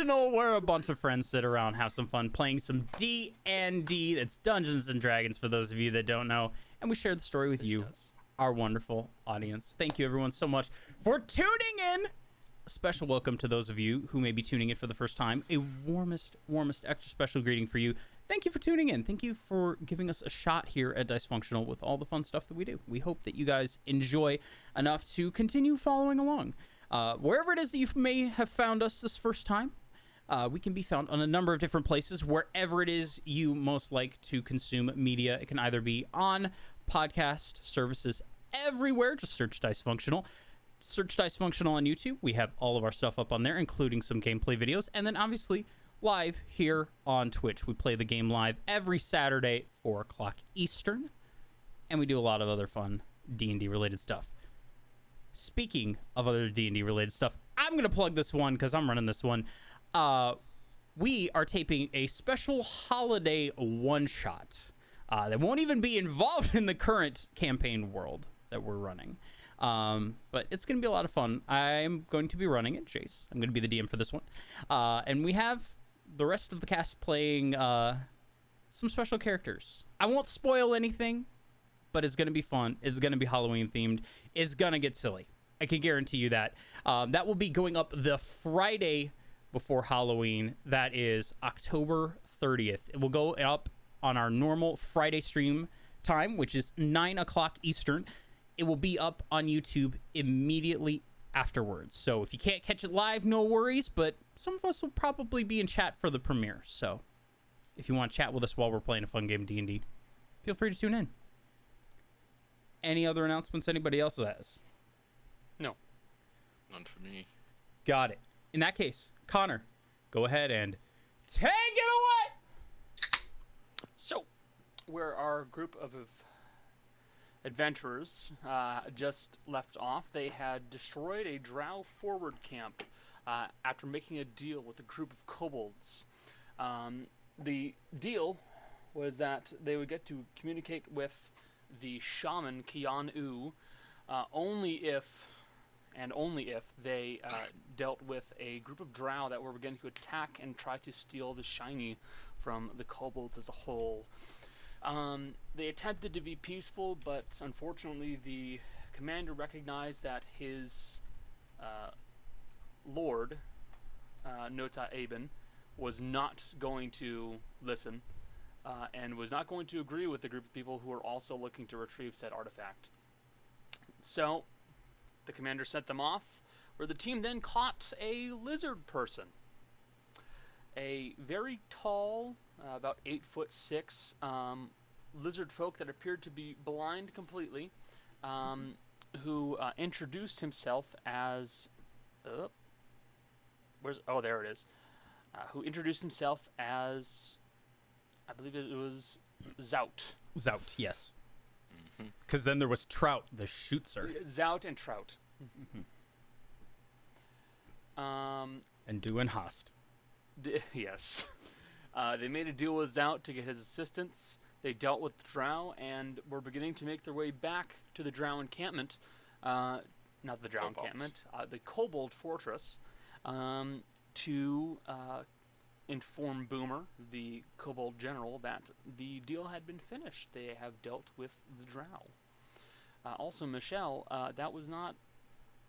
Dicefunctional, where a bunch of friends sit around, have some fun playing some D&D. That's Dungeons and Dragons for those of you that don't know. And we share the story with you, our wonderful audience. Thank you, everyone, so much for tuning in. A special welcome to those of you who may be tuning in for the first time. A warmest, extra special greeting for you. Thank you for tuning in. Thank you for giving us a shot here at Dicefunctional with all the fun stuff that we do. We hope that you guys enjoy enough to continue following along. Wherever it is that you may have found us this first time, we can be found on a number of different places. Wherever it is you most like to consume media, it can either be on podcast services everywhere. Just search Dicefunctional. Search Dicefunctional on YouTube. We have all of our stuff up on there, including some gameplay videos. And then obviously live here on Twitch. We play the game live every Saturday, 4 o'clock Eastern. And we do a lot of other fun D&D related stuff. Speaking of other D&D related stuff, I'm going to plug this one because I'm running this one. We are taping a special holiday one-shot that won't even be involved in the current campaign world that we're running. But it's going to be a lot of fun. I'm going to be running it, Jace. I'm going to be the DM for this one. And we have the rest of the cast playing some special characters. I won't spoil anything, but it's going to be fun. It's going to be Halloween themed. It's going to get silly. I can guarantee you that. That will be going up the Friday before Halloween. That is October 30th. It will go up on our normal Friday stream time, which is 9 o'clock Eastern. It will be up on YouTube immediately afterwards. So if you can't catch it live, no worries, but some of us will probably be in chat for the premiere. So if you want to chat with us while we're playing a fun game of D&D, feel free to tune in. Any other announcements anybody else has? No. None for me. Got it. In that case, Connor, go ahead and take it away! So, where our group of adventurers just left off, they had destroyed a drow forward camp after making a deal with a group of kobolds. The deal was that they would get to communicate with the shaman Keyon-oo only if they dealt with a group of drow that were beginning to attack and try to steal the shiny from the kobolds as a whole. They attempted to be peaceful, but unfortunately the commander recognized that his lord, Nota Aben, was not going to listen and was not going to agree with the group of people who were also looking to retrieve said artifact. So the commander sent them off, where the team then caught a lizard person. A very tall, about 8'6", lizard folk that appeared to be blind completely, who introduced himself as, there it is. Who introduced himself as, I believe it was Zaut. Zaut, yes. Because then there was Trout, the shootser. Zaut and Trout. And Duin Hast. Yes. They made a deal with Zaut to get his assistance. They dealt with the drow and were beginning to make their way back to the drow encampment. Not the drow encampment, the kobold fortress, to inform Boomer, the kobold general, that the deal had been finished. They have dealt with the drow. Also, Michelle, that was not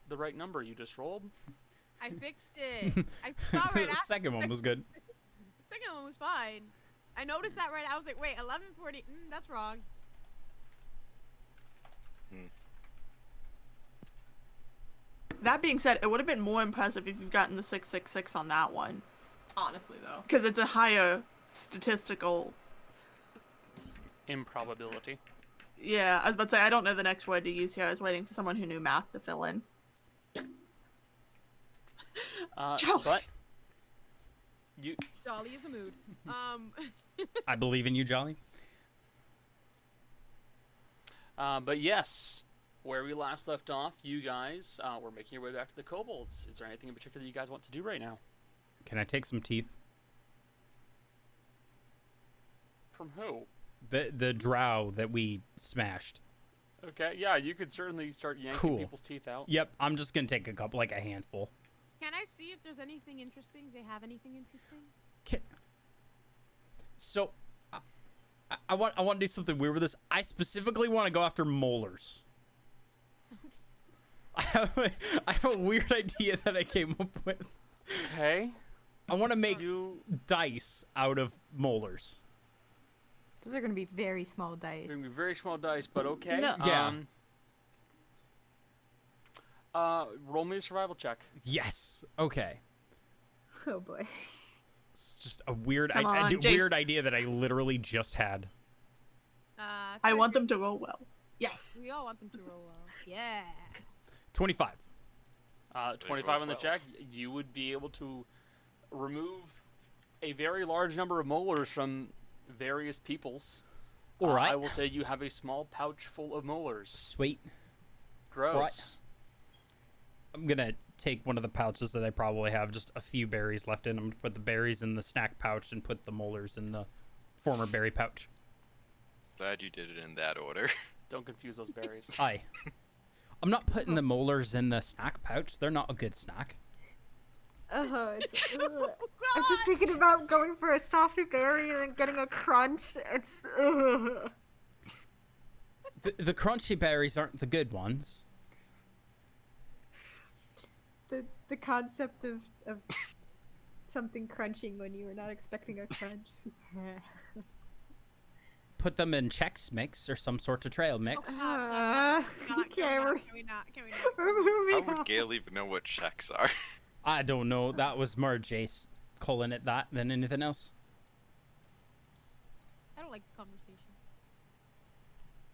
the right number you just rolled. I fixed it. I saw right The second one was good. The second one was fine. I noticed that right. I was like, wait, 1140. That's wrong. That being said, it would have been more impressive if you've gotten the 666 on that one. Honestly, though. Because it's a higher statistical... Improbability. Yeah, I was about to say, I don't know the next word to use here. I was waiting for someone who knew math to fill in. But... Jolly is a mood. I believe in you, Jolly. But yes, where we last left off, you guys were making your way back to the kobolds. Is there anything in particular you guys want to do right now? Can I take some teeth? From who? The drow that we smashed. Okay, yeah, you could certainly start yanking people's teeth out. Yep, I'm just gonna take a couple, like a handful. Can I see if there's anything interesting? They have anything interesting? So, I want to do something weird with this. I specifically want to go after molars. I have a weird idea that I came up with. Okay. I want to make dice out of molars. Those are gonna be very small dice. They're gonna be very small dice, but okay. No. Yeah. Roll me a survival check. Yes. Okay. Oh boy. It's just a weird, Come on, Jace. weird idea that I literally just had. I want them to roll well. Yes. We all want them to roll well. Yeah. 25. 25 on the well. check. You would be able to remove a very large number of molars from various peoples. All right. I will say you have a small pouch full of molars. Sweet. Gross. Right. I'm gonna take one of the pouches that I probably have, just a few berries left in them, put the berries in the snack pouch and put the molars in the former berry pouch. Glad you did it in that order. Don't confuse those berries. I'm not putting the molars in the snack pouch. They're not a good snack. It's, I'm just thinking about going for a softer berry and then getting a crunch. It's. The crunchy berries aren't the good ones. The concept of something crunching when you were not expecting a crunch. Put them in Chex Mix or some sort of trail mix. Can we not? We're moving How on. would Gail even know what checks are? I don't know. That was more Jace calling it that than anything else. I don't like this conversation.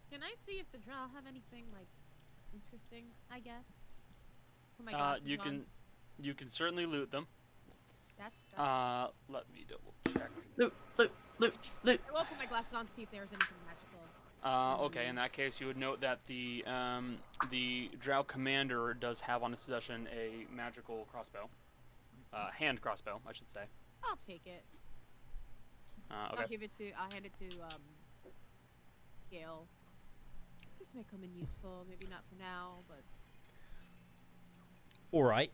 Can I see if the drow have anything like interesting? I guess. Put my glasses on. You can certainly loot them. That's Let me double check. Loot. I will put my glasses on to see if there's anything magical. Okay, in that case, you would note that the drow commander does have on his possession a magical crossbow, hand crossbow, I should say. I'll take it. Okay. I'll hand it to Gael. This may come in useful. Maybe not for now, but All right.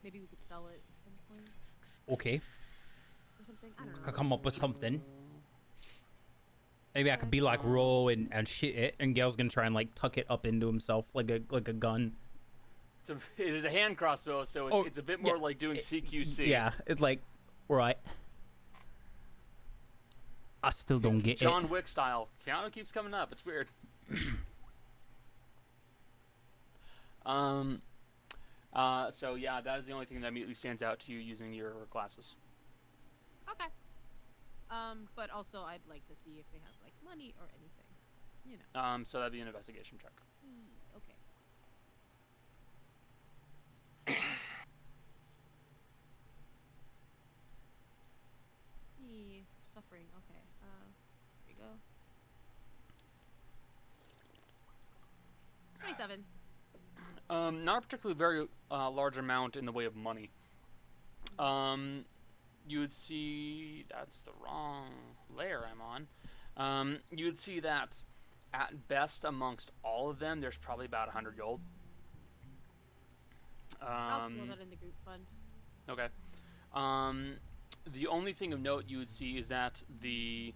maybe we could sell it at some point Okay. or something. I don't know. Could come up with something. Maybe I could be like Ro and shoot it, and Gail's gonna try and like tuck it up into himself like a gun. It is a hand crossbow, so it's a bit more like doing CQC. Yeah, it's like, right. I still don't get John Wick style. Keanu keeps coming up. It's weird. So yeah, that is the only thing that immediately stands out to you using your glasses. Okay. But also I'd like to see if they have like money or anything. You know. So that'd be an investigation check. Okay. Suffering. Okay. Here we go. 27. Not a particularly very large amount in the way of money. You would see that's the wrong layer I'm on. You would see that at best amongst all of them, there's probably about 100 gold. I'll throw that in the group fund. Okay. The only thing of note you would see is that the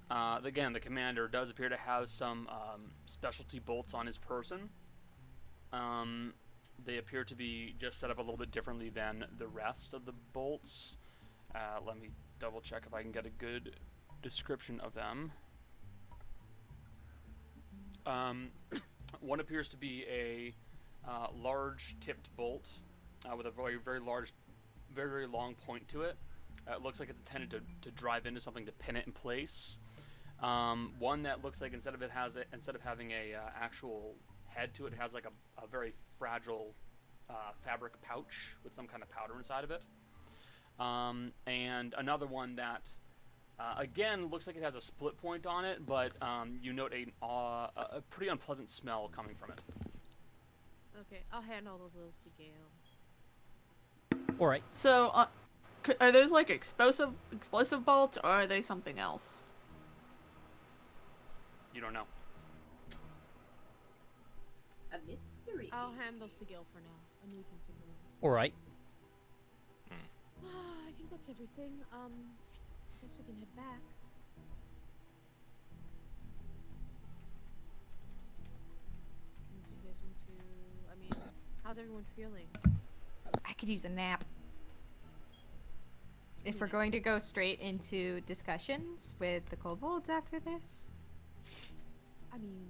commander does appear to have some specialty bolts on his person. They appear to be just set up a little bit differently than the rest of the bolts. Let me double check if I can get a good description of them. One appears to be a large tipped bolt with a very, very large, very, very long point to it. It looks like it's intended to drive into something to pin it in place. One that looks like instead of having a actual head to it, it has like a very fragile fabric pouch with some kind of powder inside of it. And another one that again looks like it has a split point on it, but you note a pretty unpleasant smell coming from it. Okay, I'll hand all of those to Gael. All right. So, are those like explosive bolts, or are they something else? You don't know. A mystery. I'll hand those to Gail for now, and we can figure it All right. out. I think that's everything. I guess we can head back. Unless you guys want to. I mean, how's everyone feeling? I could use a nap. If we're going to go straight into discussions with the kobolds after this, I mean,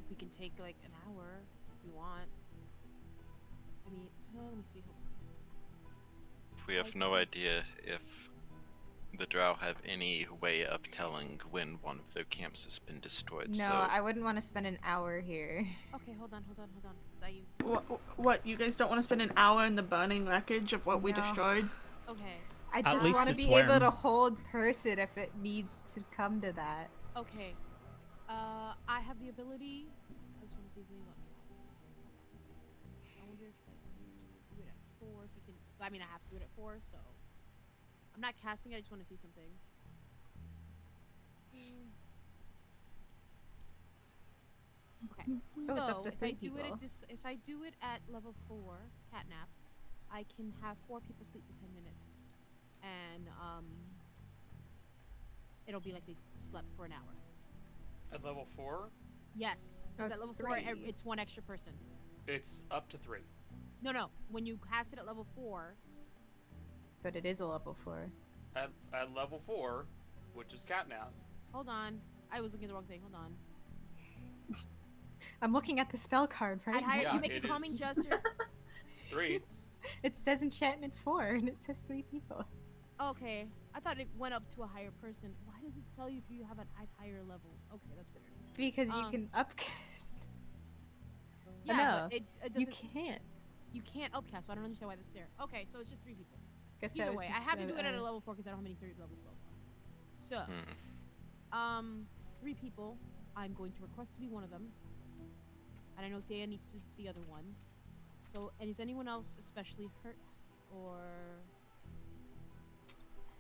we can take like an hour if you want. I mean, let me see. We have no idea if the drow have any way of telling when one of their camps has been destroyed. no, so I wouldn't want to spend an hour here. Okay, hold on. Is that you? What? You guys don't want to spend an hour in the burning wreckage of what we No. destroyed? Okay. I At just least want to it's be able to warm. hold person if it needs to come to that. Okay. I have the ability. I just want to see something about I wonder if like you do it at 4. If you can. I mean, I have to do it at 4, so I'm not casting it. I just want to see something. Okay. So it's up to if 3 I do it people. if I do it at level 4, catnap, I can have 4 people sleep for 10 minutes, and it'll be like they slept for an hour. At level 4, Yes. Oh, 'Cause it's at level 4, 3. it's 1 extra person. it's up to 3. No. When you cast it at level 4, But it is a level 4. At level 4, which is catnap, hold on. I was looking at the wrong thing. Hold on. I'm looking at the spell card right I'd hire, Yeah, you make a it calming is. gesture. 3. It says enchantment 4 and it says 3 people. Okay. I thought it went up to a higher person. Why does it tell you if you have an at higher levels? Okay, that's weird. Because you Um, can upcast. Yeah, no, but it You doesn't. can't. You can't upcast, so I don't understand why that's there. Okay, so it's just 3 people. Guess that Either was way, I just have to do it at a- a level 4 because I don't have any 3 level spells. So, Hmm. 3 people. I'm going to request to be one of them. And I know Dea needs to be the other one. So, and is anyone else especially hurt? Or...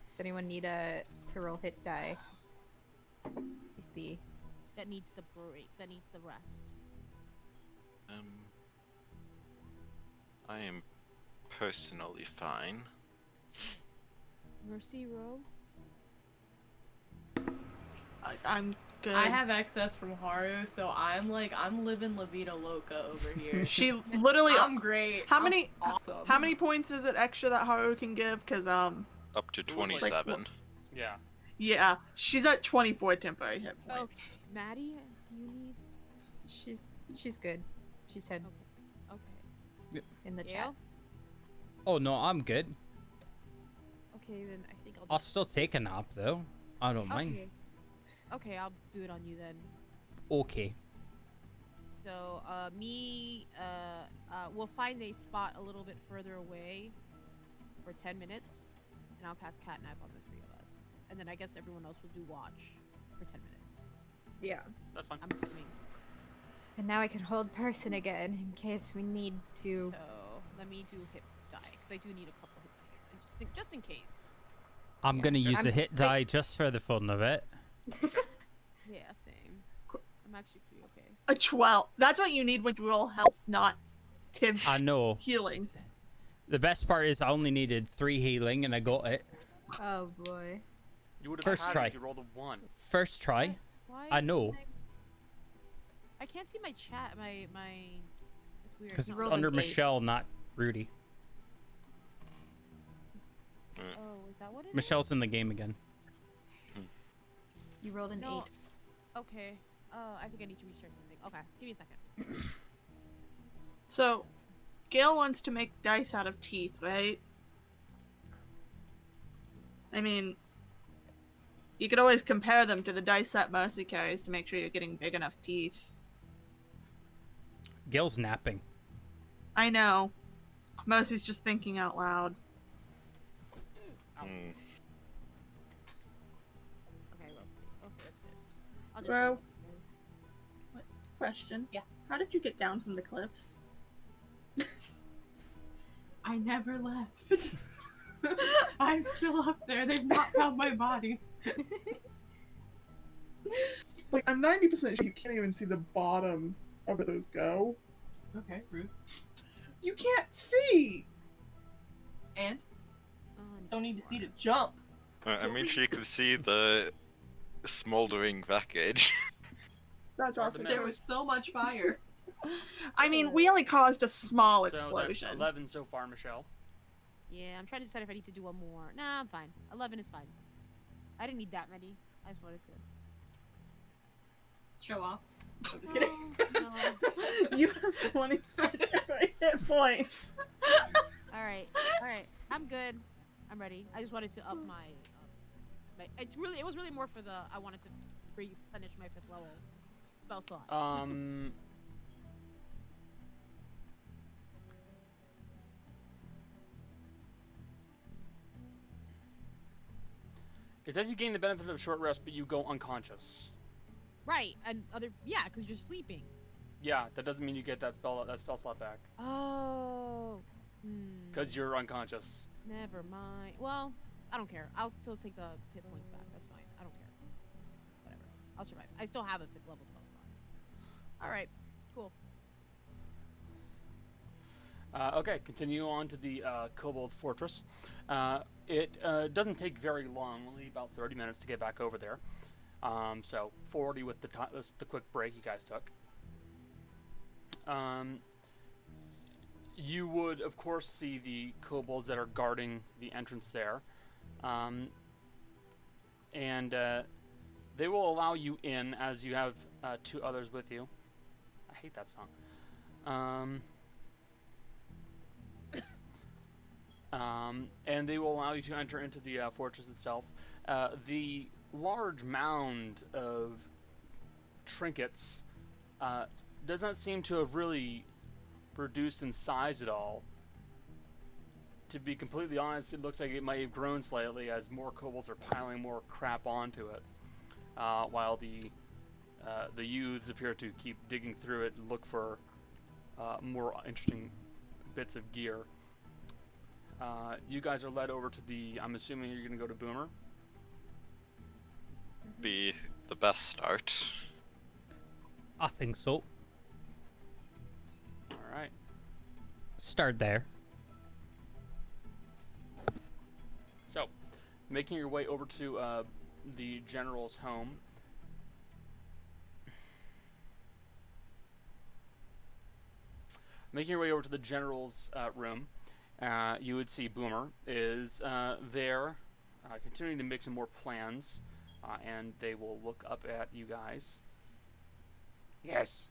Does anyone need to roll hit die? Is the that needs the break, that needs the rest? I am personally fine. Mercy, Ro? I'm good. I have excess from Haru, so I'm living La Vida Loca over here. She literally. I'm great. How I'm many? Awesome. How many points is it extra that Haru can give? Cause Up to It was like- 27. Yeah. yeah, she's at 24 temporary hit Okay. points. Maddie, do you need... she's good. She said Okay. in the chat. Gael? Oh no, I'm good. Okay, then I think I'll still take a nap though. I don't mind. Okay. Okay, I'll do it on you then. Okay. So, we'll find a spot a little bit further away for 10 minutes, and I'll cast catnap on the 3 of us. And then I guess everyone else will do watch for 10 minutes. Yeah. That's fine. I'm assuming. And now I can hold person again in case we need to. So, let me do hit die, because I do need a couple hit die, 'cause just in case. I'm Yeah. gonna use a I'm- hit die just for the fun of it. Yeah, same. I'm actually pretty okay. A 12. That's what you need when you roll health, not Tim I know. healing. The best part is I only needed 3 healing and I got it. Oh boy. You would have First had try. it if you rolled a 1. First try. Why I know. I can't see my chat, my... It's weird. Because You it's rolled under an 8. Michelle, not Rudy. Oh, is that what it is? Michelle's in the game again. You rolled an No. 8. Okay. I think I need to restart this thing. Okay, give me a second. So, Gail wants to make dice out of teeth, right? I mean, you could always compare them to the dice that Mercy carries to make sure you're getting big enough teeth. Gail's napping. I know. Mercy's just thinking out loud. Ow. Hmm. Okay, well, okay, that's good. I'll just Bro. roll. Question. Yeah. How did you get down from the cliffs? I never left. I'm still up there. They've not found my body. Like, I'm 90% sure you can't even see the bottom over those go. Okay, Ruth. You can't see! And? Oh, let me Don't check need to see more. to jump. I mean, she could see the smoldering wreckage. That's Hard to awesome. miss. There was so much fire. I mean, we only caused a small So that's explosion. 11 so far, Michelle. Yeah, I'm trying to decide if I need to do one more. Nah, I'm fine. 11 is fine. I didn't need that many. I just wanted to. Show off. I'm just kidding. No. You have 25 hit points. Alright, alright. I'm good. I'm ready. I just wanted to up my it was really more for the I wanted to replenish my 5th level spell slot. It says you gain the benefit of a short rest, but you go unconscious. Right, and because you're sleeping. Yeah, that doesn't mean you get that spell slot back. Oh. Because you're unconscious. Never mind. Well, I don't care. I'll still take the hit points back. That's fine. I don't care. Whatever. I'll survive. I still have a 5th level spell slot. Alright. Cool. Okay, continue on to the Kobold Fortress. It doesn't take very long, only about 30 minutes to get back over there. So 40 with the quick break you guys took. You would, of course, see the kobolds that are guarding the entrance there. And they will allow you in as you have 2 others with you. I hate that song. And they will allow you to enter into the fortress itself. The large mound of trinkets does not seem to have really reduced in size at all. To be completely honest, it looks like it might have grown slightly as more kobolds are piling more crap onto it, while the youths appear to keep digging through it and look for more interesting bits of gear. You guys are led over to I'm assuming you're going to go to Boomer. Be the best start. I think so. Alright. Start there. So, making your way over to the general's home. Making your way over to the general's room, you would see Boomer is there, continuing to make some more plans, and they will look up at you guys. Yes.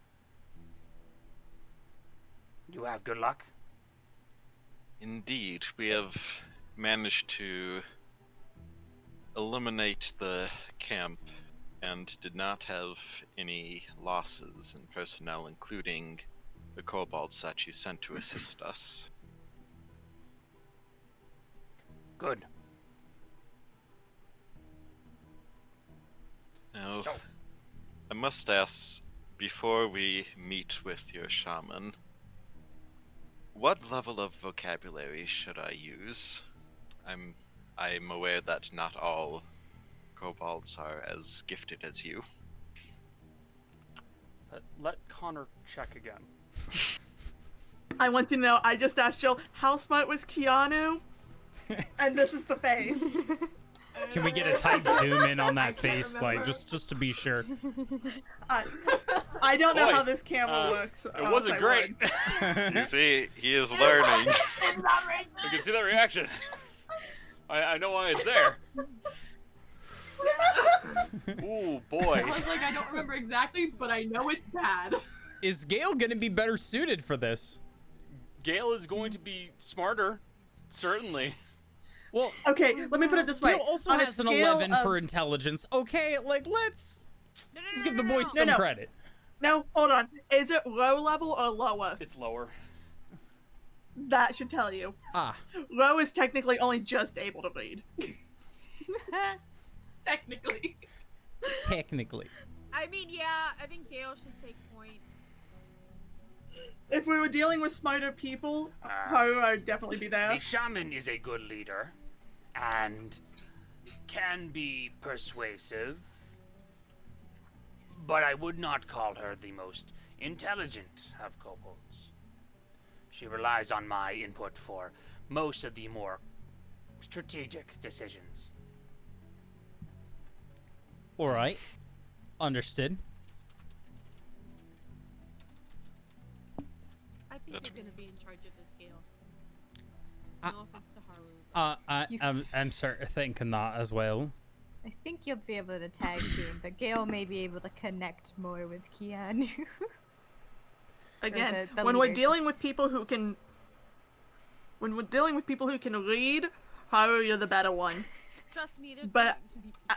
You have good luck? Indeed, we have managed to eliminate the camp and did not have any losses in personnel, including the kobolds that you sent to assist us. Good. Now, So, I must ask, before we meet with your shaman, what level of vocabulary should I use? I'm aware that not all kobolds are as gifted as you. let Connor check again. I want you to know, I just asked Jill, how smart was Keyon-oo? And this is the face. Can we get a tight zoom in on I that can't face, like remember. just to be sure? I don't know Boy, how this camera works. It wasn't great. You see, he is learning. It's not right. You can see that reaction. I know why it's there. Ooh, boy. I was like, I don't remember exactly, but I know it's bad. Is Gael gonna be better suited for this? Gael is going to be smarter, certainly. Well, Okay, let me put it this way. Gael also On a has an scale 11 of- for intelligence. Okay, like let's give the boy No, some no. credit. No, hold on. Is it low level or lower? It's lower. That should tell you. Ah, Low is technically only just able to read. Technically. technically. I mean, yeah, I think Gael should take point. If we were dealing with smarter people, Haru would definitely be there. The shaman is a good leader and can be persuasive. but I would not call her the most intelligent of kobolds. She relies on my input for most of the more strategic decisions. All right. Understood. I think That's- you're gonna be in charge of this, Gael. I- No offense to Haru. I'm sort of thinking that as well. I think you'll be able to tag team, but Gail may be able to connect more with Keyon-oo. Again, the when we're leaders. dealing with people who can, read, Haru, you're the better one. Trust me, there's But- going to be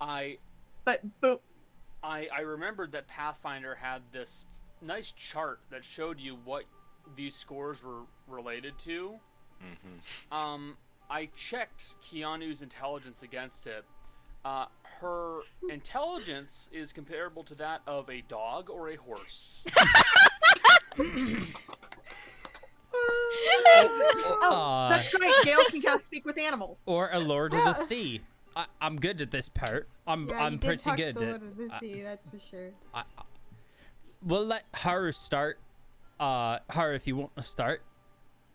I But I remembered that Pathfinder had this nice chart that showed you what these scores were related to. I checked Keyon-oo's intelligence against it. Her intelligence is comparable to that of a dog or a horse. oh, that's great. Gail can cast speak with animal. Or a Lord of the Sea. I'm good at this part. I'm You did pretty talk good the at. Lord of the Sea, that's for sure. We'll let Haru start. Haru, if you want to start,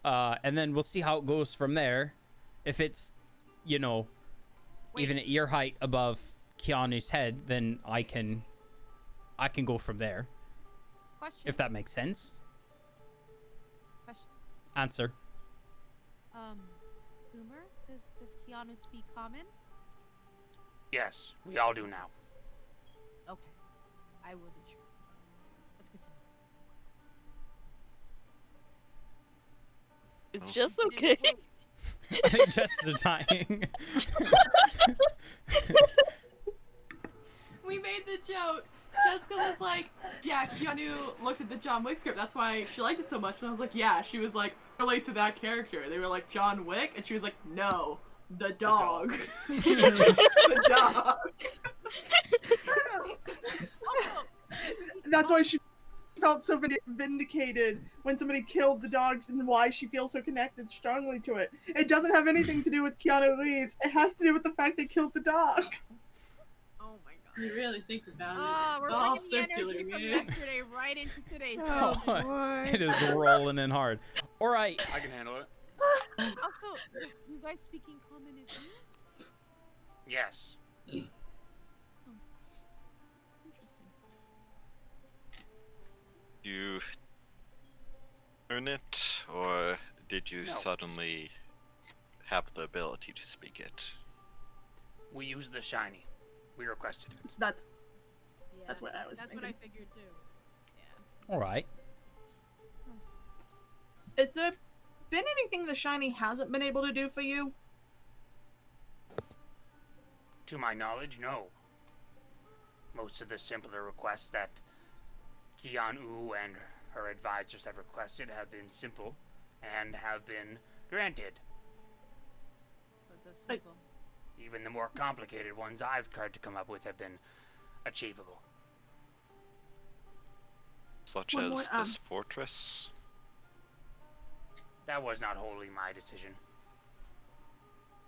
and then we'll see how it goes from there. If it's, even at your height above Keanu's head, then I can go from there. question. If that makes sense. Question. Answer. Boomer, does Keanu speak common? Yes, we all do now. Okay, I wasn't sure. That's good to know. It's just I okay. didn't- I think just the dying. We made the joke. Jessica was like, yeah, Keyon-oo looked at the John Wick script. That's why she liked it so much. And I was like, yeah. She was like, relate to that character. They were like, John Wick? And she was like, no, the dog. The dog. Also, That's why she felt so vindicated when somebody killed the dog, and why she feels so connected strongly to it. It doesn't have anything to do with Keanu Reeves. It has to do with the fact they killed the dog. oh my god. You really think about We're It's all bringing the energy circular, from man. yesterday right into today's Oh, session. boy. it is rolling in hard. All right. I can handle it. Also, you guys speaking common is new? Yes. Interesting. You learn it, or did you No. suddenly have the ability to speak it? We use the shiny. We requested it. That's Yeah, what I was That's thinking. what I figured too. Yeah. All right. Is there been anything the shiny hasn't been able to do for you? To my knowledge, no. Most of the simpler requests that Keyon-oo and her advisors have requested have been simple and have been granted. So just simple. Even the more complicated ones I've tried to come up with have been achievable. Such One as more, this fortress? That was not wholly my decision.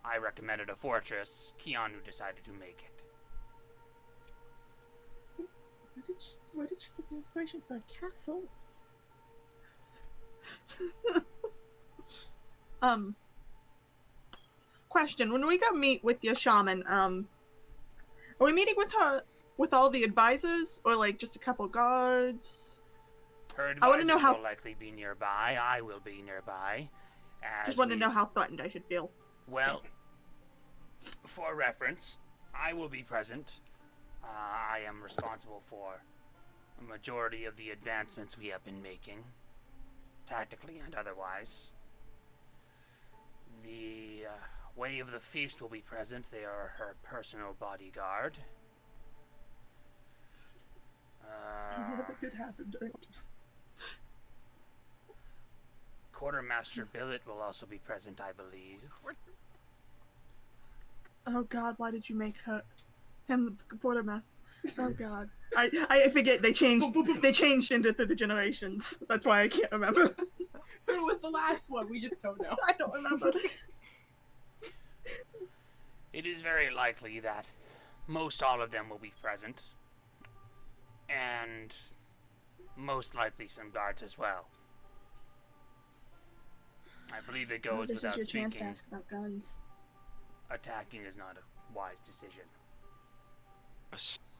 I recommended a fortress. Keyon-oo decided to make it. Where did she get the inspiration for a castle? Question: when we go meet with your shaman, are we meeting with her with all the advisors, or like just a couple guards? Her I wanna advisors know how- will likely be nearby. I will be nearby. Just want to know how threatened I should feel. Well, for reference, I will be present. I am responsible for a majority of the advancements we have been making, tactically and otherwise. The Way of the Feast will be present. They are her personal bodyguard. That did happen. Quartermaster Billet will also be present, I believe. Oh God, why did you make him the quartermaster? Oh God, I forget they changed into through the generations. That's why I can't remember. Who was the last one? We just don't know. I don't remember. It is very likely that most all of them will be present. and most likely some guards as well. I believe it goes This is without your chance to speaking. ask about guns. Attacking is not a wise decision.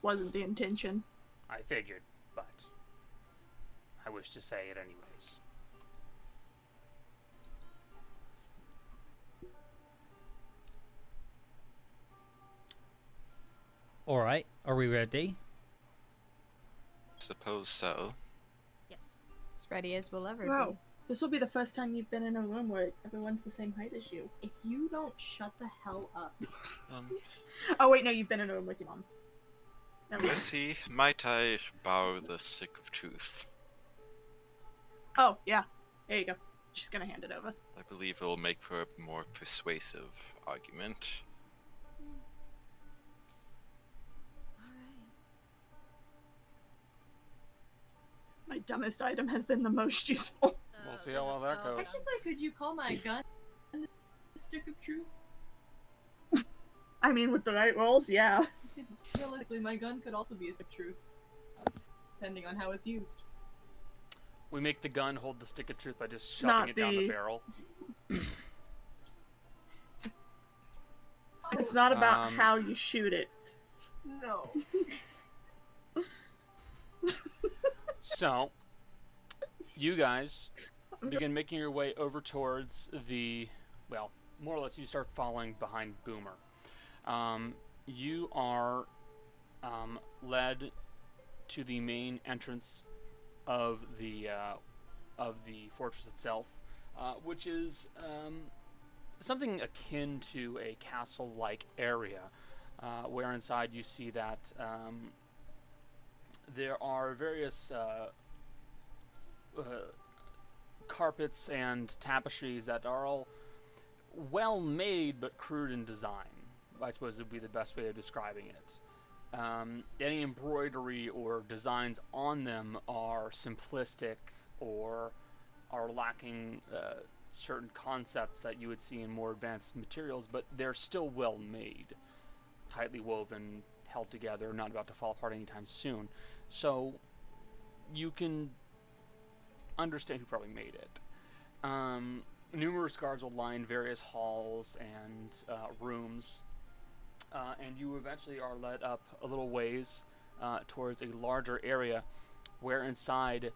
Wasn't the intention. I figured, but I wish to say it anyways. All right, are we ready? Suppose so. Yes. As ready as we'll ever Bro, this will be the first time you've been in a room where everyone's the same height as you. If you don't shut the hell up. Oh wait, no, you've been in a room with your mom. Never mind. Missy, might I borrow the stick of truth? Oh, yeah. There you go. She's gonna hand it over. I believe it will make for a more persuasive argument. My dumbest item has been the most useful. We'll see how well that goes. Technically, could you call my gun a stick of truth? I mean, with the right rolls, yeah. Realistically, my gun could also be a stick of truth, depending on how it's used. We make the gun hold the stick of truth by just Not shoving it down the the- barrel. It's not about Um, how you shoot it. No. So, you guys begin making your way over towards the, well, more or less you start following behind Boomer. You are led to the main entrance of the fortress itself, which is something akin to a castle-like area, where inside you see that there are various carpets and tapestries that are all well made but crude in design. I suppose would be the best way of describing it. Any embroidery or designs on them are simplistic or are lacking certain concepts that you would see in more advanced materials, but they're still well made, tightly woven, held together, not about to fall apart anytime soon. So you can understand who probably made it. Numerous guards will line various halls and rooms, and you eventually are led up a little ways towards a larger area where inside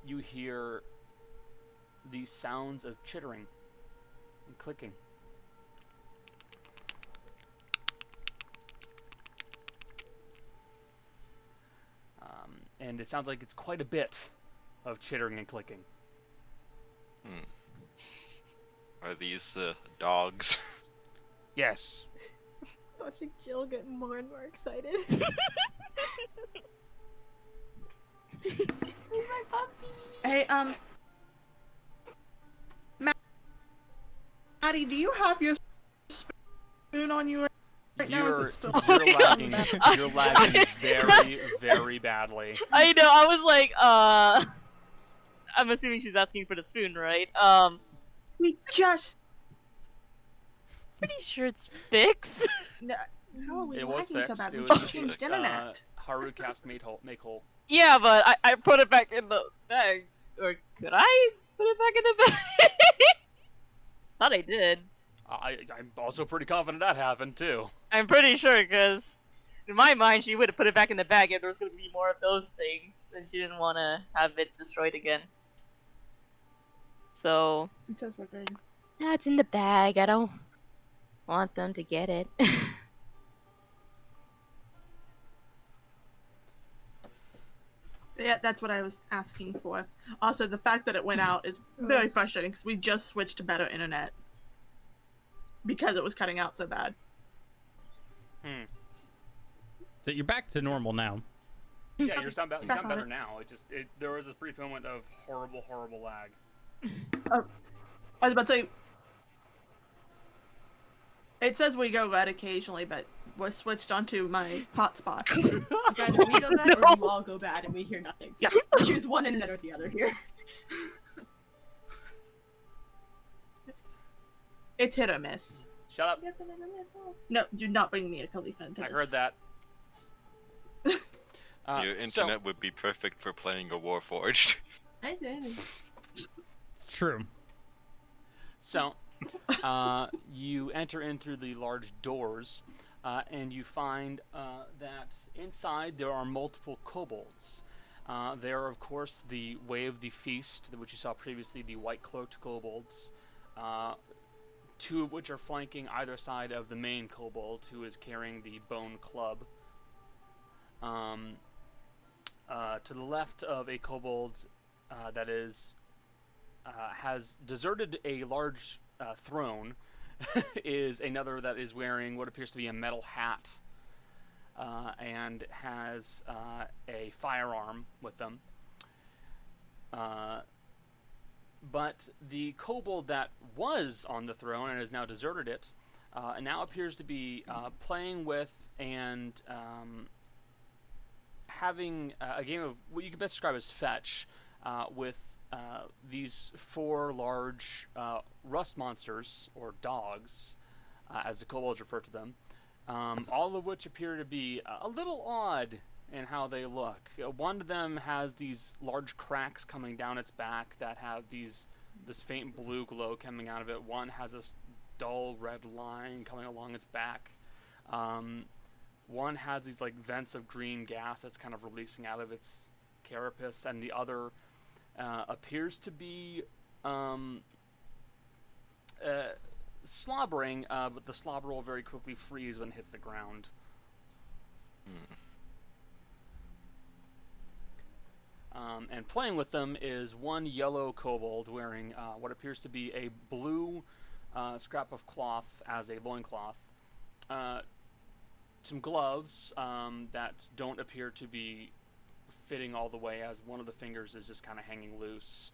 you hear the sounds of chittering and clicking. And it sounds like it's quite a bit of chittering and clicking. Are these dogs? Yes. Watching Jill get more and more excited. Where's my puppy? Hey, Maddie, do you have your spoon on you right now? Is it still? You're lagging very, very badly. I know, I was like, I'm assuming she's asking for the spoon, right? We just. Pretty sure it's fixed. No, how are we It was lagging so fixed. bad? It We was just just changed internet. Haru cast make hole. Yeah, but I put it back in the bag. Or could I put it back in the bag? Thought I did. I'm also pretty confident that happened too. I'm pretty sure, because in my mind, she would have put it back in the bag if there was going to be more of those things, and she didn't want to have it destroyed again. So, It says we're good. yeah, it's in the bag. I don't want them to get it. Yeah, that's what I was asking for. Also, the fact that it went out is very frustrating because we just switched to better internet because it was cutting out so bad. So you're back to normal now. Yeah, you sound Back on better it. now. There was a brief moment of horrible lag. I was about to say, it says we go red occasionally, but we're switched onto my hotspot. It's either we go bad or you all go bad and we hear nothing. Yeah. Choose one internet or the other here. It's hit or miss. Shut up. No, do not bring me a Khalifa into I this. heard that. Your internet would be perfect for playing a Warforged. I see. It's true. So, you enter in through the large doors, and you find that inside there are multiple kobolds. There are, of course, the Way of the Feast, which you saw previously, the white-cloaked kobolds, two of which are flanking either side of the main kobold, who is carrying the bone club. To the left of a kobold that has deserted a large throne is another that is wearing what appears to be a metal hat and has a firearm with them. But the kobold that was on the throne and has now deserted it now appears to be playing with and having a game of what you can best describe as fetch with these four large rust monsters, or dogs, as the kobolds refer to them, all of which appear to be a little odd in how they look. One of them has these large cracks coming down its back that have this faint blue glow coming out of it. One has this dull red line coming along its back. One has these like vents of green gas that's kind of releasing out of its carapace, and the other appears to be slobbering, but the slobber will very quickly freeze when it hits the ground. And playing with them is one yellow kobold wearing what appears to be a blue scrap of cloth as a loincloth. Some gloves that don't appear to be fitting all the way, as one of the fingers is just kind of hanging loose.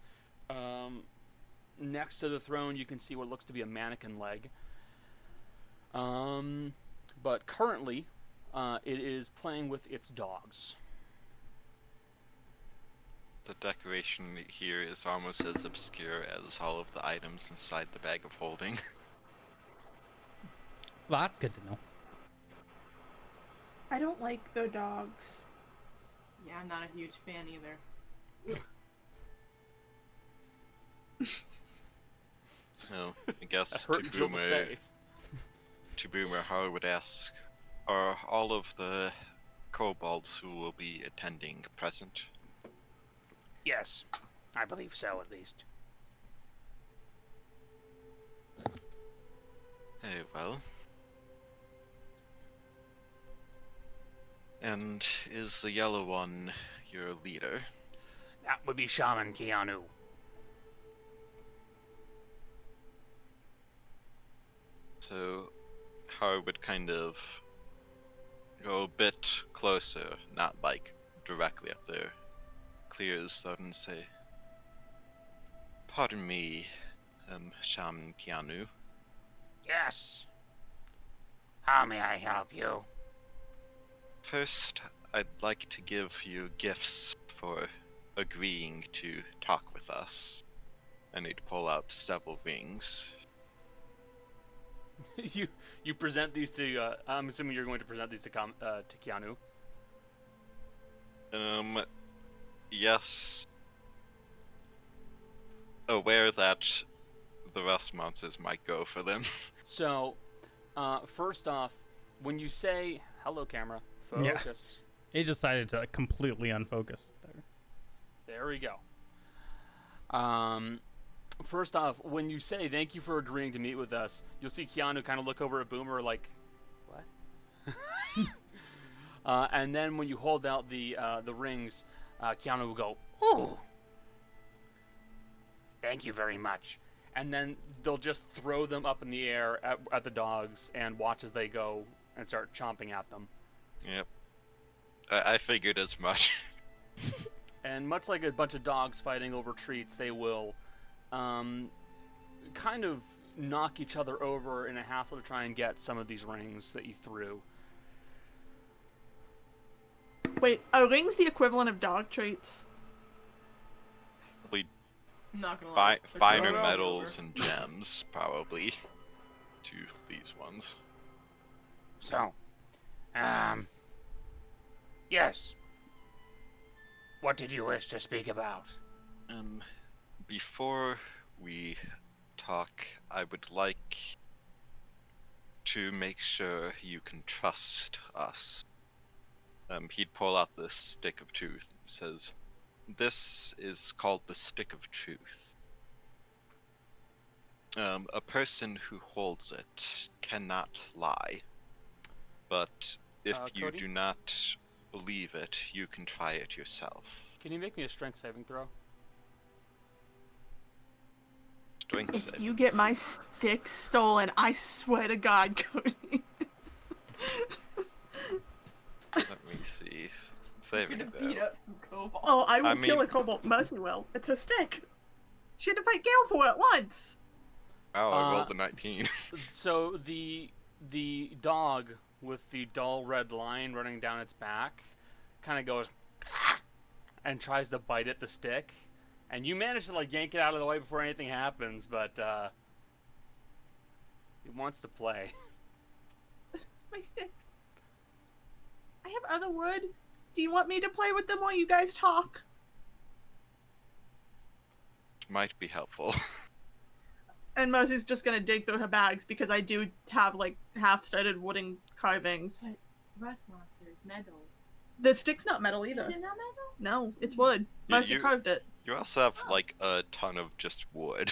Next to the throne, you can see what looks to be a mannequin leg. But currently, it is playing with its dogs. The decoration here is almost as obscure as all of the items inside the bag of holding. Well, that's good to know. I don't like the dogs. Yeah, I'm not a huge fan either. No, I guess That hurt Jill to say. to Boomer, how I would ask, are all of the kobolds who will be attending present? Yes, I believe so, at least. Very well. And is the yellow one your leader? That would be Shaman Keyon-oo. So, how would kind of go a bit closer, not like directly up there, clear his throat and say, "Pardon me, Shaman Keyon-oo. Yes. How may I help you? First, I'd like to give you gifts for agreeing to talk with us." And he'd pull out several rings. You present these to. I'm assuming you're going to present these to Keyon-oo. Yes. Aware that the rust monsters might go for them. So, first off, when you say hello, camera, focus. Yeah. He decided to completely unfocus there. There we go. First off, when you say thank you for agreeing to meet with us, you'll see Keyon-oo kind of look over at Boomer like, what? And then when you hold out the rings, Keyon-oo will go, Ooh. Thank you very much. and then they'll just throw them up in the air at the dogs and watch as they go and start chomping at them. Yep. I figured as much. And much like a bunch of dogs fighting over treats, they will kind of knock each other over in a hassle to try and get some of these rings that you threw. Wait, are rings the equivalent of dog treats? Probably I'm not gonna lie. They're finer totally metals over. and gems, probably, to these ones. So, yes. What did you wish to speak about? Before we talk, I would like to make sure you can trust us. He'd pull out the stick of truth and says, "This is called the stick of truth. A person who holds it cannot lie. But if you Cody? do not believe it, you can try it yourself." Can you make me a strength saving throw? Strength If save. you get my stick stolen, I swear to God, Cody. Let me see. You're Saving gonna throw. beat up some kobolds. Oh, I will I kill mean- a kobold. Mercy will. It's her stick. She had to fight Gael for it once. Oh, I Uh, rolled the 19. So the dog with the dull red line running down its back kind of goes and tries to bite at the stick, and you manage to like yank it out of the way before anything happens, but it wants to play. My stick. I have other wood. Do you want me to play with them while you guys talk? Might be helpful. And Mercy's just gonna dig through her bags because I do have like half-studded wooden carvings. But rust monsters, metal. The stick's not metal Is either. it not metal? No, it's wood. Mercy you- carved it. You also have like a ton of just wood.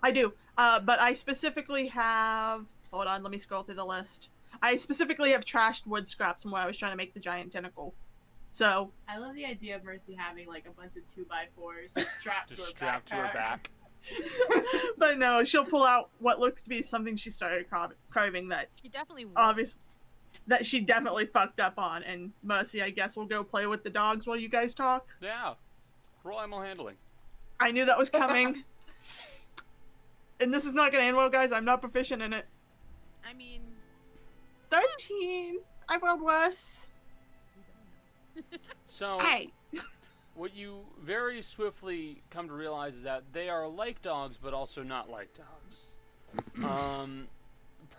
I do. But I specifically have. Hold on, let me scroll through the list. I specifically have trashed wood scraps from where I was trying to make the giant tentacle. So, I love the idea of Mercy having like a bunch of 2x4s strapped Just to her strapped to her backpack. back. but no, she'll pull out what looks to be something she started carving that She definitely won. obvious that she definitely fucked up on. And Mercy, I guess, will go play with the dogs while you guys talk. Yeah. Roll animal handling. I knew that was coming. And this is not gonna end well, guys. I'm not proficient in it. I mean, 13. I rolled worse. we don't know. So Hey. what you very swiftly come to realize is that they are like dogs, but also not like dogs.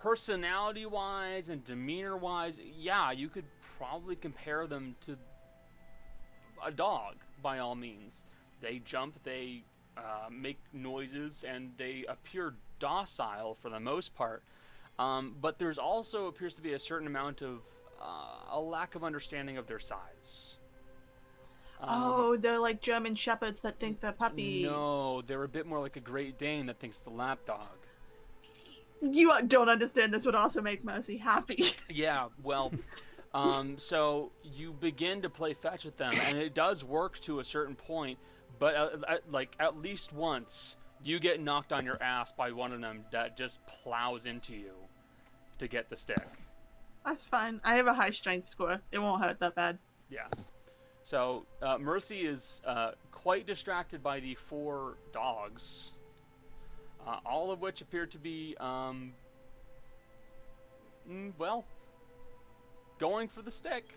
Personality-wise and demeanor-wise, yeah, you could probably compare them to a dog, by all means. They jump, they make noises, and they appear docile for the most part. But there's also appears to be a certain amount of a lack of understanding of their size. Oh, they're like German shepherds that think they're puppies. No, they're a bit more like a Great Dane that thinks the lapdog. You don't understand. This would also make Mercy happy. Yeah, well, so you begin to play fetch with them, and it does work to a certain point, but at least once, you get knocked on your ass by one of them that just plows into you to get the stick. That's fine. I have a high strength score. It won't hurt that bad. Yeah. So Mercy is quite distracted by the 4 dogs, all of which appear to be, well, going for the stick.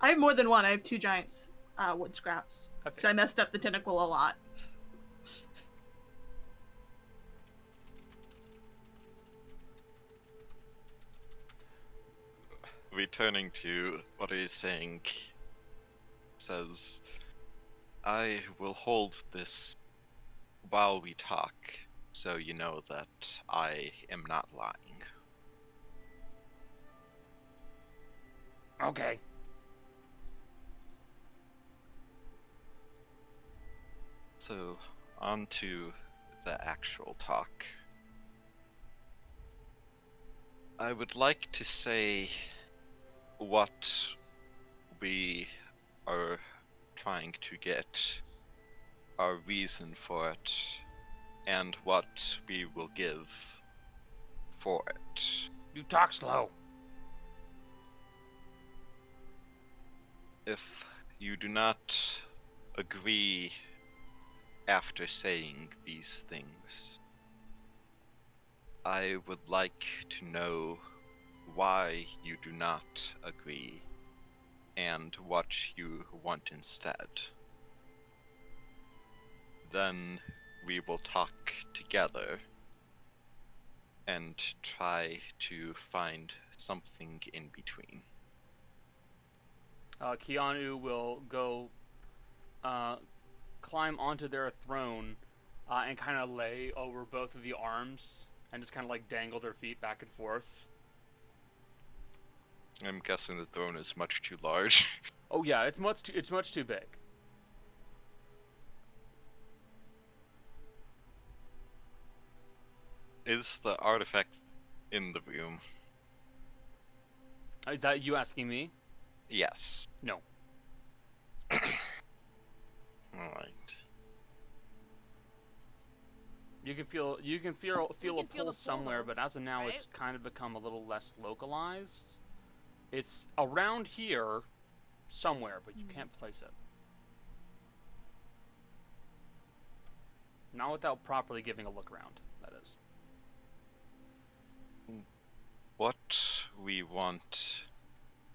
I have more than one. I have 2 giants wood scraps. Okay. So I messed up the tentacle a lot. Returning to what he's saying, says, "I will hold this while we talk, so you know that I am not lying." Okay. So, on to the actual talk. I would like to say what we are trying to get, our reason for it, and what we will give for it. You talk slow. If you do not agree after saying these things, I would like to know why you do not agree and what you want instead. Then we will talk together and try to find something in between. Keyon-oo will go climb onto their throne and kind of lay over both of the arms and just kind of like dangle their feet back and forth. I'm guessing the throne is much too large. Oh yeah, it's much too big. Is the artifact in the room? Is that you asking me? Yes. No. Alright. You can feel a feel pull the pull, somewhere, though, but as of now, right? it's kind of become a little less localized. It's around here, somewhere, but you can't place it. Not without properly giving a look around. That is. What we want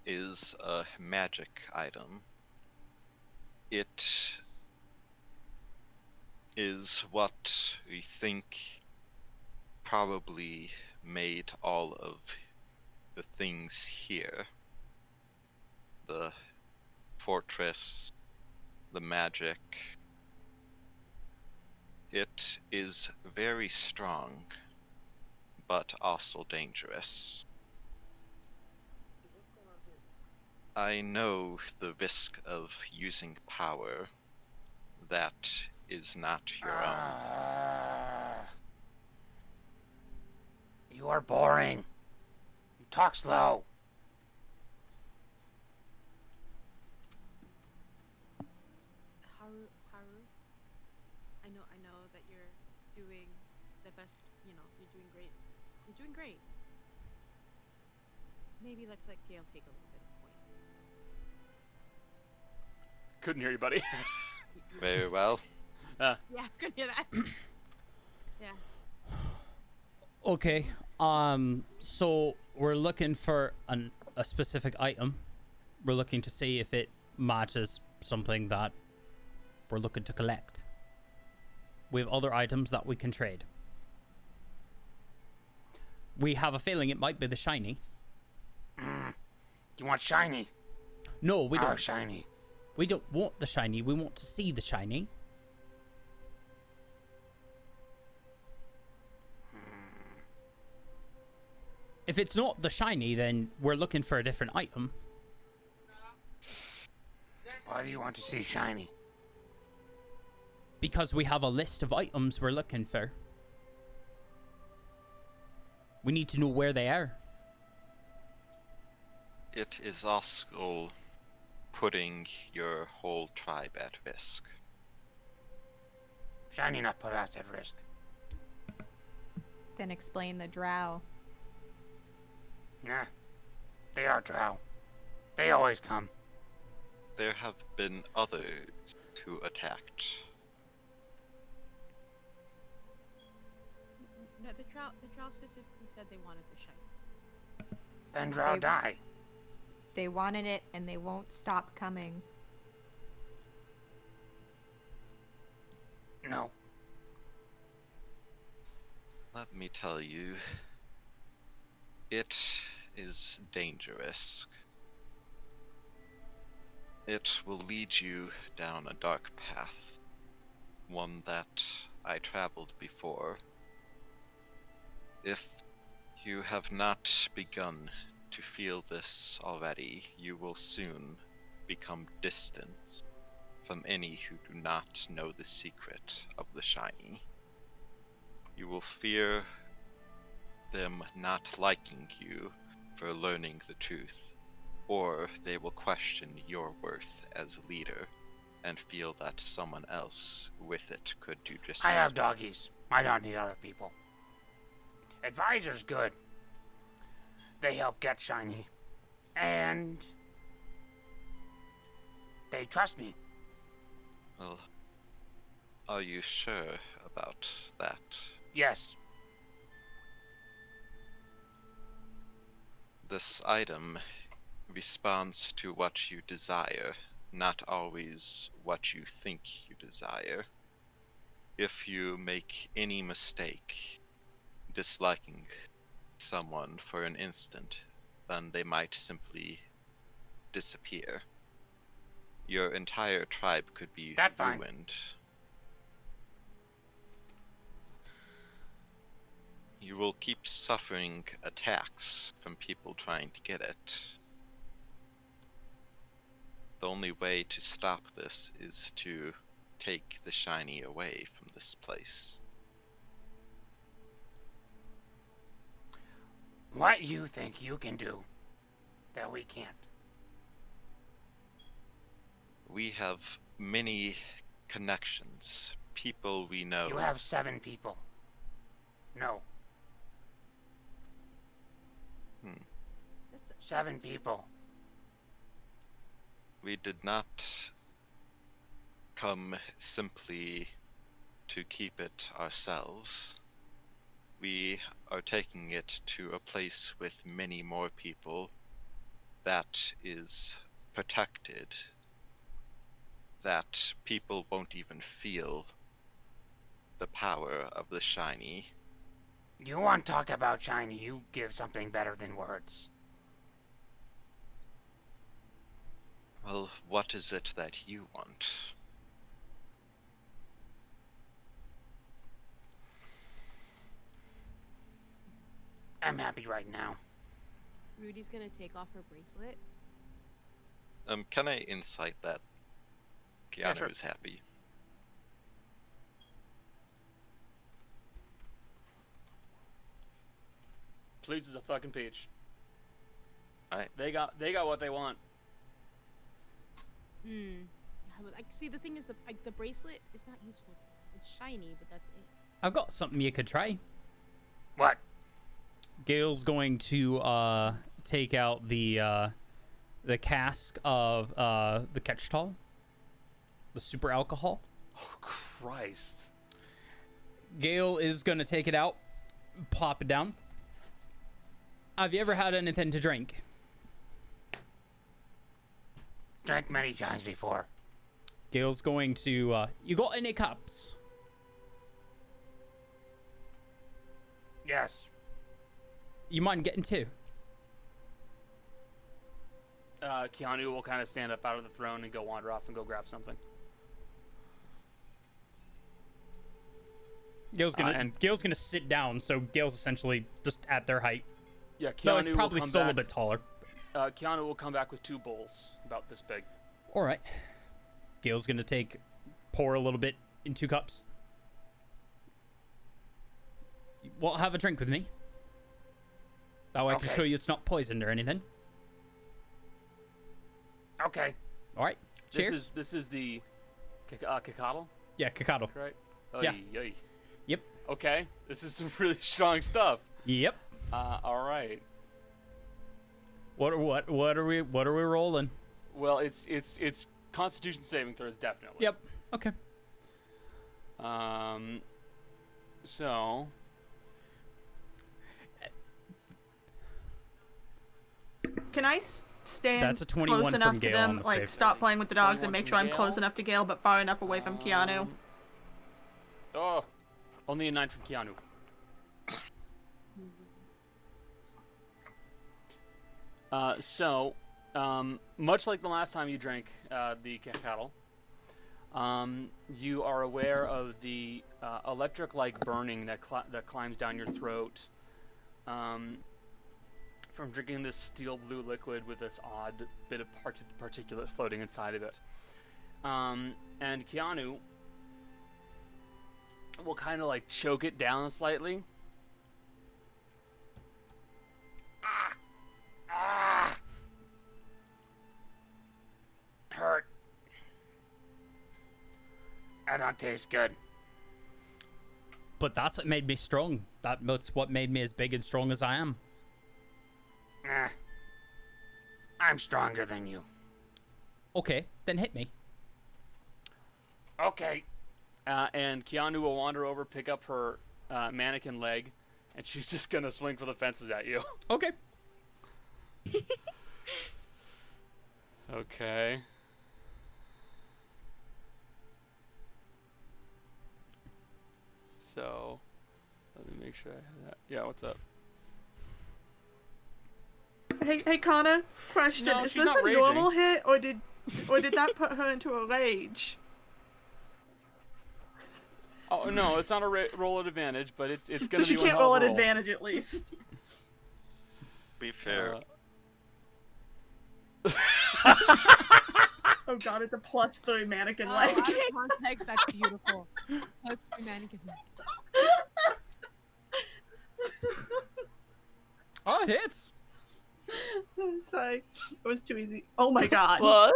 is a magic item. It is what we think probably made all of the things here. The fortress, the magic. It is very strong, but also dangerous. I know the risk of using power that is not your own. You are boring. You talk slow. Haru, I know that you're doing the best. You know, you're doing great. You're doing great. Maybe let's let Gael take a little bit of point. Couldn't hear you, buddy. Very well. Yeah, couldn't hear that. Yeah. Okay. So we're looking for a specific item. We're looking to see if it matches something that we're looking to collect. We have other items that we can trade. We have a feeling it might be the shiny. You want shiny? No, we Oh, don't. shiny. We don't want the shiny. We want to see the shiny. If it's not the shiny, then we're looking for a different item. Why do you want to see shiny? Because we have a list of items we're looking for. We need to know where they are. It is also putting your whole tribe at risk. Shiny not put us at risk. Then explain the drow. Nah. They are drow. They always come. There have been others who attacked. No, the drow specifically said they wanted the shiny. Then drow They- die. They wanted it and they won't stop coming. No. Let me tell you, it is dangerous. It will lead you down a dark path, one that I traveled before. If you have not begun to feel this already, you will soon become distant from any who do not know the secret of the shiny. You will fear them not liking you for learning the truth, or they will question your worth as a leader and feel that someone else with it could do just I as have doggies. I don't need other people. Advisor's good. They help get shiny. And they trust me. well. Are you sure about that? Yes. This item responds to what you desire, not always what you think you desire. If you make any mistake disliking someone for an instant, then they might simply disappear. your entire tribe could be That's fine. ruined. You will keep suffering attacks from people trying to get it. The only way to stop this is to take the shiny away from this place. What you think you can do that we can't? We have many connections, people we know. You have 7 people. No. 7 people. We did not come simply to keep it ourselves. We are taking it to a place with many more people that is protected, that people won't even feel the power of the shiny. You want to talk about shiny, you give something better than words. Well, what is it that you want? I'm happy right now. Rudy's gonna take off her bracelet. Can I insight that Keanu Yeah, sure. is happy? Please is a fucking peach. Alright. They got what they want. Like, see, the thing is, the bracelet is not useful. It's shiny, but that's it. I've got something you could try. What? Gail's going to take out the cask of the Ketchtal, the super alcohol. Oh Christ. Gail is going to take it out, plop it down. Have you ever had anything to drink? Drank many times before. Gail's going to, you got any cups? Yes. You mind getting 2? Keyon-oo will kind of stand up out of the throne and go wander off and go grab something. Gail's gonna sit down, so Gail's essentially just at their height. Yeah, No, it's Keyon-oo probably will come still back. a bit taller. Keyon-oo will come back with 2 bowls about this big. All right. Gail's gonna pour a little bit in 2 cups. Well, have a drink with me. That way I can Okay. show you it's not poisoned or anything. Okay. All right. Cheers. This is the cacao, Yeah, cacao. right? Yeah. Oy. Yep. Okay, this is some really strong stuff. Yep. All right. What are we rolling? Well, it's Constitution saving throws definitely. Yep. Okay. So Can I stand That's a 21 close from enough to Gael them, on the like save. stop playing with the dogs 21 and make from sure I'm Gael. close enough to Gael, but far enough away from Keanu? Oh, only a 9 from Keyon-oo. Much like the last time you drank the cacao, you are aware of the electric-like burning that climbs down your throat from drinking this steel blue liquid with this odd bit of particulate floating inside of it. And Keyon-oo will kind of like choke it down slightly. Hurt. That don't taste good. But that's what made me strong. That's what made me as big and strong as I am. I'm stronger than you. Okay, then hit me. Okay. And Keyon-oo will wander over, pick up her mannequin leg, and she's just gonna swing for the fences at you. Okay. Okay. So, let me make sure I have that. Yeah, what's up? Hey, Kana, question. No, Is she's this not a raging. normal hit, or did Or did that put her into a rage? Oh no, it's not a roll at advantage, but it's So gonna she be can't one hell roll of at a advantage at least. Be fair. Oh god, it's a +3 mannequin Oh, leg. out of context, that's beautiful. Plus 3 mannequin. Oh, it hits. Sorry, it was too easy. Oh my god. What?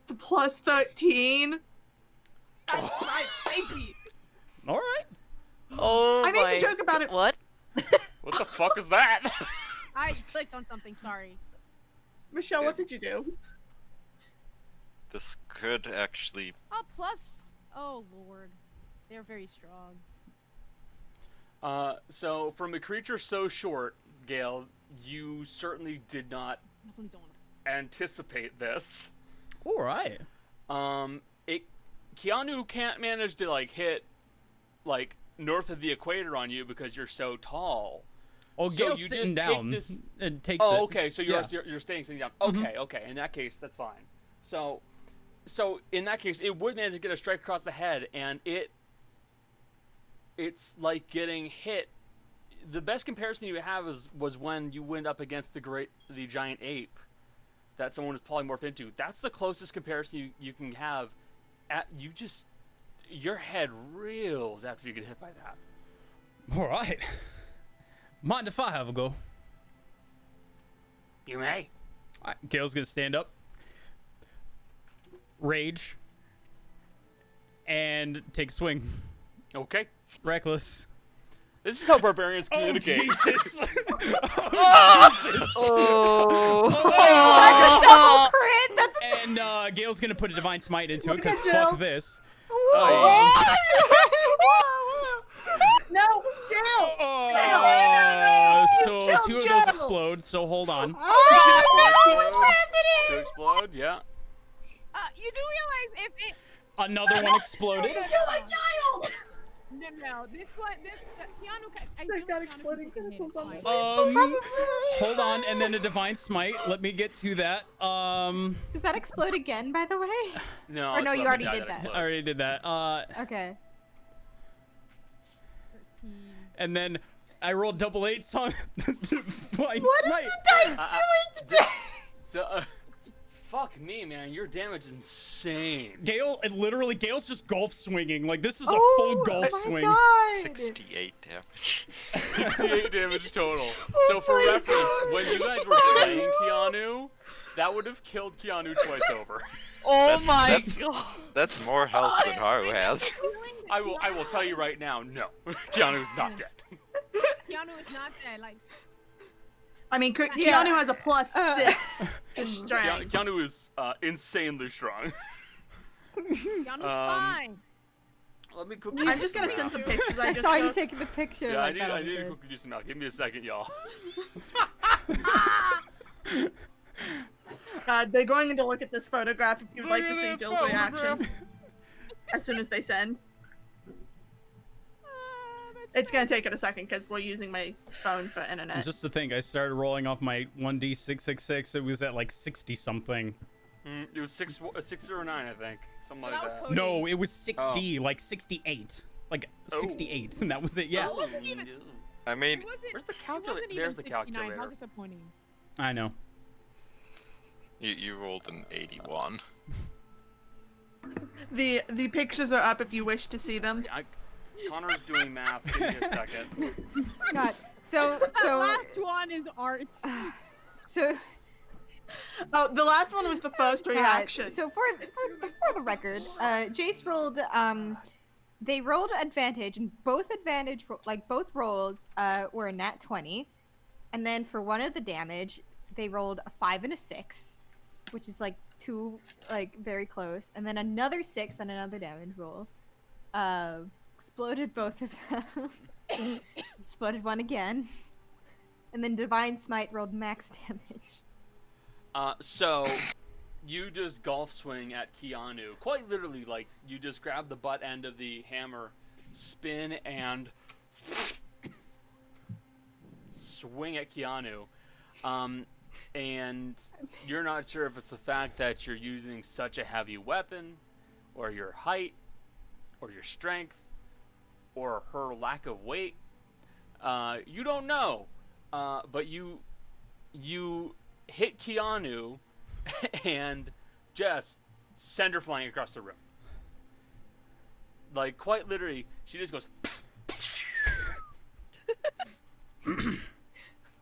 +13. That's right, baby. All right. Oh I made my. the joke about it. What? What the fuck is that? I clicked on something, sorry. Michelle, what did you do? This could actually. Oh, plus. Oh, lord. They're very strong. So from a creature so short, Gail, you certainly did not Definitely don't want anticipate this. All right. Keyon-oo can't manage to like hit like north of the equator on you because you're so tall. Oh, So Gail's you sitting just take down. this- It takes it. Oh, okay. So Yeah. you're staying sitting down. Okay, okay. In that case, that's fine. So in that case, it would manage to get a strike across the head, and it's like getting hit. The best comparison you have was when you went up against the giant ape that someone was polymorphed into. That's the closest comparison you can have. Your head reels after you get hit by that. All right. Mind if I have a go? You may. All right, Gail's gonna stand up, rage, and take a swing. Okay. Reckless. This is how barbarians communicate. Jesus. Oh. Double crit. That's a And Gail's gonna put a divine smite into it Look because at Jill. fuck this. No, Gail! So Kill two of Jill. those explode. So hold on. To explode, yeah. You do realize if it. Another one exploded. Kill my child! No. This one, Keyon-oo. I They've feel got like exploding Keyon-oo can hit tentacles on fine. them. Hold on, and then a divine smite. Let me get to that. Does that explode again, by the way? No. Or it's no, not you the already guy did that. explodes. I already did that. Okay. 13. And then I rolled double eights on the divine What is smite. the dice doing today? So, fuck me, man. Your damage is insane. Gail's just golf swinging. Like, this is a Oh full golf my swing. God. 68 damage. 68 damage total. So for reference, when you guys were playing Keyon-oo, that would have killed Keyon-oo twice over. Oh my that's- god. That's more health than Haru has. I will tell you right now, no. Keonu is not dead. Keyon-oo is not dead. Like, I mean, Yeah. Keyon-oo has a +6 to strength. Keonu is insanely strong. Keonu-oo's fine. Let me cook I'm just gonna send some pictures. I saw you taking the picture. Yeah, like, I need to quickly do some math. Give me a second, y'all. They're going to look at this photograph if you'd like to see Jill's reaction. As soon as they send. It's gonna take it a second because we're using my phone for internet. And just to think, I started rolling off my 1d666. It was at like 60 something. It was 6 or 9, I think. Something So like that was that. Cody. No, it was 60, like 68. Like 68, and that was it. Yeah. It wasn't even. I mean, It wasn't, Where's the it calculator? wasn't even There's the 69. How calculator. disappointing. I know. you rolled an 81. The pictures are up if you wish to see them. Connor's doing math. Give me a second. God. So The last one is art. so Oh, the last one was the first reaction. So for the record, Jace rolled. They rolled advantage, and both rolls were a nat 20, and then for one of the damage, they rolled a 5 and a 6, which is like two very close, and then another 6 on another damage roll. Exploded both of them. Exploded one again, and then divine smite rolled max damage. So, you just golf swing at Keyon-oo. Quite literally, like, you just grab the butt end of the hammer, spin, and swing at Keyon-oo. And you're not sure if it's the fact that you're using such a heavy weapon, or your height, or your strength, or her lack of weight. You don't know. But you hit Keyon-oo and just send her flying across the room. Like, quite literally, she just goes...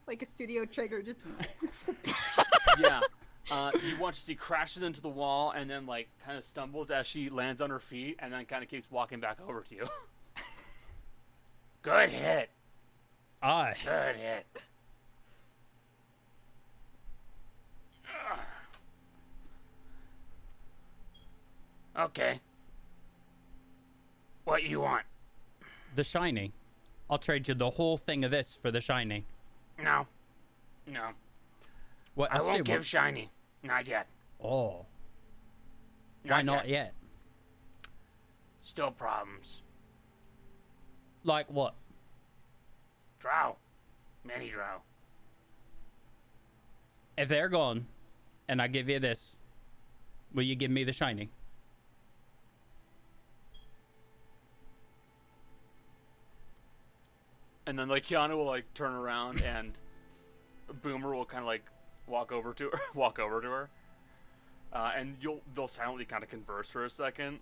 Like a studio trigger, just. Yeah. You watch as she crashes into the wall and then, like, kind of stumbles as she lands on her feet and then kind of keeps walking back over to you. Good hit. Aye. Good hit. Okay. What you want? The shiny. I'll trade you the whole thing of this for the shiny. No. No. What? I won't give shiny. Not yet. Oh. Why not yet? Still problems. Like what? Drow. Many drow. If they're gone, and I give you this, will you give me the shiny? And then, like, Keanu will, like, turn around and Boomer will kind of, like, walk over to her. And they'll silently kind of converse for a second.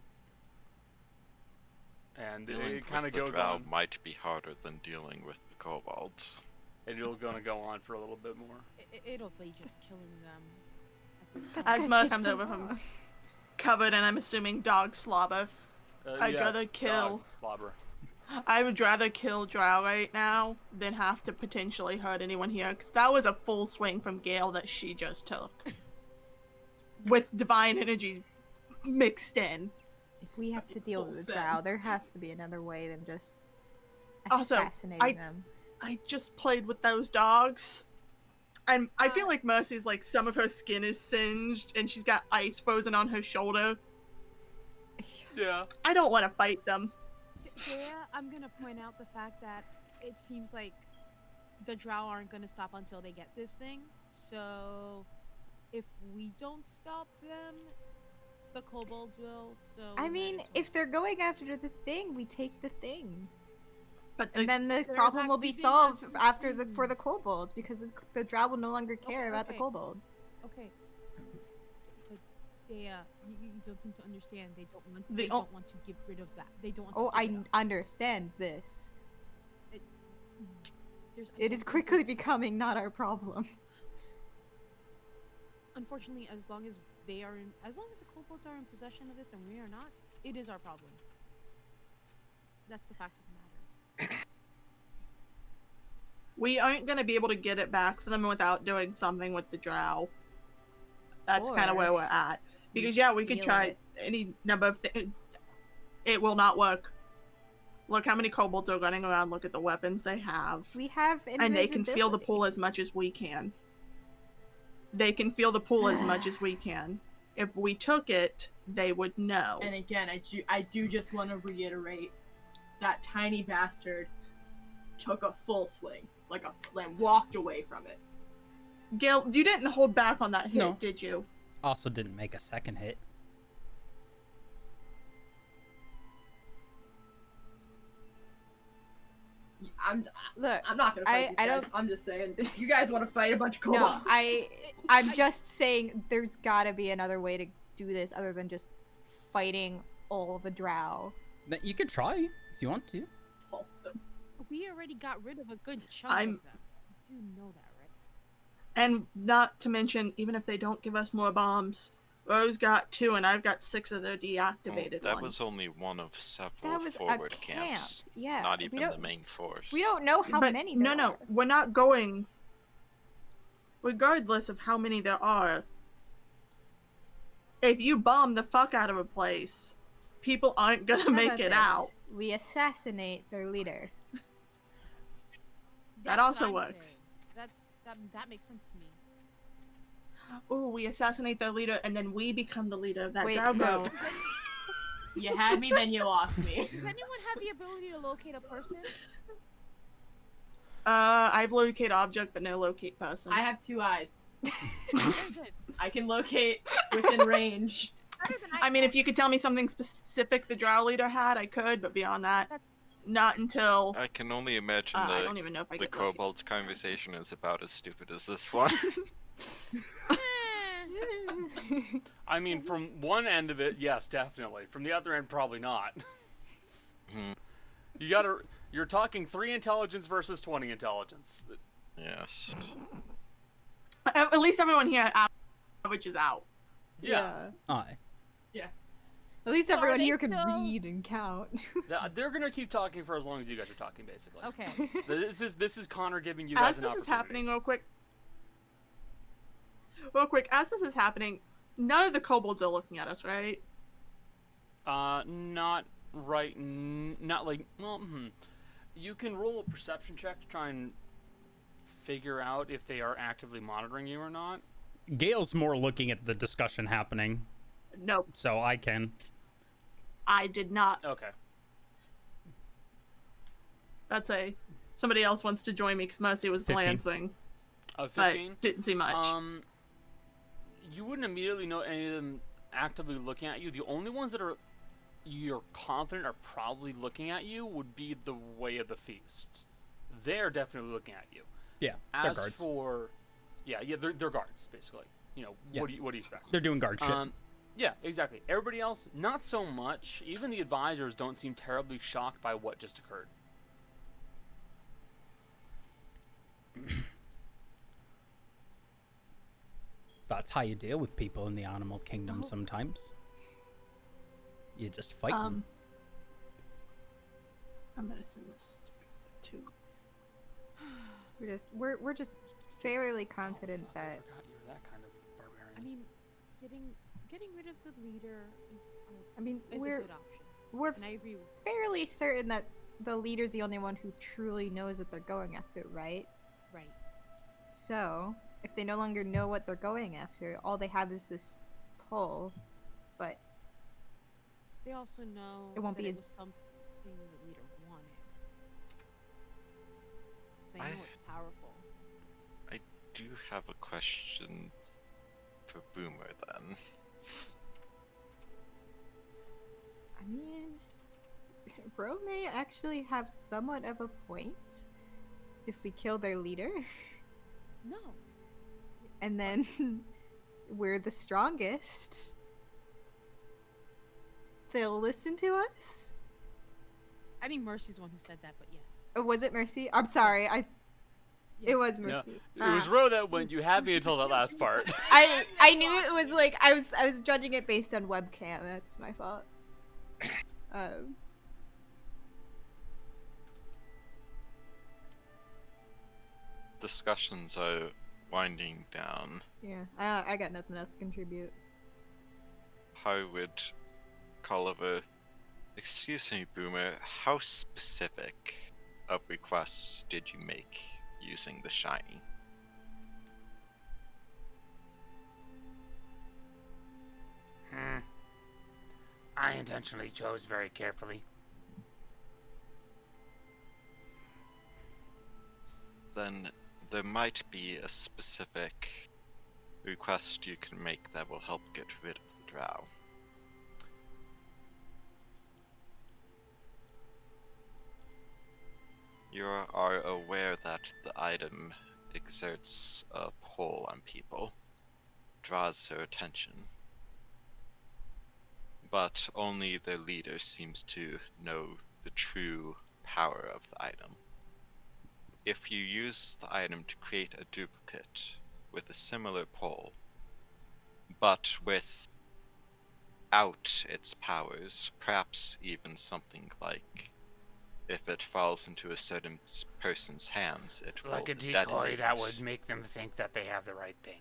And Dealing it kind of with the goes drow on. might be harder than dealing with the kobolds. And it'll gonna go on for a little bit more. It'll be just killing them. That's As gonna Mo take comes so over long. from covered, and I'm assuming dog slobber. I'd Yes, rather kill. dog slobber. I would rather kill Drow right now than have to potentially hurt anyone here, because that was a full swing from Gael that she just took. With divine energy mixed in. If we have to deal with the drow, there has to be another way than just Also, assassinating them. I just played with those dogs. And I feel like Mercy's, like, some of her skin is singed, and she's got ice frozen on her shoulder. Yeah. I don't want to fight them. Yeah, I'm gonna point out the fact that it seems like the drow aren't gonna stop until they get this thing. So, if we don't stop them, the kobolds will. So. I mean, if they're going after the thing, we take the thing. But And then the They're problem not will be keeping solved us after informed. for the kobolds, because the drow will no longer care about the okay. kobolds. Okay. But they, you don't seem to understand. They don't want. The They o- don't want to get rid of that. They don't want. Oh, to give I it up. understand this. There's, I It don't is think quickly there's- becoming not our problem. Unfortunately, as long as they are in, as long as the kobolds are in possession of this and we are not, it is our problem. That's the fact of the matter. we aren't going to be able to get it back for them without doing something with the drow. That's kind of Or where we're at. we Because, yeah, we could steal try it. any number of things. It will not work. Look how many kobolds are running around. Look at the weapons they have. We have And they can feel the invisibility. pull as much as we can. They can feel the pull as much as we can. If we took it, they would know. And again, I do just want to reiterate that tiny bastard took a full swing, and walked away from it. Gail, you didn't hold back on that hit, No. did you? Also didn't make a second hit. Look, I'm not gonna fight these I guys. don't- I'm just saying, if you guys want to fight a bunch of No, kobolds. I'm just saying there's gotta be another way to do this other than just fighting all the drow. You could try if you want to. We already got rid of a good chunk I'm- of them. You do know that, right? And not to mention, even if they don't give us more bombs, Rose got 2 and I've got 6 of their deactivated that ones. was only one of several That was a forward camp. camps. Yeah, Not we even don't- the main force. We don't know how But many no, there no, are. we're not going. Regardless of how many there are, if you bomb the fuck out of a place, people aren't gonna How make about it this? out. We assassinate their leader. That That's also what I'm works. saying. That makes sense to me. Oh, we assassinate their leader, and then we become the leader of that Wait, drow no. group. You had me, then you lost me. Does anyone have the ability to locate a person? I have locate object, but no locate person. I have 2 eyes. Very good. I can locate within range. Better than I mean, if you could tell me something specific the drow leader had, I could, but beyond that, That's- not until. I can only imagine I don't even know if I the get locate. kobolds conversation is about as stupid as this one. I mean, from one end of it, yes, definitely. From the other end, probably not. Hmm. You're talking 3 intelligence versus 20 intelligence. Yes. At least everyone here averages out. Yeah. Aye. At least So are everyone they here can still- read and count. They're gonna keep talking for as long as you guys are talking, basically. Okay. This is Connor giving you guys As an this opportunity. is happening, real quick, as this is happening, none of the kobolds are looking at us, right? Not right. Not like. Well, you can roll a perception check to try and figure out if they are actively monitoring you or not. Gail's more looking at the discussion happening, Nope, so I can. I did not. Okay. That's somebody else wants to join me because Mercy was 15. glancing, 15. but didn't see much. You wouldn't immediately know any of them actively looking at you. The only ones that you're confident are probably looking at you would be the Way of the Feast. They're definitely looking at you. Yeah, they're As guards. for, they're guards basically. You know, Yeah. what do you expect? They're doing guard shit. Yeah, exactly. Everybody else, not so much. Even the advisors don't seem terribly shocked by what just occurred. That's how you deal with people in the animal kingdom sometimes. You just fight them. I'm gonna send this to. We're just fairly confident I that forgot you were that kind of barbarian. I mean, getting rid of the leader is we're a good option. we're And I agree with fairly certain that the leader's the only one who truly knows what they're going after, right? right. So, if they no longer know what they're going after, all they have is this pull, but They also know It won't that be it as- was something the leader wanted. They I- know it's powerful. I do have a question for Boomer then. I mean, Ro may actually have somewhat of a point if we kill their leader, No. and then we're the strongest. They'll listen to us. I think Mercy's the one who said that, but yes. Oh, was it Mercy? I'm sorry. It Yes. was No, Mercy. it was Ro that went. You had me until that last part. I knew it was like I was judging it based on webcam. That's my fault. Discussions are winding down. Yeah. I got nothing else to contribute. How would Colliver... Excuse me, Boomer, how specific of requests did you make using the shiny? I intentionally chose very carefully. Then there might be a specific request you can make that will help get rid of the drow. You are aware that the item exerts a pull on people, draws their attention, but only their leader seems to know the true power of the item. If you use the item to create a duplicate with a similar pull, but without its powers, perhaps even something like if it falls into a certain person's hands, it will Like a decoy detonate. that would make them think that they have the right thing.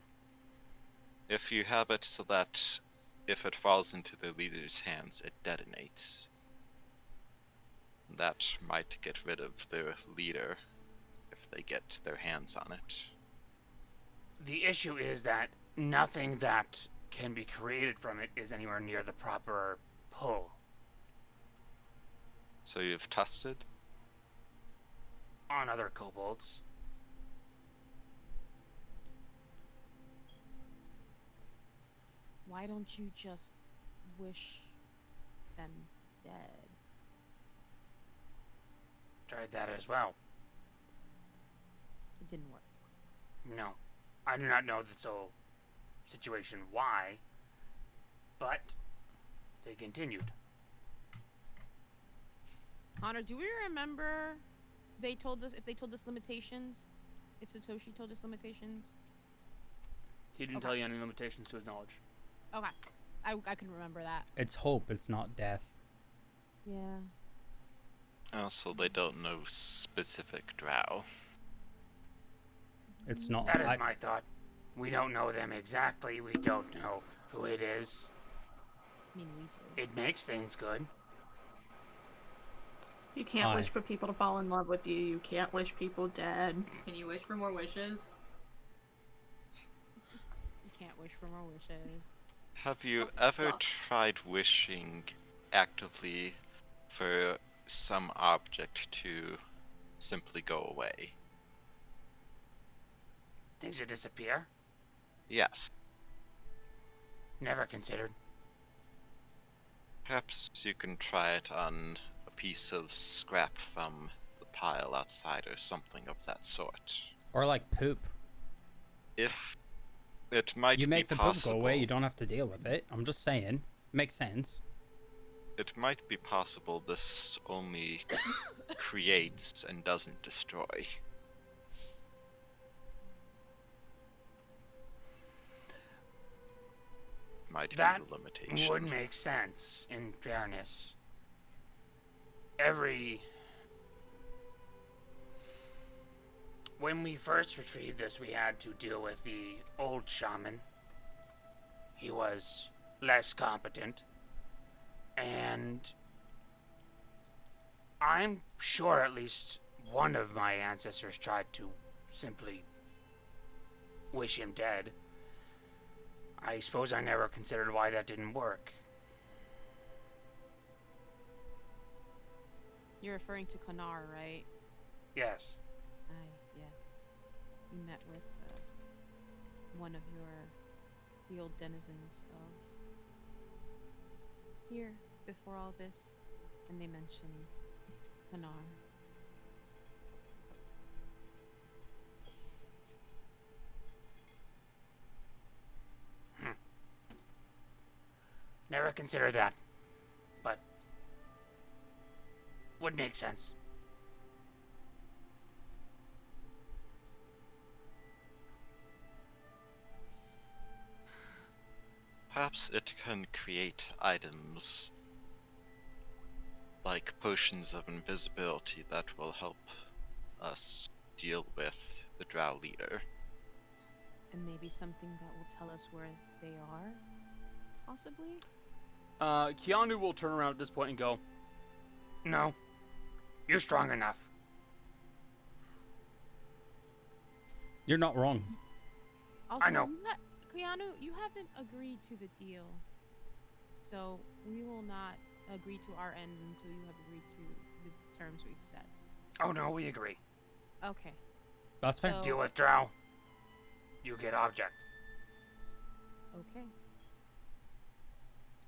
If you have it so that if it falls into the leader's hands, it detonates. That might get rid of their leader if they get their hands on it. The issue is that nothing that can be created from it is anywhere near the proper pull. So you've tested? On on other kobolds. Why don't you just wish them dead? Tried that as well. It didn't work. No. I do not know the sole situation why, but they continued. Connor, do we remember if they told us limitations? If Satoshi told us limitations? He didn't Okay. tell you any limitations to his knowledge. Okay. I can remember that. It's hope, it's not death. Yeah. Also, they don't know specific drow. It's not. That is my thought. We don't know them exactly. We don't know who it is. I mean, we do. It makes things good. You can't Aye. wish for people to fall in love with you. You can't wish people dead. Can you wish for more wishes? You can't wish for more wishes. Have you Fucking ever sucks. tried wishing actively for some object to simply go away? Things that disappear? Yes. Never considered. Perhaps you can try it on a piece of scrap from the pile outside or something of that sort. Or like poop. If it might You make be the poop possible, go away, you don't have to deal with it. I'm just saying. Makes sense. it might be possible this only creates and doesn't destroy. Might That be a limitation. would make sense, in fairness. When we first retrieved this, we had to deal with the old shaman. He was less competent. And I'm sure at least one of my ancestors tried to simply wish him dead. I suppose I never considered why that didn't work. You're referring to Kanar, right? Yes. Yeah. You met with one of the old denizens of here before all this, and they mentioned Kanar. Never considered that. But would make sense. Perhaps it can create items like potions of invisibility that will help us deal with the drow leader. And maybe something that will tell us where they are, possibly? Keyon-oo will turn around at this point and go, No. You're strong enough. You're not wrong. Also, know. Keyon-oo, you haven't agreed to the deal. So, we will not agree to our end until you have agreed to the terms we've set. Oh no, we agree. Okay. That's fair. So- Deal with drow. You get object. Okay.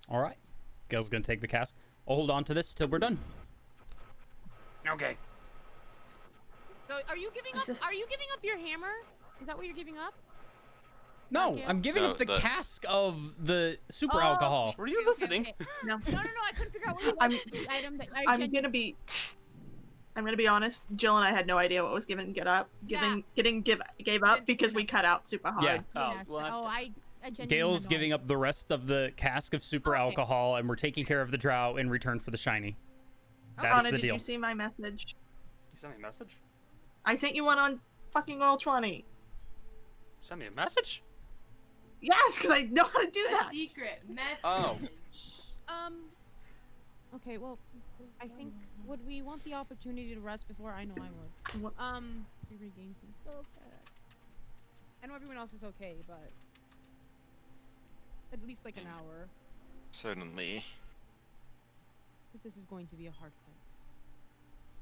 All right. Gail's gonna take the cask. I'll hold on to this till we're done. Okay. So, are you giving Is up? this- Are you giving up your hammer? Is that what you're giving up? No, Gail? I'm giving No, up the the- cask of the super Oh, alcohol. were you Okay, listening? okay. No. No, I couldn't figure out what it I'm- was. The item that I'm gonna be honest. Jill and I had no idea what was getting gave up because we cut out super hard. Yeah. Oh, well, that's I genuinely Gail's had no giving up the rest of the cask of super Okay. alcohol, and we're taking care of the drow in return for the shiny. That's Anna, the did deal. you see my message? You sent me a message? I sent you one on fucking roll 20. Send me a message? Yes, because I know how to do A that. secret message. Oh. Okay, well, I think would we want the opportunity to rest before? I know I would. What- To regain some spells back. I know everyone else is okay, but at least like an hour, Certainly. because this is going to be a hard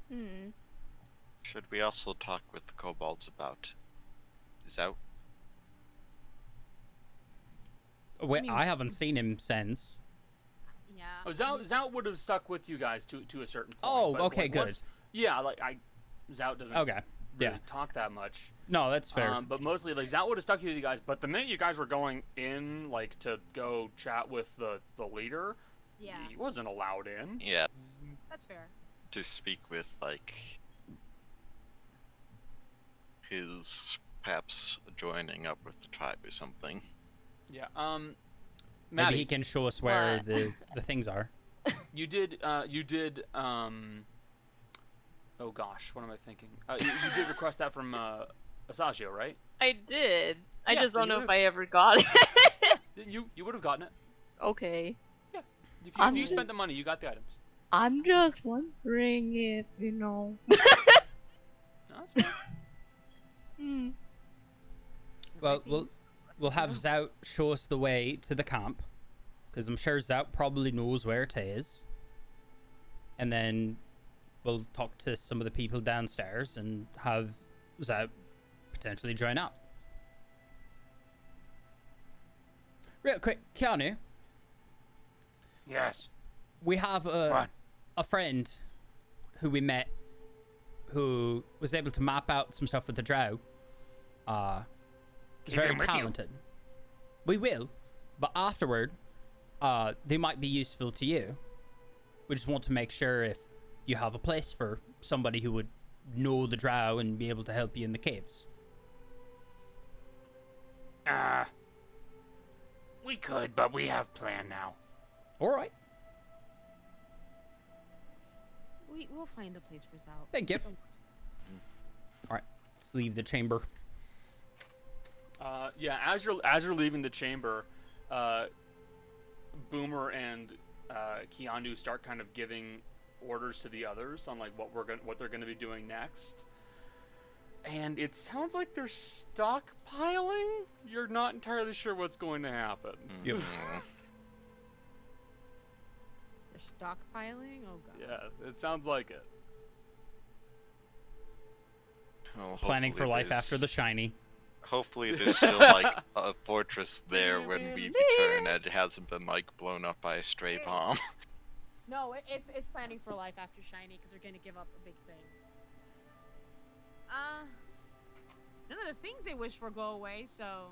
fight. Should we also talk with the kobolds about Zaut? Wait, mean- I haven't seen him since. Yeah. Oh, Zout would have stuck with you guys to a certain point. Oh, but, okay, like, good. Yeah, like Zout doesn't Okay, really yeah. talk that much. No, that's fair. But mostly, like, Zout would have stuck with you guys. But the minute you guys were going in, like, to go chat with the leader, Yeah. he wasn't allowed in. Yeah, That's fair. to speak with, like, his perhaps joining up with the tribe or something. Yeah. Maybe Maddie, he can show us where What? the things are. you did. Oh gosh, what am I thinking? You did request that from Asagio, right? I did. I Yeah, just don't you know if would've- I ever got it. You would have gotten it. Okay. If you spent the money, you got the items. I'm just wondering if, No, that's fine. Hmm. Well, we'll have Zout show us the way to the camp, because I'm sure Zout probably knows where it is. And then we'll talk to some of the people downstairs and have Zout potentially join up. Real quick, Keanu, Yes. we have What? a friend who we met who was able to map out some stuff with the drow. He's Keep very him with you. talented. We will, but afterward, they might be useful to you. We just want to make sure if you have a place for somebody who would know the drow and be able to help you in the caves. We could, but we have plan now. All right, We'll find a place for Zout. thank you. All right, let's leave the chamber. Yeah, as you're leaving the chamber, Boomer and Keyon-oo start kind of giving orders to the others on like what they're gonna be doing next. And it sounds like they're stockpiling. You're not entirely sure what's going to happen. Yep. Mm. They're stockpiling? Oh god. Yeah, it sounds like it. Well, Planning for hopefully life there's- after the shiny. Hopefully there's still, like, a fortress there when we return and it hasn't been, like, blown up by a stray bomb. No, it's planning for life after shiny because they're gonna give up a big thing. None of the things they wish for go away, so.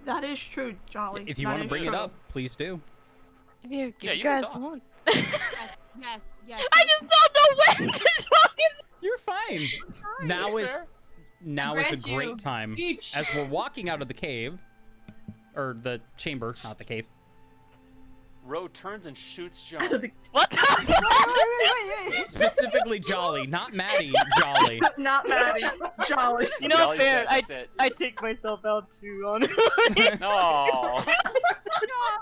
That is true, Jolly. If you That want to is bring it true. up, please do. If you, Yeah, if you you can guys talk. want. Yes. I just don't know when to talk. You're fine. Now That's is fair. now is a grant you great time each. as we're walking out of the cave, or the chamber, not the cave. Ro turns and shoots Out of John. the- What the? wait. Specifically Jolly, not Maddie. Jolly. Not Maddie. Jolly. You know, Jolly's fair. dead, that's it. I take myself out too, honestly. No.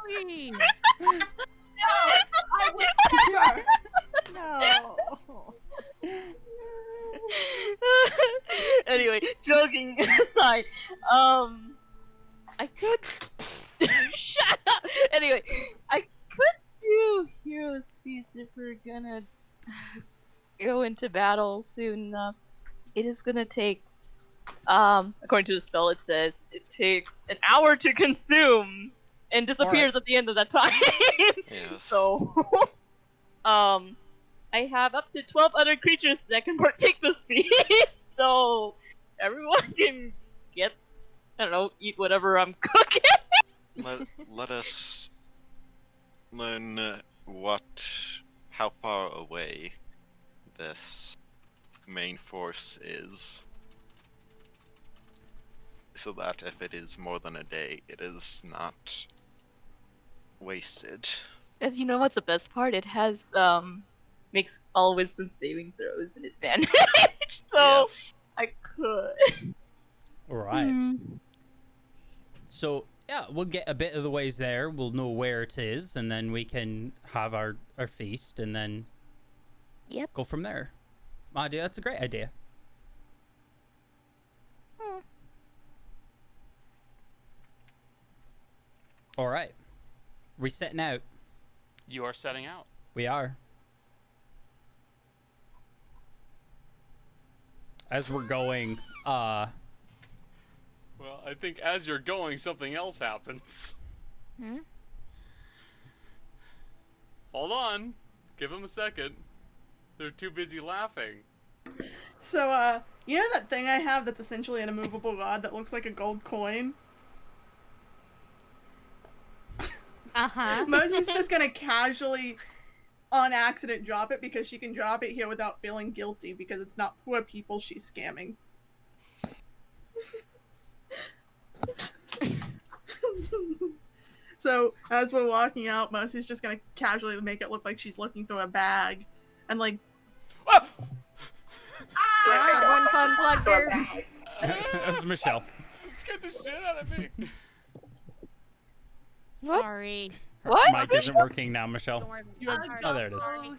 Jolly! I would never. No. Anyway, joking aside, I could shut up. Anyway, I could do Hero's Feast if we're gonna go into battle soon enough. It is gonna take, according to the spell, it says it takes an hour to consume and disappears at the end of that time. Yes. So, I have up to 12 other creatures that can partake this feast. So, everyone can get, I don't know, eat whatever I'm cooking. Let us learn how far away this main force is, so that if it is more than a day, it is not wasted. As you know, what's the best part? It has, makes all wisdom saving throws an advantage. So, Yes. I could. All right. Hmm. So yeah, we'll get a bit of the ways there. We'll know where it is, and then we can have our feast, and then Yep. go from there. Idea. That's a great idea. All right, we're setting out. You are setting out. We are. As we're going, Well, I think as you're going, something else happens. Hmm? Hold on. Give them a second. They're too busy laughing. So, you know that thing I have that's essentially an immovable rod that looks like a gold coin? Uh-huh. Mosey's just gonna casually, on accident, drop it because she can drop it here without feeling guilty because it's not poor people she's scamming. So, as we're walking out, Mosey's just gonna casually make it look like she's looking through a bag. And, like, Ah! One fun plug there. that was Michelle. It scared the shit out of me. What? Sorry. What? Mic isn't working now, Michelle. Don't worry. You have- Sorry. Oh, there it is. Sorry.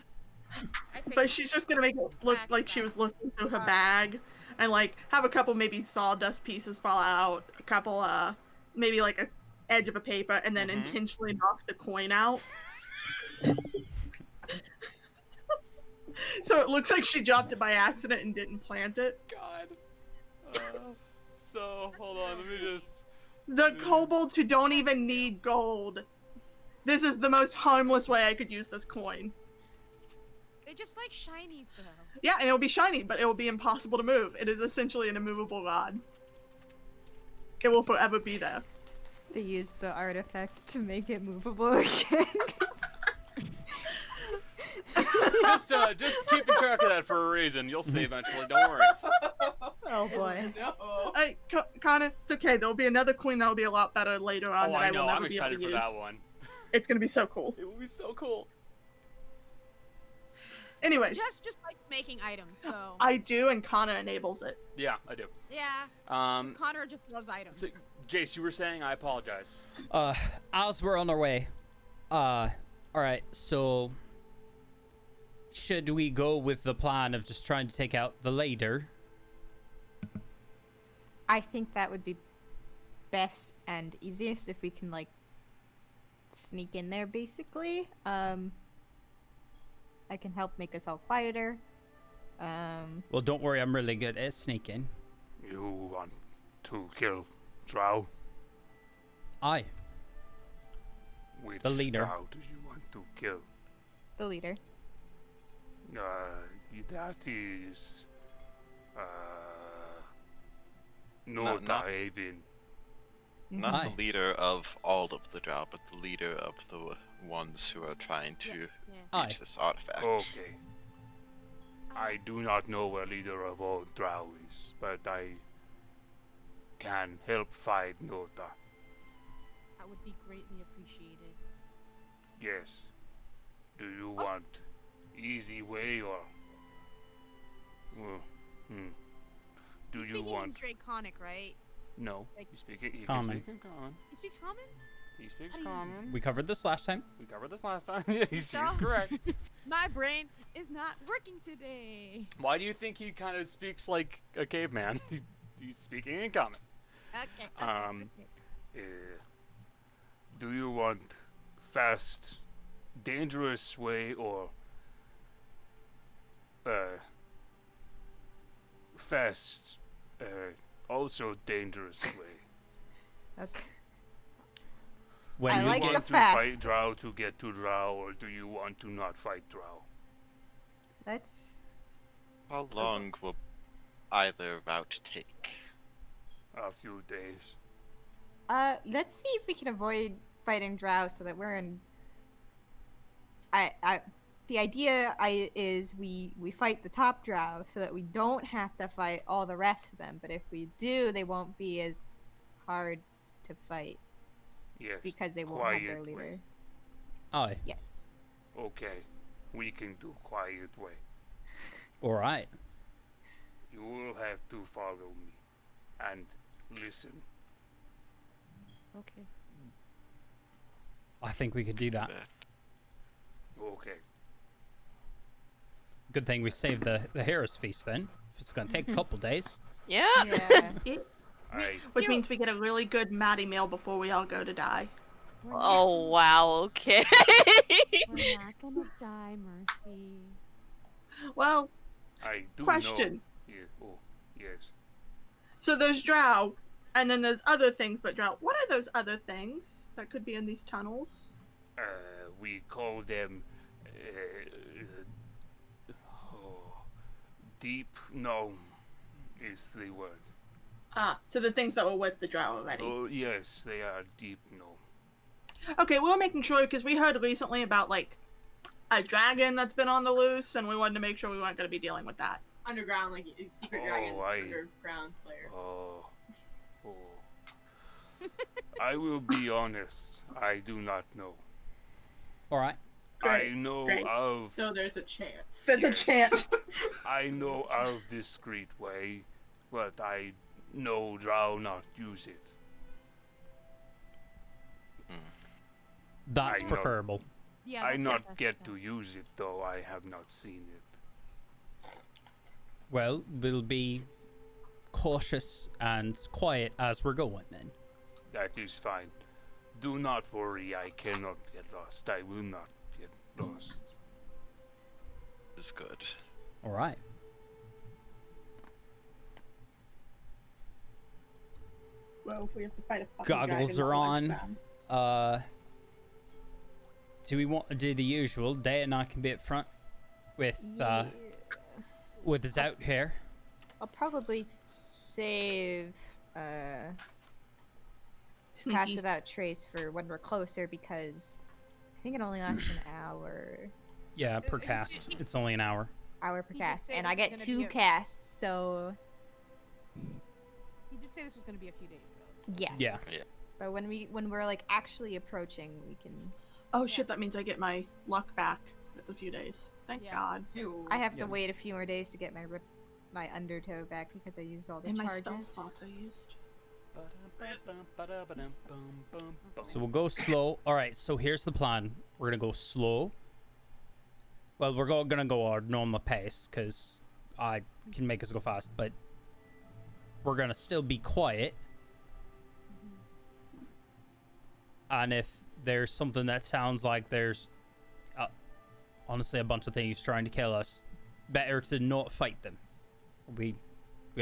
I but fixed she's just gonna make it look like she was looking through her bag. And, like, have a couple maybe sawdust pieces fall out. A couple, maybe, like, a edge of a paper. And then intentionally knock the coin out. So it looks like she dropped it by accident and didn't plant it. God. So, hold on. Let me just... The kobolds who don't even need gold. This is the most harmless way I could use this coin. They just like shinies though. Yeah, and it'll be shiny, but it will be impossible to move. It is essentially an immovable rod. It will forever be there. They used the artifact to make it movable again. Just keeping track of that for a reason. You'll see eventually. Don't worry. Oh boy. No. Hey, Connor, it's okay. There'll be another coin that'll be a lot better later on Oh, that I I will know. never I'm be able excited to for use. that one. It's gonna be so cool. It will be so cool. Anyways, Just likes making items, so I do, and Connor enables it. Yeah, I do. yeah. Connor just loves items. So, Jace, you were saying, I apologize. As we're on our way, all right, so should we go with the plan of just trying to take out the leader? I think that would be best and easiest if we can, like, sneak in there, basically. I can help make us all quieter. Well, don't worry, I'm really good at sneaking. You want to kill Drow? Aye. Which The leader. Drow do you want to kill? The leader. That is... not- Haven. Not Aye. the leader of all of the drow, but the leader of the ones who are trying to Yeah. Aye. reach this artifact. Okay. I do not know where leader of all Drow is, but I can help fight Nota. That would be greatly appreciated. Yes. Do you want easy way or... Well, Do He's you speaking want... in Draconic, right? No. like- You speak it. He Common. can speak in common. He speaks common? He speaks How do you- common. We covered this last time. We covered this last time. Yeah, he's So- correct. My brain is not working today. Why do you think he kind of speaks like a caveman? He's speaking in common. Okay. Uh, do you want fast, dangerous way or fast, also dangerous way? Okay. When I we like get the to fight fast. Drow to get to Drow, or do you want to not fight Drow? That's How long will either route take? A few days. let's see if we can avoid fighting drow so that we're in the idea is we fight the top drow so that we don't have to fight all the rest of them, but if we do, they won't be as hard to fight Yes. because they won't have their quiet leader. way. Aye. Yes. Okay. We can do quiet way. All right. You will have to follow me and listen. Okay. I think we could do that. Okay. Good thing we saved the Harris feast then. If it's gonna take a couple days. Yeah. Yeah. I Which means we get a really good Maddie meal before we all go to die. Oh wow, okay. We're not gonna die, Mercy. Well, I do question. know. Yeah. Oh, yes. So there's drow, and then there's other things but drow. What are those other things that could be in these tunnels? We call them. Oh, deep gnome is the word. Ah, so the things that were with the drow already. Oh, yes, they are deep gnome. Okay, we were making sure because we heard recently about like a dragon that's been on the loose, and we wanted to make sure we weren't going to be dealing with that. Underground, like secret dragon, underground player. Oh. I will be honest. I do not know. All right. Great, I know great. of. So there's a chance. There's a Yes. chance. I know of discreet way, but I know drow not use it. That's I know. preferable. Yeah, I that's not what- get that's to use it though. I have not seen it. Well, we'll be cautious and quiet as we're going then. That is fine. Do not worry. I cannot get lost. I will not get lost. Is good. All right. Well, if we have to fight a fucking Goggles dragon, are I'll on. like them. Do we want to do the usual? Day and I can be up front with Zaut here. I'll probably save Pass Sneaky. Without Trace for when we're closer because I think it only lasts an hour. Yeah, per cast. It's only an hour. Hour per He did cast. say And it I was get gonna 2 be a- casts, so He did say this was going to be a few days, though. yes. Yeah. But when we're like actually approaching, we can. Oh shit, that means I get my luck back. It's a few days. Thank Yeah. God. Ew. I have Yeah. to wait a few more days to get my undertow back because I used all the And my charges. spell slots I used. So we'll go slow. All right, so here's the plan. We're going to go slow. Well, we're going to go our normal pace because I can make us go fast, but we're going to still be quiet. And if there's something that sounds like there's honestly a bunch of things trying to kill us, better to not fight them. We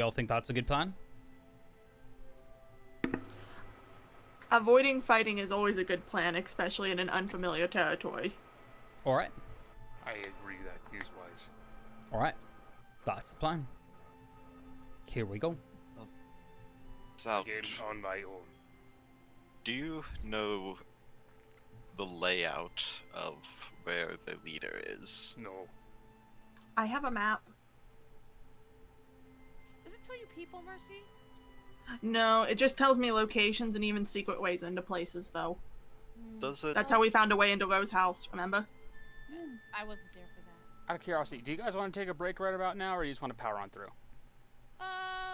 all think that's a good plan? Avoiding fighting is always a good plan, especially in an unfamiliar territory. All right. I agree that is wise. All right. That's the plan. Here we go. Zaut, Again, on my own. do you know the layout of where the leader is? No. I have a map. Does it tell you people, Mercy? No, it just tells me locations and even secret ways into places, though. Does it? That's how we found a way into Rose House, remember? I wasn't there for that. Out of curiosity, do you guys want to take a break right about now, or you just want to power on through?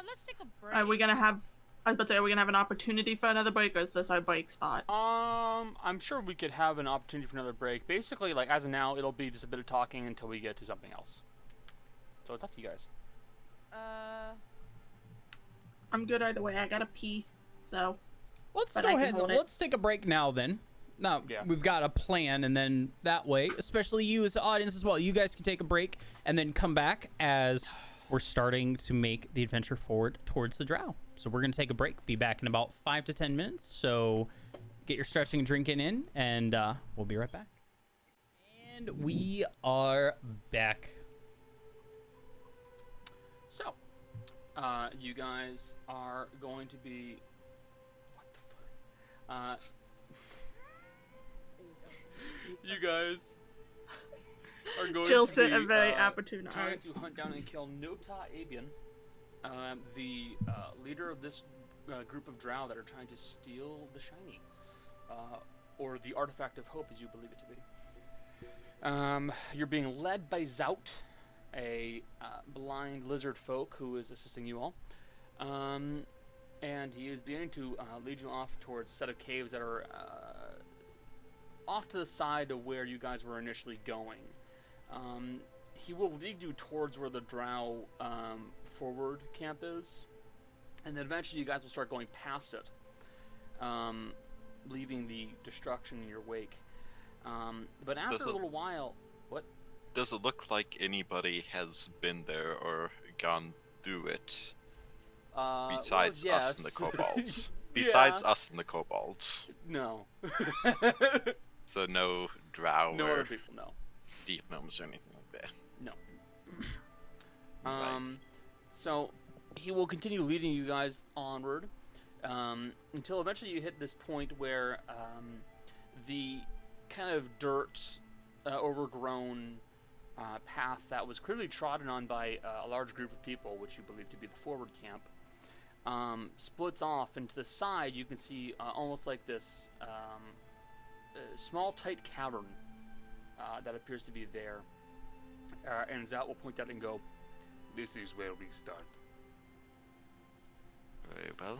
Let's take a break. Are we gonna have... I was about to say, are we gonna have an opportunity for another break, or is this our break spot? I'm sure we could have an opportunity for another break. Basically, like as of now, it'll be just a bit of talking until we get to something else. So it's up to you guys. I'm good either way. I gotta pee, so... Let's But go I can ahead. hold it. Let's take a break now then. Now, Yeah. we've got a plan, and then that way, especially you as the audience as well, you guys can take a break and then come back as we're starting to make the adventure forward towards the drow. So we're going to take a break, be back in about 5 to 10 minutes. So get your stretching and drinking in, and we'll be right back. And we are back. So, you guys are going to be. What the fuck? You guys are going Jill to sit be a very opportune trying hour. to hunt down and kill Nota Abian, the leader of this group of drow that are trying to steal the shiny, or the artifact of hope, as you believe it to be. You're being led by Zaut, a blind lizard folk who is assisting you all. And he is beginning to lead you off towards a set of caves that are off to the side of where you guys were initially going. He will lead you towards where the drow forward camp is, and then eventually you guys will start going past it. leaving the destruction in your wake. But after Does a it- little while, what? Does it look like anybody has been there or gone through it besides well, us and the yes. kobolds? Yeah. Besides us and the kobolds. No. So no drow No or other people, no. deep gnomes or anything like that. No. Right. So he will continue leading you guys onward until eventually you hit this point where the kind of dirt, overgrown path that was clearly trodden on by a large group of people, which you believe to be the forward camp, splits off, and to the side you can see almost like this small, tight cavern that appears to be there. And Zaut will point out and go, "This is where we start." Very well.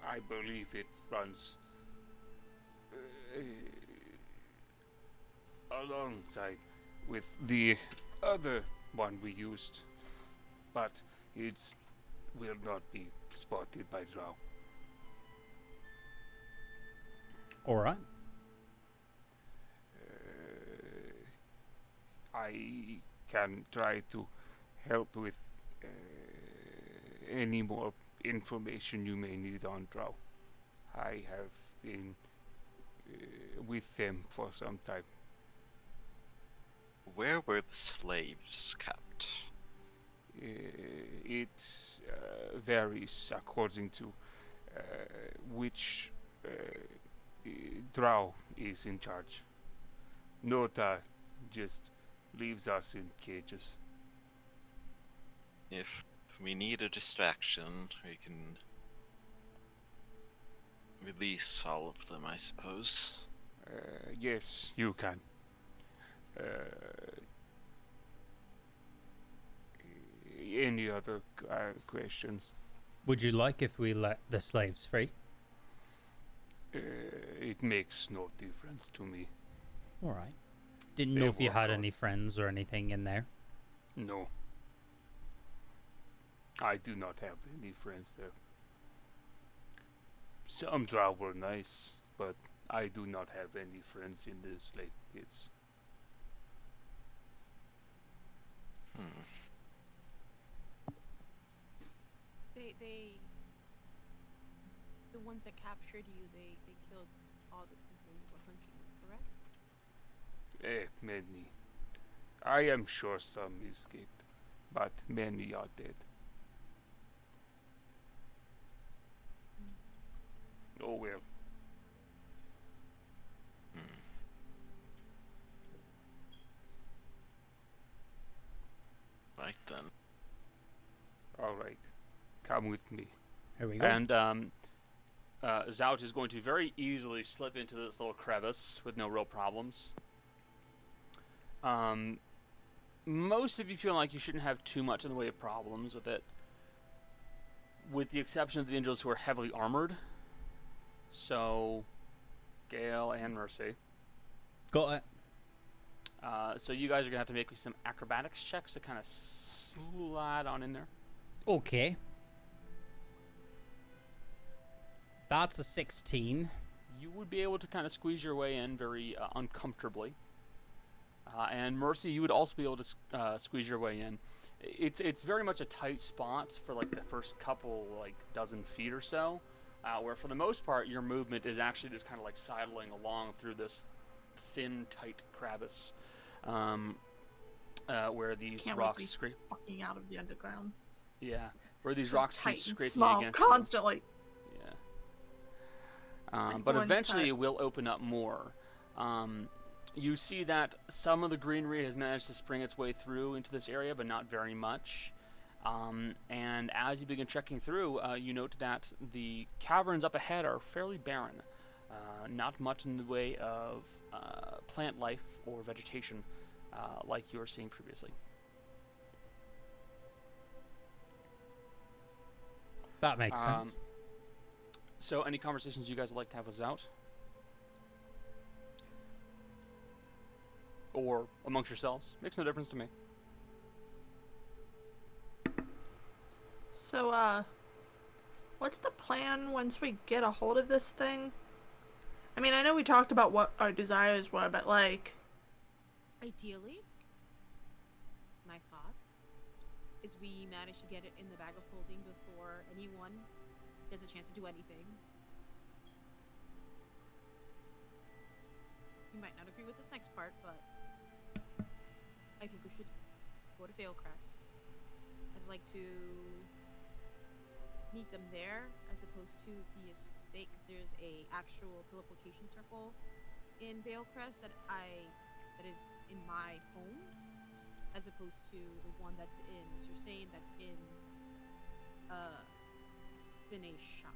I believe it runs alongside with the other one we used, but it will not be spotted by drow. All right. I can try to help with any more information you may need on drow. I have been with them for some time. Where were the slaves kept? It varies according to which drow is in charge. Nota just leaves us in cages. If we need a distraction, we can release all of them, I suppose. Yes, you can. Any other questions? Would you like if we let the slaves free? It makes no difference to me. All right. Didn't They know if you work had on- any friends or anything in there. No. I do not have any friends there. Some drow were nice, but I do not have any friends in this slave pits. The ones that captured you, they killed all the people you were hunting, correct? Many. I am sure some escaped, but many are dead. Oh well. Right then. Alright. Come with me. Here we go. And Zaut is going to very easily slip into this little crevice with no real problems. Most of you feel like you shouldn't have too much in the way of problems with it, with the exception of the individuals who are heavily armored. So, Gael and Mercy. Got it. So you guys are gonna have to make me some acrobatics checks to kind of slide on in there. Okay. That's a 16. You would be able to kind of squeeze your way in very uncomfortably. And Mercy, you would also be able to squeeze your way in. It's very much a tight spot for like the first couple like dozen feet or so, where for the most part your movement is actually just kind of like sidling along through this thin, tight crevice, where these Can't rocks be scrape. fucking out of the underground. Yeah, where these So rocks keep tight and scraping small, against you. constantly. Yeah. Like But one eventually side. it will open up more. You see that some of the greenery has managed to spring its way through into this area, but not very much. And as you begin trekking through, you note that the caverns up ahead are fairly barren. Not much in the way of plant life or vegetation like you were seeing previously. That makes sense. So any conversations you guys would like to have with Zaut? Or amongst yourselves? Makes no difference to me. So, What's the plan once we get a hold of this thing? I mean, I know we talked about what our desires were, but like... Ideally, my thought is we manage to get it in the bag of holding before anyone gets a chance to do anything. You might not agree with this next part, but I think we should go to Veilcrest. I'd like to meet them there as opposed to the estate, because there's a actual teleportation circle in Veilcrest that is in my home, as opposed to the one that's in Sursane, that's in Danae's shop.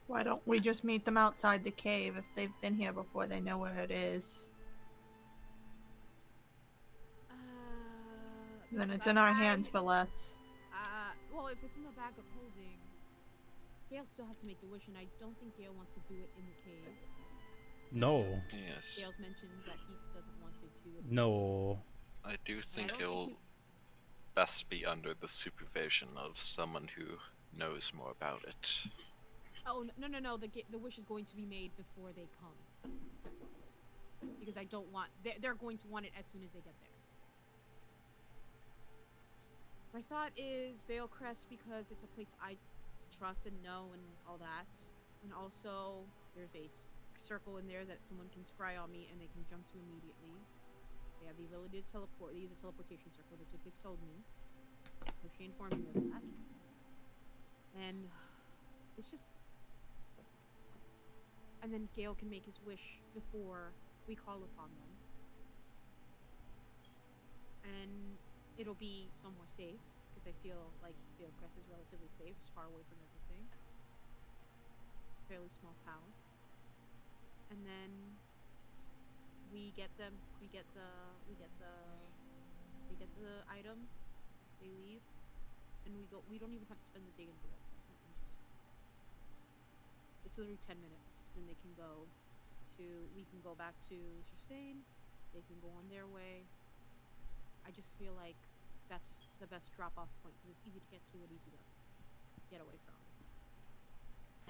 Why don't we just meet them outside the cave? If they've been here before, they know where it is. Then it's in our hands for less. Well, if it's in the bag of holding, Gael still has to make the wish, and I don't think Gael wants to do it in the cave. No. Yes. Gael's mentioned that he doesn't want to do it. No. I do think don't it'll think best be under the supervision of someone who knows more about it. Oh, no. The wish is going to be made before they come. Because I don't want... They're going to want it as soon as they get there. My thought is Veilcrest because it's a place I trust and know and all that. And also, there's a circle in there that someone can scry on me and they can jump to immediately. They have the ability to teleport. They use a teleportation circle, which they've told me. So she informed me of that. And it's just... And then Gael can make his wish before we call upon them. And it'll be somewhere safe, because I feel like Veilcrest is relatively safe. It's far away from everything. Fairly small town. And then we get the item, they leave, and we don't even have to spend the day in Veilcrest. It's literally 10 minutes. Then we can go back to Sursane, they can go on their way. I just feel like that's the best drop-off point, because it's easy to get to and easy to get away from.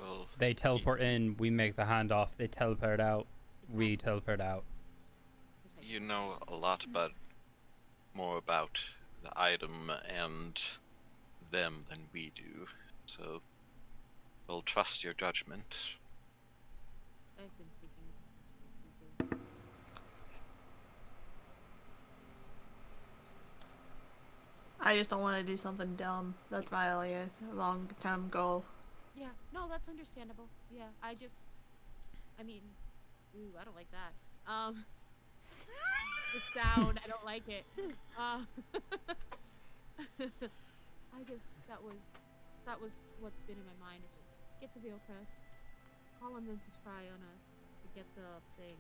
Well, They teleport in, we make the handoff. They teleport out, we Exactly. teleport out. Precisely. you know a lot more about the item and them than we do, so we'll trust your judgment. I've been thinking of this. I just don't want to do something dumb. That's my only long-term goal. Yeah, no, that's understandable. Yeah, I mean, ooh, I don't like that. The sound, I don't like it. That was what's been in my mind, is just get to Veilcrest, call on them to spy on us, to get the thing.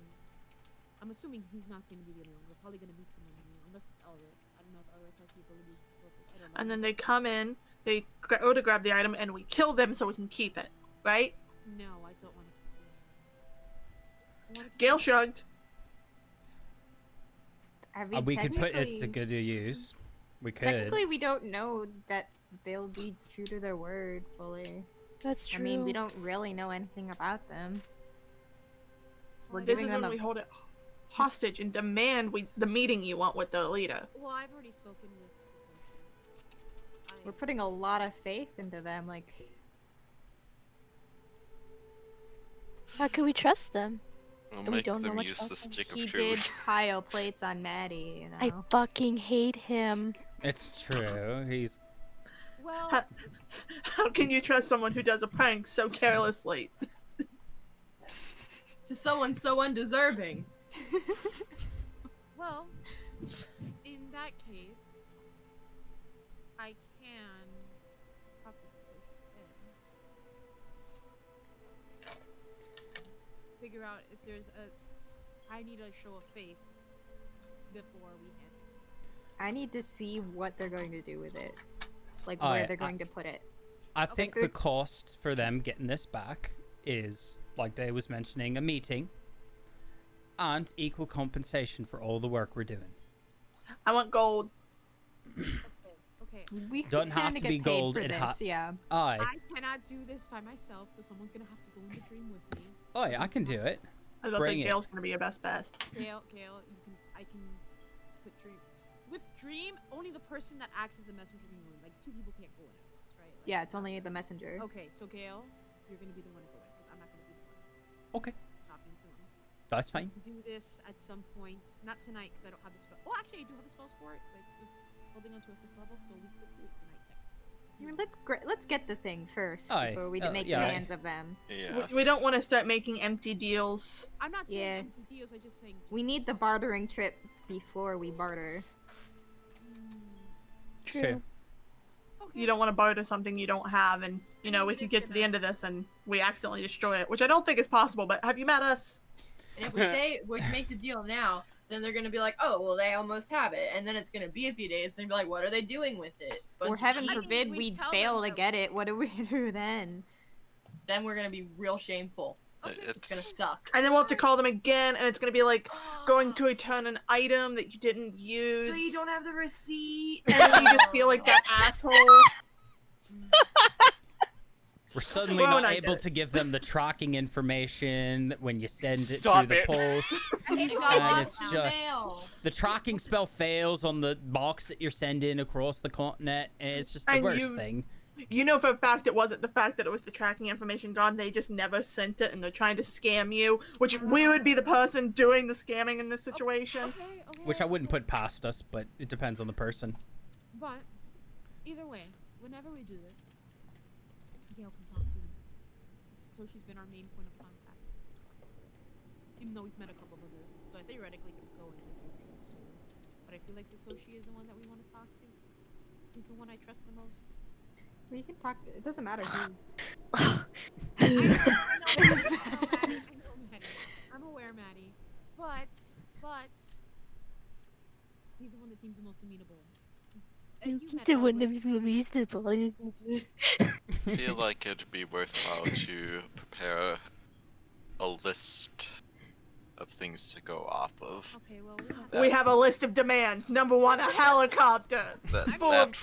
I'm assuming he's not going to be the only one. We're probably going to meet someone new, unless it's Elric. I don't know if Elric has the ability to work with, I don't know. And then they come in, they go to grab the item, and we kill them so we can keep it, right? No, I don't want to keep it. I want it to Gail be- shrugged. I mean, We could put it to technically- good use. We could. Technically, we don't know that they'll be true to their word fully. That's true. I mean, we don't really know anything about them. We're This giving is them when a... we hold it hostage and demand the meeting you want with the leader. Well, I've already spoken with Satoshi. We're putting a lot of faith into them, like... How can we trust them? We'll We make don't know them much use about the them. stick of He did truth. pile plates on Maddie, you I know? fucking hate him. It's true. He's Well, How can you trust someone who does a prank so carelessly? To someone so undeserving. well, in that case, I can talk to Satoshi again. Figure out if there's I need a show of faith before we hand it. I need to see what they're going to do with it. Like, Oh, where yeah, they're going to put it. I think good. the cost for them getting this back is, like Dave was mentioning, a meeting and equal compensation for all the work we're doing. I want gold. Okay, We could Doesn't stand have to to get be paid gold. for It this, yeah. Aye. I cannot do this by myself, so someone's gonna have to go in the dream with me. Oh yeah, I can do it. I was about to Bring say it. Gail's gonna be your best bet. Gail, I can put dream. With dream, only the person that acts as a messenger can go in. Like 2 people can't go in at once, right? Like, Yeah, it's only the messenger. Okay, so Gail, you're gonna be the one to go in because I'm not gonna be the one Okay, talking to him. that's fine. We can do this at some point, not tonight because I don't have the spell. Oh, actually, I do have the spells for it because I was holding on to a 5th level, so we could do it tonight technically. Let's get the thing first Aye, before we make yeah. demands of them. Yes. We don't want to start making empty deals. I'm not saying Yeah. empty deals. I'm just saying. We need the bartering trip before we barter. True. Okay. You don't want to barter something you don't have, and you know we could get to the end of this and we accidentally destroy it, which I don't think is possible. But have you met us? And if we say we make the deal now, then they're gonna be like, oh, well, they almost have it, and then it's gonna be a few days, and they'll be like, what are they doing with it? Or Bunch of heaven cheats. forbid we we tell fail them to that- get it. What do we do then? Then we're gonna be real shameful. Okay. It's gonna suck. And then we'll have to call them again, and it's gonna be like going to return an item that you didn't use. But you don't have the receipt. And then you just feel like that asshole. We're suddenly Well, not I able get it. to give them the tracking information when you send it Stop through it. the post. I hate And God, it's now. just the tracking spell fails on the box that you're sending across the continent, and it's just the And worst you- thing. You know for a fact it wasn't the fact that it was the tracking information gone. They just never sent it, and they're trying to scam you. Which we would be the person doing the scamming in this situation. Okay, Which I wouldn't put past us, but it depends on the person. But either way, whenever we do this, Gail can talk to him. Satoshi's been our main point of contact. Even though we've met a couple of others, so I theoretically could go into Gail soon. But I feel like Satoshi is the one that we want to talk to. He's the one I trust the most. Well, you can talk to, it doesn't matter who. I know, Maddie. I'm aware, Maddie. But he's the one that seems the most amenable. And you met Elwood. I feel like it'd be worthwhile to prepare a list of things to go off of. Okay, well, We have a list of demands. Number 1, a helicopter. That, Full that of-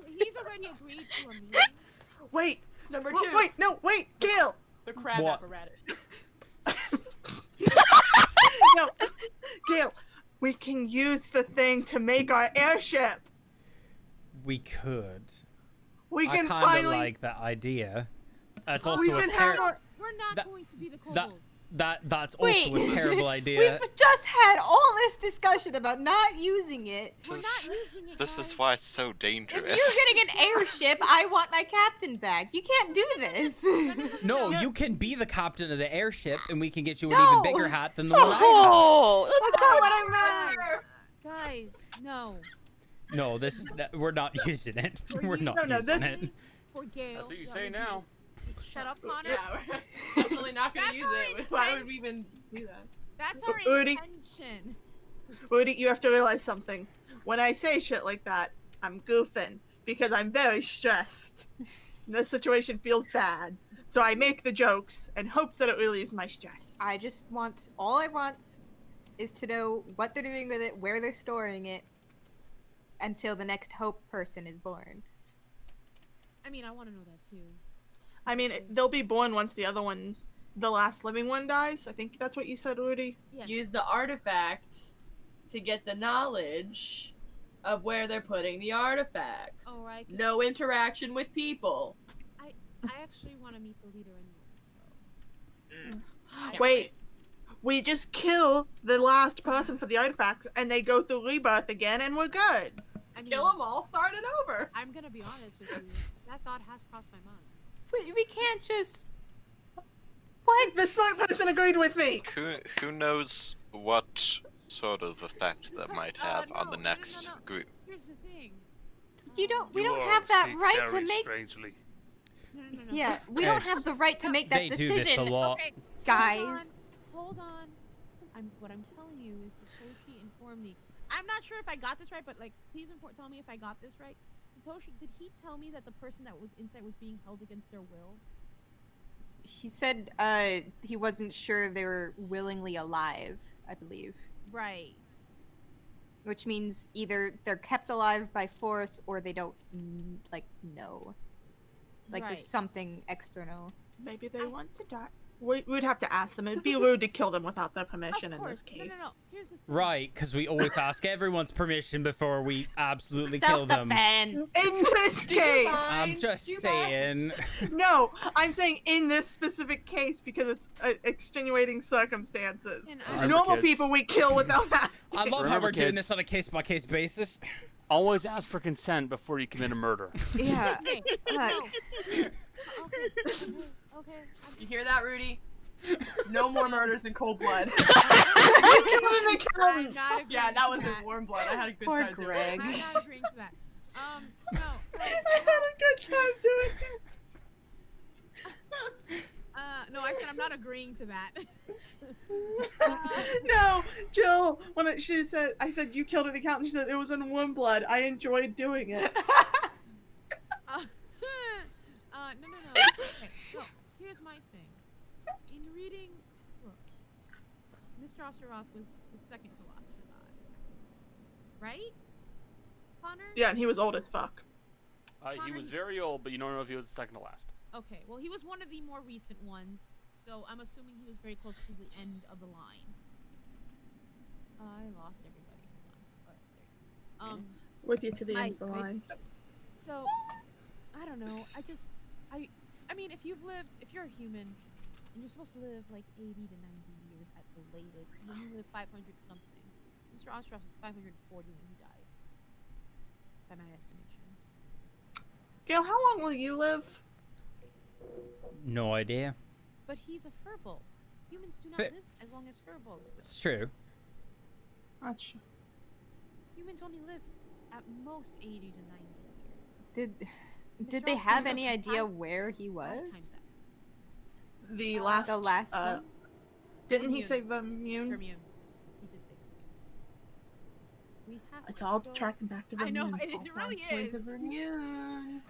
he's already agreed to a meeting. Wait, Number w- 2, wait, no, wait, Gail. the crab What? apparatus. No, Gail. We can use the thing to make our airship. We could. We I can kind of finally. like that idea. That's we also a can have terrible. our. We're not That- going to be the that- kobolds. That's also Wait. a terrible idea. We've just had all this discussion about not using it. We're This not is- using it, This is guys. why it's so If dangerous. you're getting an airship, I want my captain back. You can't do this. No, you can be the captain of the airship, and we can get you an No. even bigger hat than the one I Oh, That's not what I meant. Guys, no. have. No, this is we're not using it. We're not No, using this- it. For Gail. That's what you that say would be- now. Shut up, Connor. Yeah, we're definitely not gonna That's use our it. Why would we even do that? That's our Woody. intention. Woody, you have to realize something. When I say shit like that, I'm goofing because I'm very stressed. This situation feels bad. So I make the jokes and hopes that it relieves my stress. All I want is to know what they're doing with it, where they're storing it, until the next hope person is born. I mean, I want to know that too. I mean, they'll be born once the last living one dies. I think that's what you said, Woody. Yes. Use the artifacts to get the knowledge of where they're putting the artifacts. Oh, right. No interaction with people. I actually want to meet the leader anyway, so. Can't Wait. We just kill the last person for the artifacts and they go through rebirth again and we're good. I mean, Kill them all, start it over. I'm gonna be honest with you. That thought has crossed my mind. We can't just. What? The smart person agreed with me. Who knows what sort of effect that might have on the no, next no. group? Here's the thing. We You don't all have that speak right to very make. strangely. No. Yeah, we don't Yes. have the right to make that They do this a decision, lot. Okay, guys. Hold on. What I'm telling you is Satoshi informed me. I'm not sure if I got this right, but like, please tell me if I got this right. Satoshi, did he tell me that the person that was inside was being held against their will? He said he wasn't sure they were willingly alive, I believe. Right. which means either they're kept alive by force or they don't know. Like there's Right. something external. Maybe they want to die. We'd have to ask them. It'd be rude to kill them without their permission Of in this course. case. No. Here's the thing. Right, because we always ask everyone's permission before we absolutely kill them. Self-defense. In this case, I'm just saying. no, I'm saying in this specific case because it's extenuating circumstances. And Remember, Normal kids. people we kill without asking. I love how Remember, we're doing kids. this on a case-by-case basis. Always ask for consent before you commit a murder. Yeah. Okay. Fuck. Okay. You hear that, Rudy? No more murders in cold blood. You killed an I'm accountant. not agreeing Yeah, that to was in warm blood. I had a good Poor time doing it. Greg. I'm not agreeing to that. No. I had a good time doing it. No, I said I'm not agreeing to that. No, Jill. I said you killed an accountant. She said it was in warm blood. I enjoyed doing it. No. Okay, so here's my thing. In reading, look, Mr. Osteroth was the second to last to die, right? Connor? Yeah, and he was old as fuck. He was very old, but you don't know if he was the second to last. Okay, well, he was one of the more recent ones, so I'm assuming he was very close to the end of the line. I lost everybody. Hold on. With you to the I- end of the line. So, I don't know. I mean, if you're a human, and you're supposed to live like 80 to 90 years at the latest, and then you live 500 something. Mr. Ostrov was 540 when he died, by my estimation. Gail, how long will you live? No idea. But he's a furball. Humans do not Fa- live as long as furballs. It's true. Not sure. Humans only live at most 80 to 90 years. Did Mr. they Ostrov have lives any five- idea where he five times was? that. The The last one? Didn't he Vermune. say Vermune? Vermune. He did say Vermune. We have It's to all go- tracking back to I Vermune. know, it All really signs point to is. Vermune.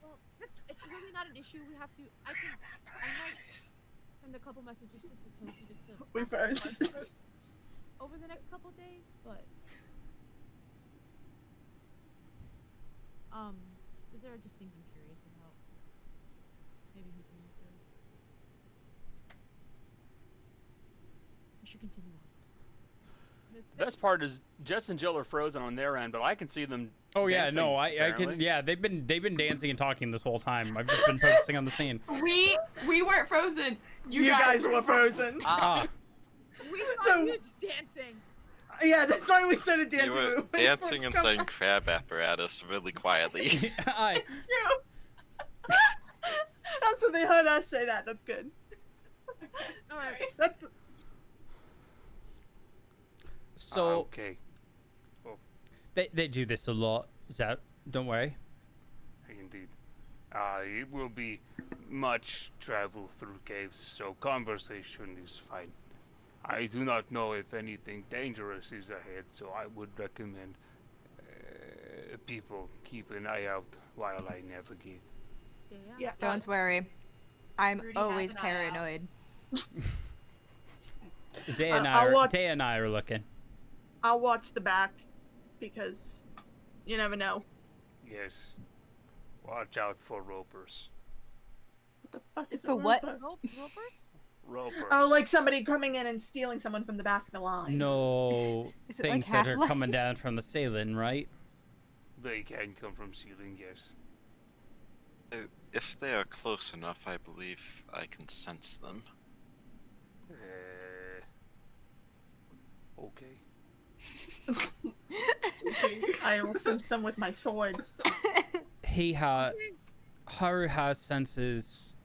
Well, it's really not an issue. We have to. I might send a couple messages just to Toki just to. We ask first. questions over the next couple days, but these are just things I'm curious about. Maybe he can answer. We should continue on. The best part is Jess and Jill are frozen on their end, but I can see them. Oh yeah, dancing, no, I can. apparently. Yeah, they've been dancing and talking this whole time. I've just been focusing on the scene. We weren't frozen. You guys were frozen. Ah, We thought So- you were just dancing. Yeah, that's why we started dancing. You were when we dancing first and come saying out. crab apparatus really quietly. I, That's what they heard us say that. That's good. All right. That's so Okay, they do this a lot. Zaut, don't worry. indeed. It will be much travel through caves, so conversation is fine. I do not know if anything dangerous is ahead, so I would recommend people keep an eye out while I navigate. yeah. Don't worry. I'm Rudy has always an eye out. paranoid. Day and I'll watch- Day and I are looking. I'll watch the back because you never know. Yes. Watch out for ropers. What the fuck is For a what? roper? Ropers? Ropers. Oh, like somebody coming in and stealing someone from the back of the line. No Is it like things that are Half-Life? coming down from the ceiling, right? They can come from ceiling, yes. If they are close enough, I believe I can sense them. Okay. I will sense them with my sword. Haru has senses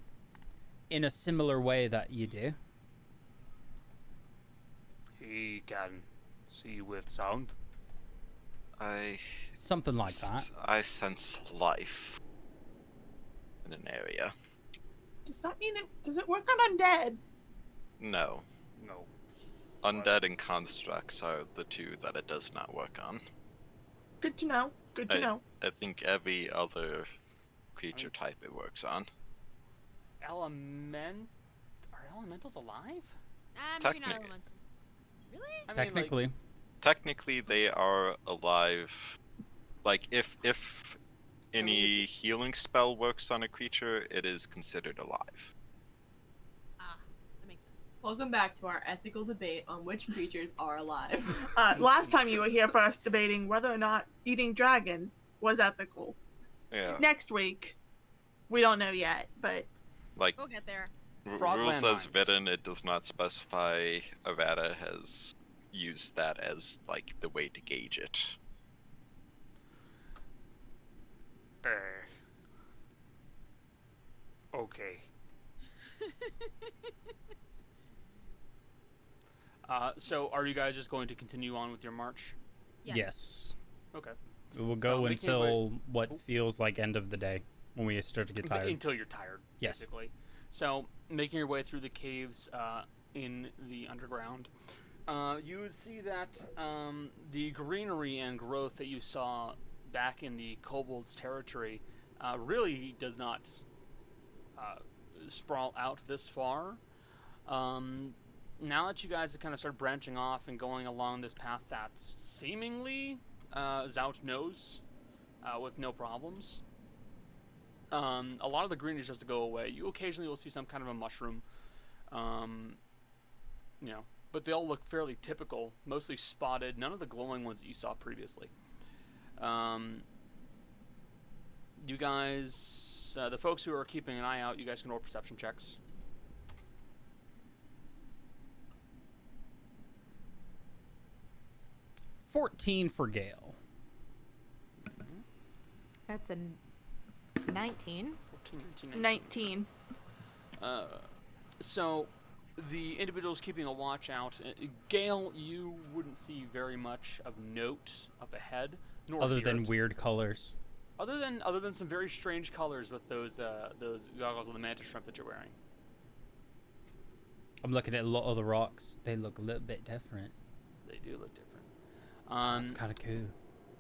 in a similar way that you do. He can see with sound. Something like that. I sense life in an area. Does that mean does it work on undead? No. No. Undead and constructs are the two that it does not work on. Good to know. Good to know. I think every other creature type it works on. Are elementals alive? Maybe not Technic- elemental. Really? I mean, like, Technically. technically they are alive. Like if any healing spell works on a creature, it is considered alive. Ah, that makes sense. Welcome back to our ethical debate on which creatures are alive. Last time you were here for us debating whether or not eating dragon was ethical. Yeah. Next week, we don't know yet, but Like We'll get there. rules as landmines. written, it does not specify. Avada has used that as like the way to gauge it. Okay. So are you guys just going to continue on with your march? Yes. Okay. We'll go making your way- until what feels like end of the day when we start to get tired. Until you're tired, Yes. basically. So, making your way through the caves in the underground, you would see that the greenery and growth that you saw back in the kobolds' territory really does not sprawl out this far. Now that you guys have kind of started branching off and going along this path that's seemingly Zaut knows with no problems, a lot of the greenery starts to go away. You occasionally will see some kind of a mushroom, but they all look fairly typical, mostly spotted. None of the glowing ones that you saw previously. You guys, the folks who are keeping an eye out, you guys can roll perception checks. 14 for Gael. That's a 19. 14, 19. So, the individuals keeping a watch out, Gael, you wouldn't see very much of note up ahead, nor Other hear than it. weird colors. Other than some very strange colors with those goggles of the mantis shrimp that you're wearing. I'm looking at a lot of the rocks. They look a little bit different. They do look different. That's kind of cool.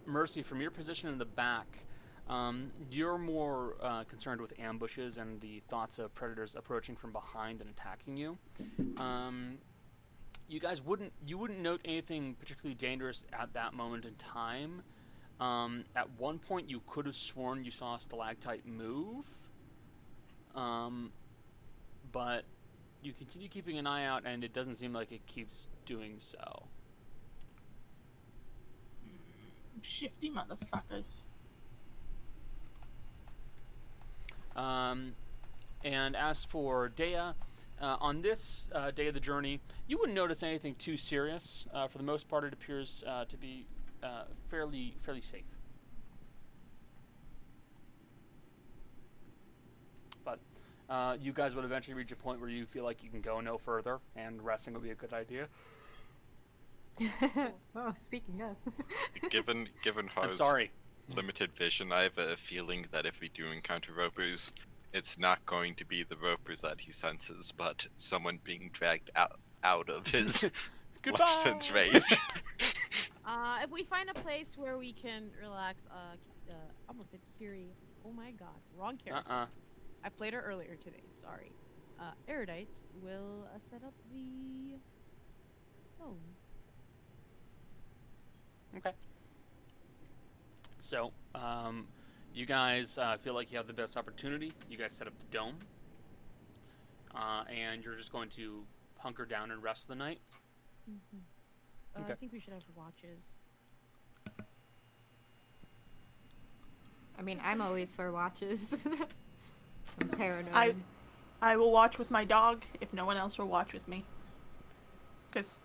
Mercy, from your position in the back, you're more concerned with ambushes and the thoughts of predators approaching from behind and attacking you. You guys wouldn't note anything particularly dangerous at that moment in time. At one point, you could have sworn you saw a stalactite move, but you continue keeping an eye out, and it doesn't seem like it keeps doing so. Shifty motherfuckers. And as for Dea, on this day of the journey, you wouldn't notice anything too serious. For the most part, it appears to be fairly safe. But you guys would eventually reach a point where you feel like you can go no further, and resting would be a good idea. Oh, speaking of. Given I'm Har's sorry. limited vision, I have a feeling that if we do encounter ropers, it's not going to be the ropers that he senses, but someone being dragged out of his Goodbye. sense range. If we find a place where we can relax, almost said Kiri. Oh my god, wrong character. I played her earlier today. Sorry. Erudite will set up the dome. Okay. So, you guys feel like you have the best opportunity. You guys set up the dome. And you're just going to hunker down and rest for the night. Mm-hmm. Okay. I think we should have watches. I mean, I'm always for watches. I'm paranoid. I will watch with my dog if no one else will watch with me. Because,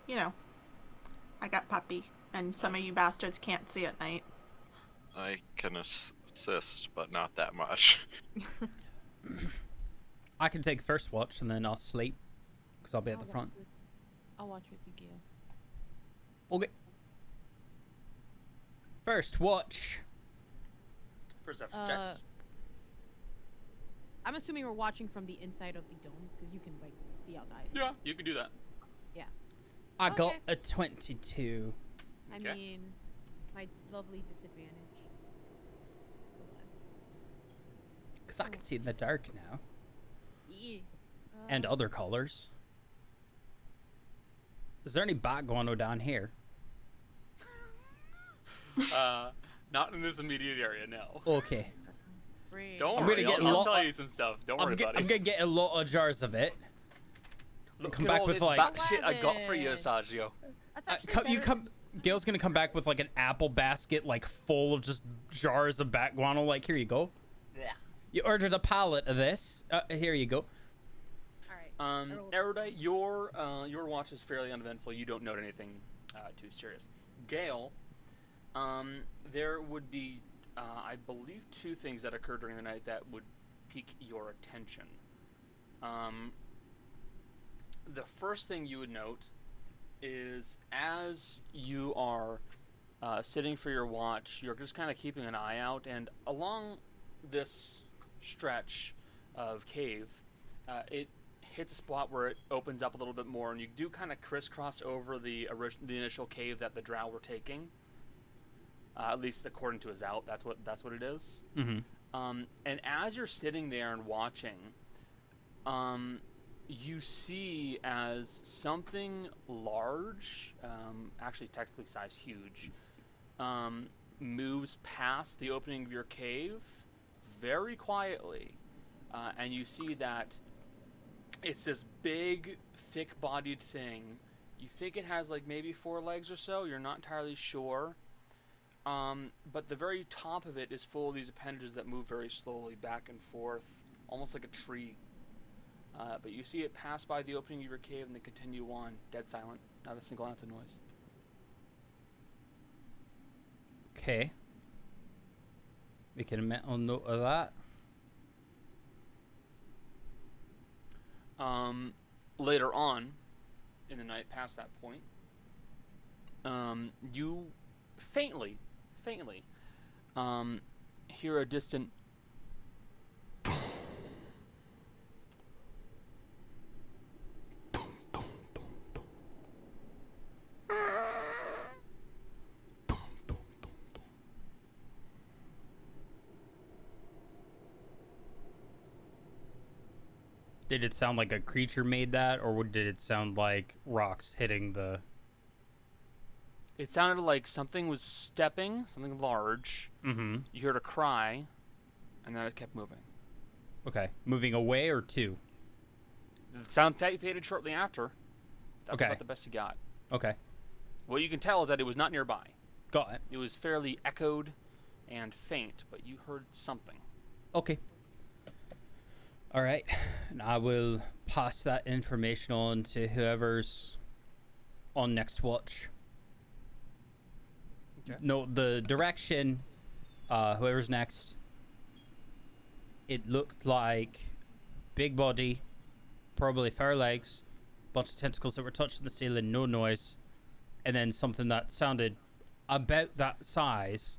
I got puppy, and some of you bastards can't see at night. I can assist, but not that much. I can take first watch and then I'll sleep because I'll be at the front. I'll watch with you, Gael. Okay. First watch. Perception checks. I'm assuming we're watching from the inside of the dome because you can see outside. Yeah, you can do that. I got Okay. a 22. I Okay. mean, my lovely disadvantage. Because I can see in the dark now. Yeah. And other colors. Is there any bat guano down here? Not in this immediate area, no. Okay. Don't I'm worry, gonna get I'll lo- tell you some stuff. Don't worry, buddy. I'm gonna get a lot of jars of it. Look come at back all with, this like- back shit I got for you, 11. Asagio. That's actually You better come. Gail's gonna come back with like an apple basket, like full of just jars of bat guano. Like, here you go. Yeah. You ordered a pallet of this. Here you go. All right. Erudite, your watch is fairly uneventful. You don't note anything too serious. Gael, there would be, I believe, 2 things that occurred during the night that would pique your attention. The first thing you would note is as you are sitting for your watch, you're just kind of keeping an eye out, and along this stretch of cave, it hits a spot where it opens up a little bit more, and you do kind of crisscross over the initial cave that the drow were taking. At least according to Zaut, that's what it is. Mm-hmm. And as you're sitting there and watching, you see as something large, actually technically size huge, moves past the opening of your cave very quietly, and you see that it's this big, thick-bodied thing. You think it has like maybe 4 legs or so. You're not entirely sure. But the very top of it is full of these appendages that move very slowly back and forth, almost like a tree. But you see it pass by the opening of your cave and then continue on, dead silent, not a single ounce of noise. Okay. Making a mental note of that. Later on in the night, past that point, you faintly, hear a distant Did it sound like a creature made that, or did it sound like rocks hitting the... It sounded like something was stepping, something large. Mm-hmm. You heard a cry, and then it kept moving. Okay. Moving away or to? The sound faded shortly after. That's Okay. about the best you got. Okay. What you can tell is that it was not nearby. Got it. It was fairly echoed and faint, but you heard something. Okay. All right. And I will pass that information on to whoever's on next watch. Okay. No, the direction, whoever's next, it looked like big body, probably 4 legs, bunch of tentacles that were touching the ceiling, no noise, and then something that sounded about that size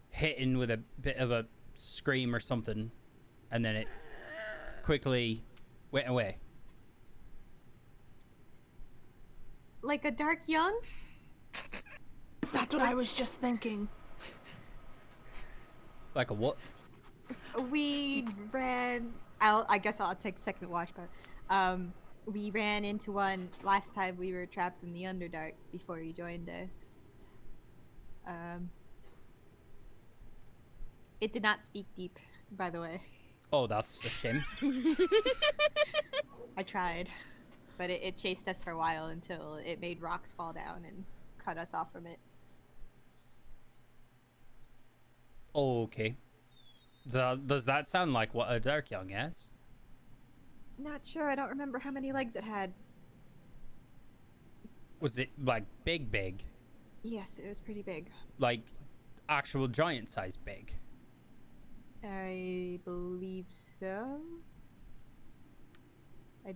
hitting with a bit of a scream or something, and then it quickly went away. Like a dark young? That's what I was just thinking. Like a what? We ran. I guess I'll take second watch, but we ran into one last time we were trapped in the Underdark before you joined us. It did not speak deep, by the way. Oh, that's a shame. I tried, but it chased us for a while until it made rocks fall down and cut us off from it. Okay. Does that sound like what a dark young is? Not sure. I don't remember how many legs it had. Was it like big? Yes, it was pretty big. Like actual giant size big? I believe so. It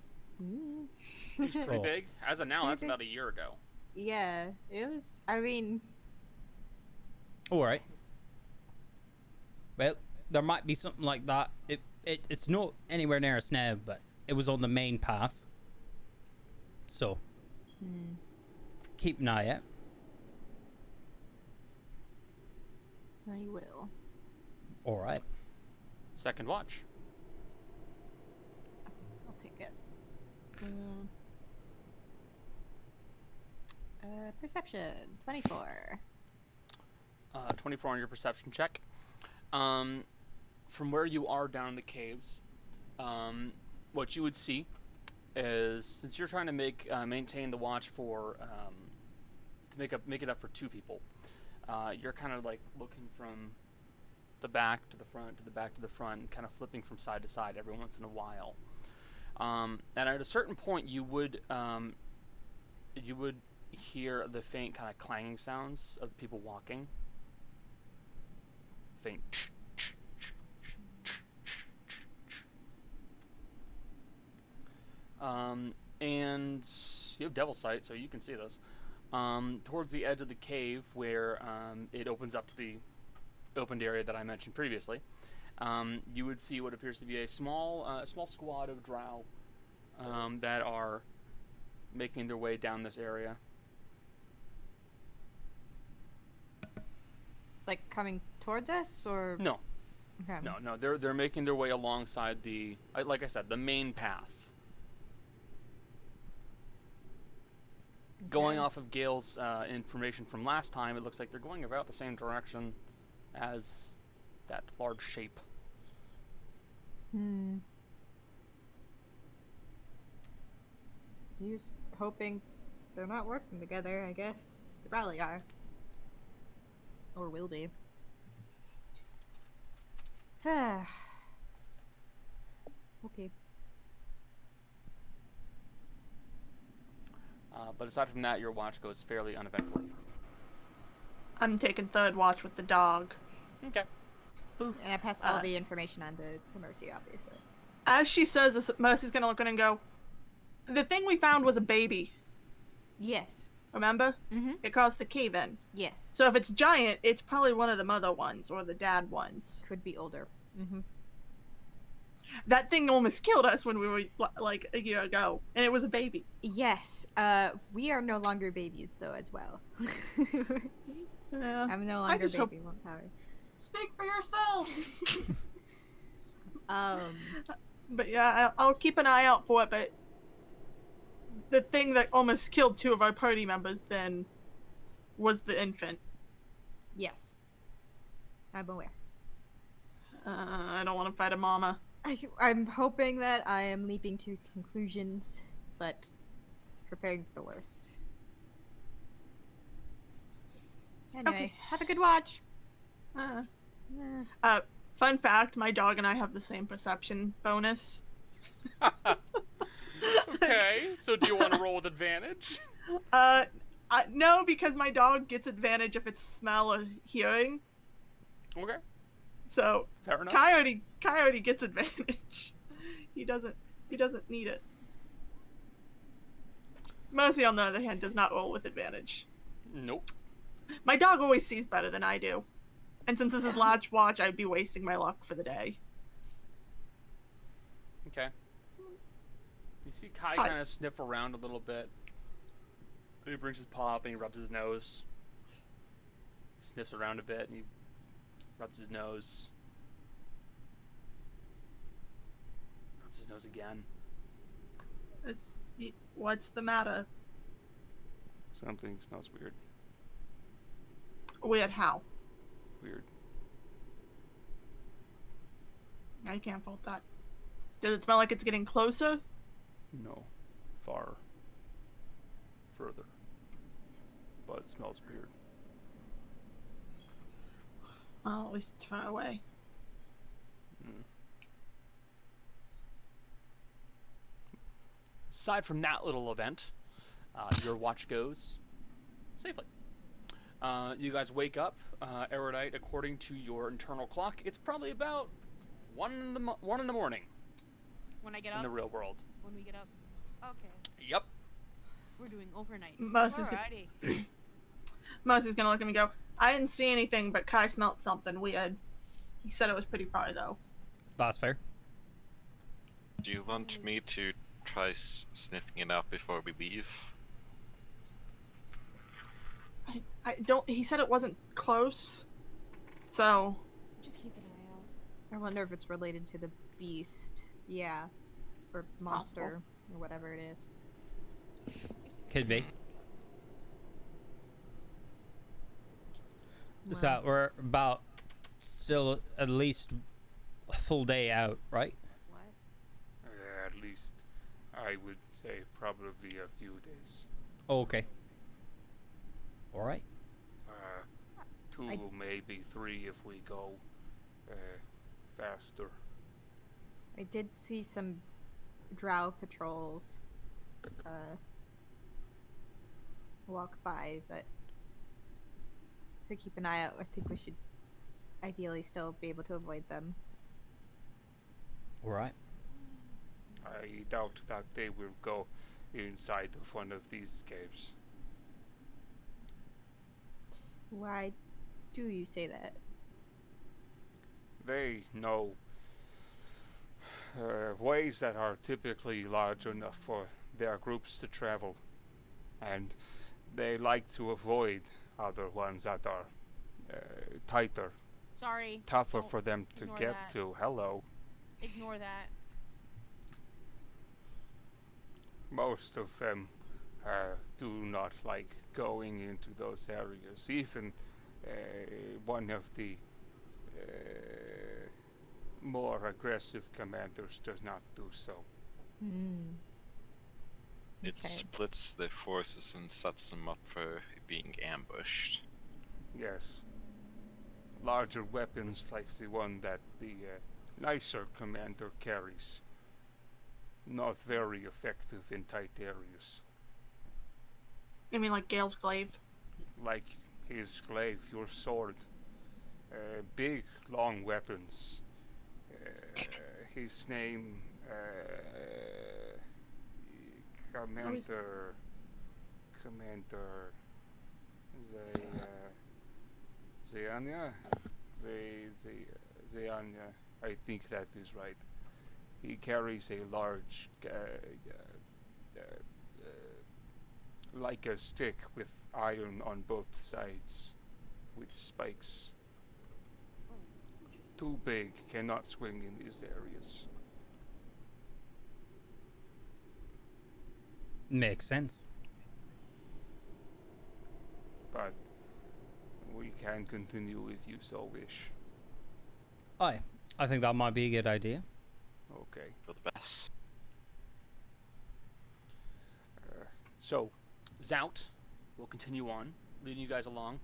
was pretty Oh. big. As of now, Pretty that's big. about a year ago. Yeah, it was. I mean, All right. Well, there might be something like that. It's not anywhere near us now, but it was on the main path. So, keep an eye out. I will. All right. Second watch. I'll take it. Perception 24. 24 on your perception check. From where you are down in the caves, what you would see is, since you're trying to maintain the watch for to make it up for 2 people, you're kind of like looking from the back to the front to the back to the front, and kind of flipping from side to side every once in a while. And at a certain point, you would hear the faint kind of clanging sounds of people walking. Faint. And you have Devil Sight, so you can see this. Towards the edge of the cave, where it opens up to the opened area that I mentioned previously, you would see what appears to be a small squad of drow that are making their way down this area. Like coming towards us, or No, okay. no, they're making their way alongside the, like I said, the main path. Going off of Gail's information from last time, it looks like they're going about the same direction as that large shape. You're just hoping they're not working together, I guess. They probably are. Or will be. Okay. But aside from that, your watch goes fairly uneventfully. I'm taking third watch with the dog. Okay. And I pass all the information on to Mercy, obviously. As she says this, Mercy's gonna look at it and go, the thing we found was a baby. Yes. Remember? Mm-hmm. It caused the cave in. Yes. So if it's giant, it's probably one of the mother ones or the dad ones. Could be older. Mm-hmm. That thing almost killed us when we were like a year ago, and it was a baby. Yes. We are no longer babies, though, as well. Yeah. I'm no longer just baby one power. Speak for yourself. But yeah, I'll keep an eye out for it. But the thing that almost killed 2 of our party members then was the infant. Yes. I'm aware. I don't want to fight a mama. I'm hoping that I am leaping to conclusions, but preparing for the worst. Anyway, Okay. have a good watch. Fun fact, my dog and I have the same perception bonus. Okay, so do you want to roll with advantage? No, because my dog gets advantage if it's smell or hearing. Okay. So Fair enough. Kai already gets advantage. He doesn't need it. Mercy, on the other hand, does not roll with advantage. Nope. My dog always sees better than I do. And since this is last watch, I'd be wasting my luck for the day. Okay. You see Kai Kai. kind of sniff around a little bit. He brings his paw up and he rubs his nose. Sniffs around a bit and he rubs his nose. Rubs his nose again. What's the matter? Something smells weird. Weird how? Weird. I can't fault that. Does it smell like it's getting closer? No. Far. Further. But it smells weird. Well, at least it's far away. Aside from that little event, your watch goes safely. You guys wake up, Erudite, according to your internal clock. It's probably about 1 in the morning When I get in up. the real world. When we get up. Okay. Yep. We're doing overnight. Mercy's Alrighty. Mercy's gonna look at me and go, I didn't see anything, but Kai smelled something weird. He said it was pretty far, though. That's fair. Do you want me to try sniffing it out before we leave? I don't. He said it wasn't close. So. Just keep an eye out. I wonder if it's related to the beast. Yeah. Or monster. Or whatever it is. Could be. So we're about still at least a full day out, right? What? At least, I would say probably a few days. Okay. All right. Two, maybe three if we go faster. I did see some drow patrols walk by, but to keep an eye out, I think we should ideally still be able to avoid them. All right. I doubt that they will go inside of one of these caves. Why do you say that? They know ways that are typically large enough for their groups to travel, and they like to avoid other ones that are tighter, Sorry. tougher don't for them to ignore get that. to. Hello. Ignore that. Most of them do not like going into those areas. Even one of the more aggressive commanders does not do so. Hmm. It Okay. splits their forces and sets them up for being ambushed. Yes. Larger weapons like the one that the nicer commander carries. Not very effective in tight areas. You mean like Gael's glaive? Like his glaive, your sword. Big, long weapons. His name, Commander Zeanya? Zeanya, I think that is right. He carries a large, like a stick with iron on both sides, with spikes. Too big, cannot swing in these areas. Makes sense. But we can continue if you so wish. I think that might be a good idea. Okay. For the best. So, Zaut will continue on, leading you guys along.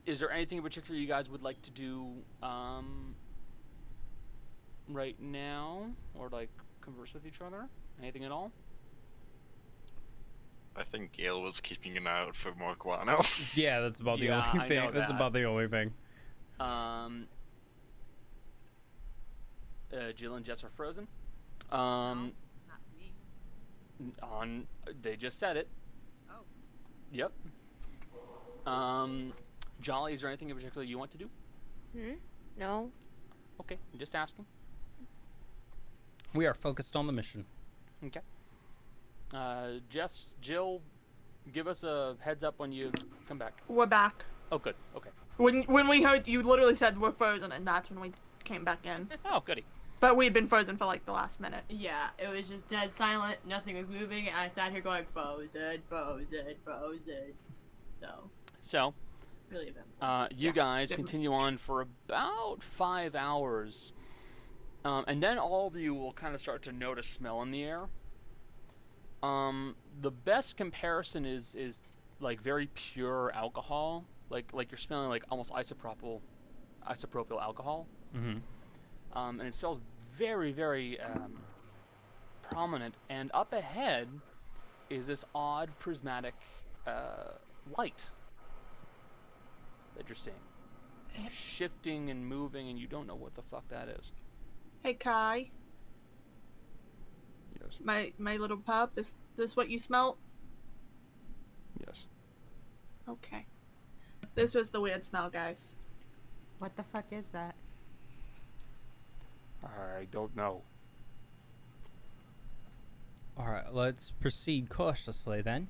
Is there anything in particular you guys would like to do right now, or like converse with each other? Anything at all? I think Gael was keeping an eye out for more guano. Yeah, that's about the Yeah, only I thing. know That's that. about the only thing. Jill and Jess are frozen. Not to me. They just said it. Oh. Yep. Jolly, is there anything in particular you want to do? No. Okay, I'm just asking. We are focused on the mission. Okay. Jess, Jill, give us a heads up when you come back. We're back. Oh, good. Okay. When we heard you literally said we're frozen, and that's when we came back in. Oh, goody. But we'd been frozen for like the last minute. Yeah, it was just dead silent. Nothing was moving, and I sat here going frozen, frozen, frozen. So really eventful. You guys continue on for about 5 hours. And then all of you will kind of start to notice smell in the air. The best comparison is like very pure alcohol. Like you're smelling like almost isopropyl alcohol. Mm-hmm. And it smells very, very prominent. And up ahead is this odd prismatic light that you're seeing. Shifting and moving, and you don't know what the fuck that is. Hey Kai, Yes. my little pup, is this what you smelt? Yes. Okay. This was the weird smell, guys. What the fuck is that? I don't know. All right, let's proceed cautiously then.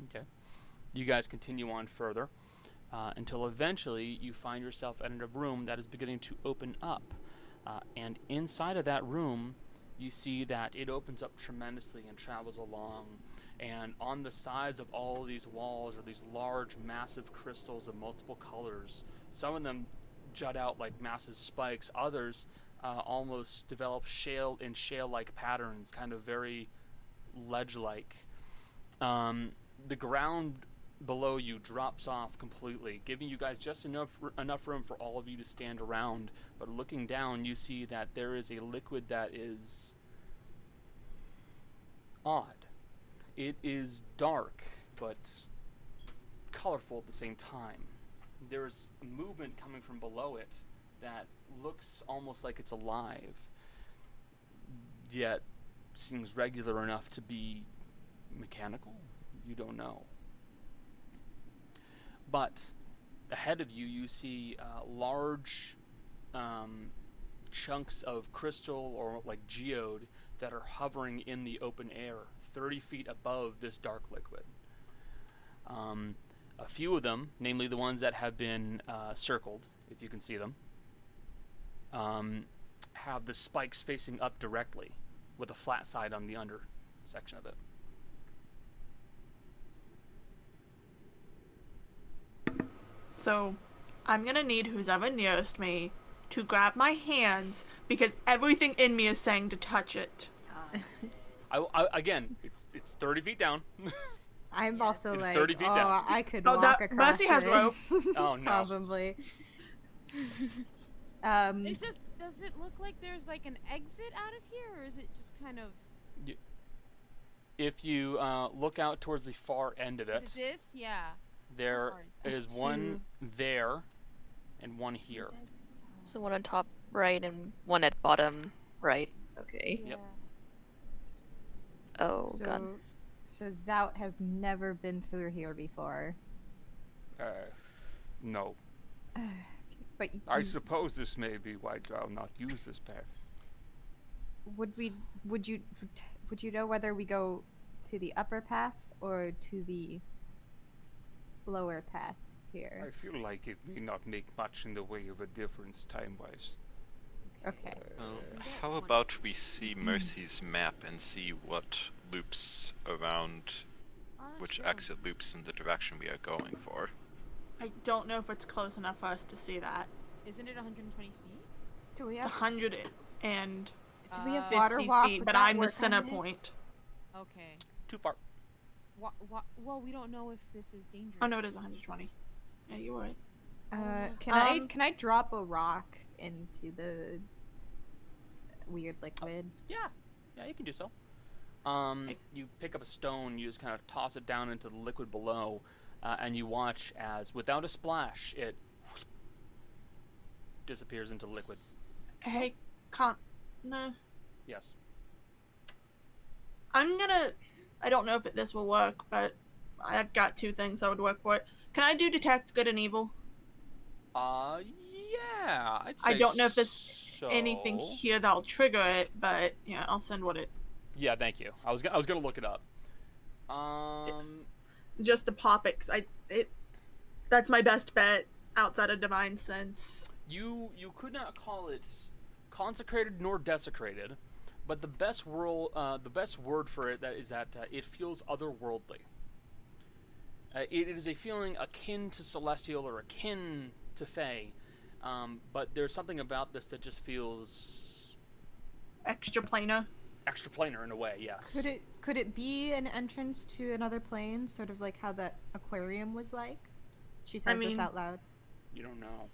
Okay. You guys continue on further until eventually you find yourself in a room that is beginning to open up. And inside of that room, you see that it opens up tremendously and travels along And on the sides of all of these walls are these large, massive crystals of multiple colors. Some of them jut out like massive spikes. Others almost develop shale-like patterns, kind of very ledge-like. The ground below you drops off completely, giving you guys just enough room for all of you to stand around. But looking down, you see that there is a liquid that is odd. It is dark, but colorful at the same time. There's movement coming from below it that looks almost like it's alive, yet seems regular enough to be mechanical. You don't know. But ahead of you, you see large chunks of crystal or like geode that are hovering in the open air, 30 feet above this dark liquid. A few of them, namely the ones that have been circled, if you can see them, have the spikes facing up directly with a flat side on the under section of it. So, I'm gonna need who's ever nearest me to grab my hands because everything in me is saying to touch it. Again, it's 30 feet down. I'm also It's like, 30 feet down. I could Oh, walk that- across Mercy has this. rope. Oh, no. Probably. Does it look like there's like an exit out of here, or is it just kind of? If you look out towards the far end of it, Is it this? Yeah. there There's is one two. there and one here. So one on top right and one at bottom right. Okay. Yep. Oh god. So Zaut has never been through here before. No. But I suppose this may be why drow not use this path. would you know whether we go to the upper path or to the lower path I here? feel like it may not make much in the way of a difference time-wise. Okay. Well, how about we see Mercy's map and see what loops around, which exit loops in the direction we are going for. I don't know if it's close enough for us to see that. Isn't it 120 feet? Do we It's have 100 and do we have 50 water walk? feet, Would but that I'm the work on center this? point. Okay. Too far. Well, we don't know if this is dangerous. Oh no, it is 120. Yeah, you're right. Can I drop a rock into the weird liquid? Yeah, you can do so. You pick up a stone, you just kind of toss it down into the liquid below, and you watch as, without a splash, it disappears into the liquid. Hey, no. Yes. I don't know if this will work, but I've got two things that would work for it. Can I do detect good and evil? Yeah, I'd say I don't know if there's so. anything here that'll trigger it, but yeah, I'll send what it. Yeah, thank you. I was gonna look it up. Just to pop it, 'cause that's my best bet outside of Divine Sense. You could not call it consecrated nor desecrated, but the best word for it is that it feels otherworldly. It is a feeling akin to celestial or akin to Fae, but there's something about this that just feels Extra planar. extraplanar in a way. Yes. Could it be an entrance to another plane, sort of like how that aquarium was like? She says this out loud. You don't know.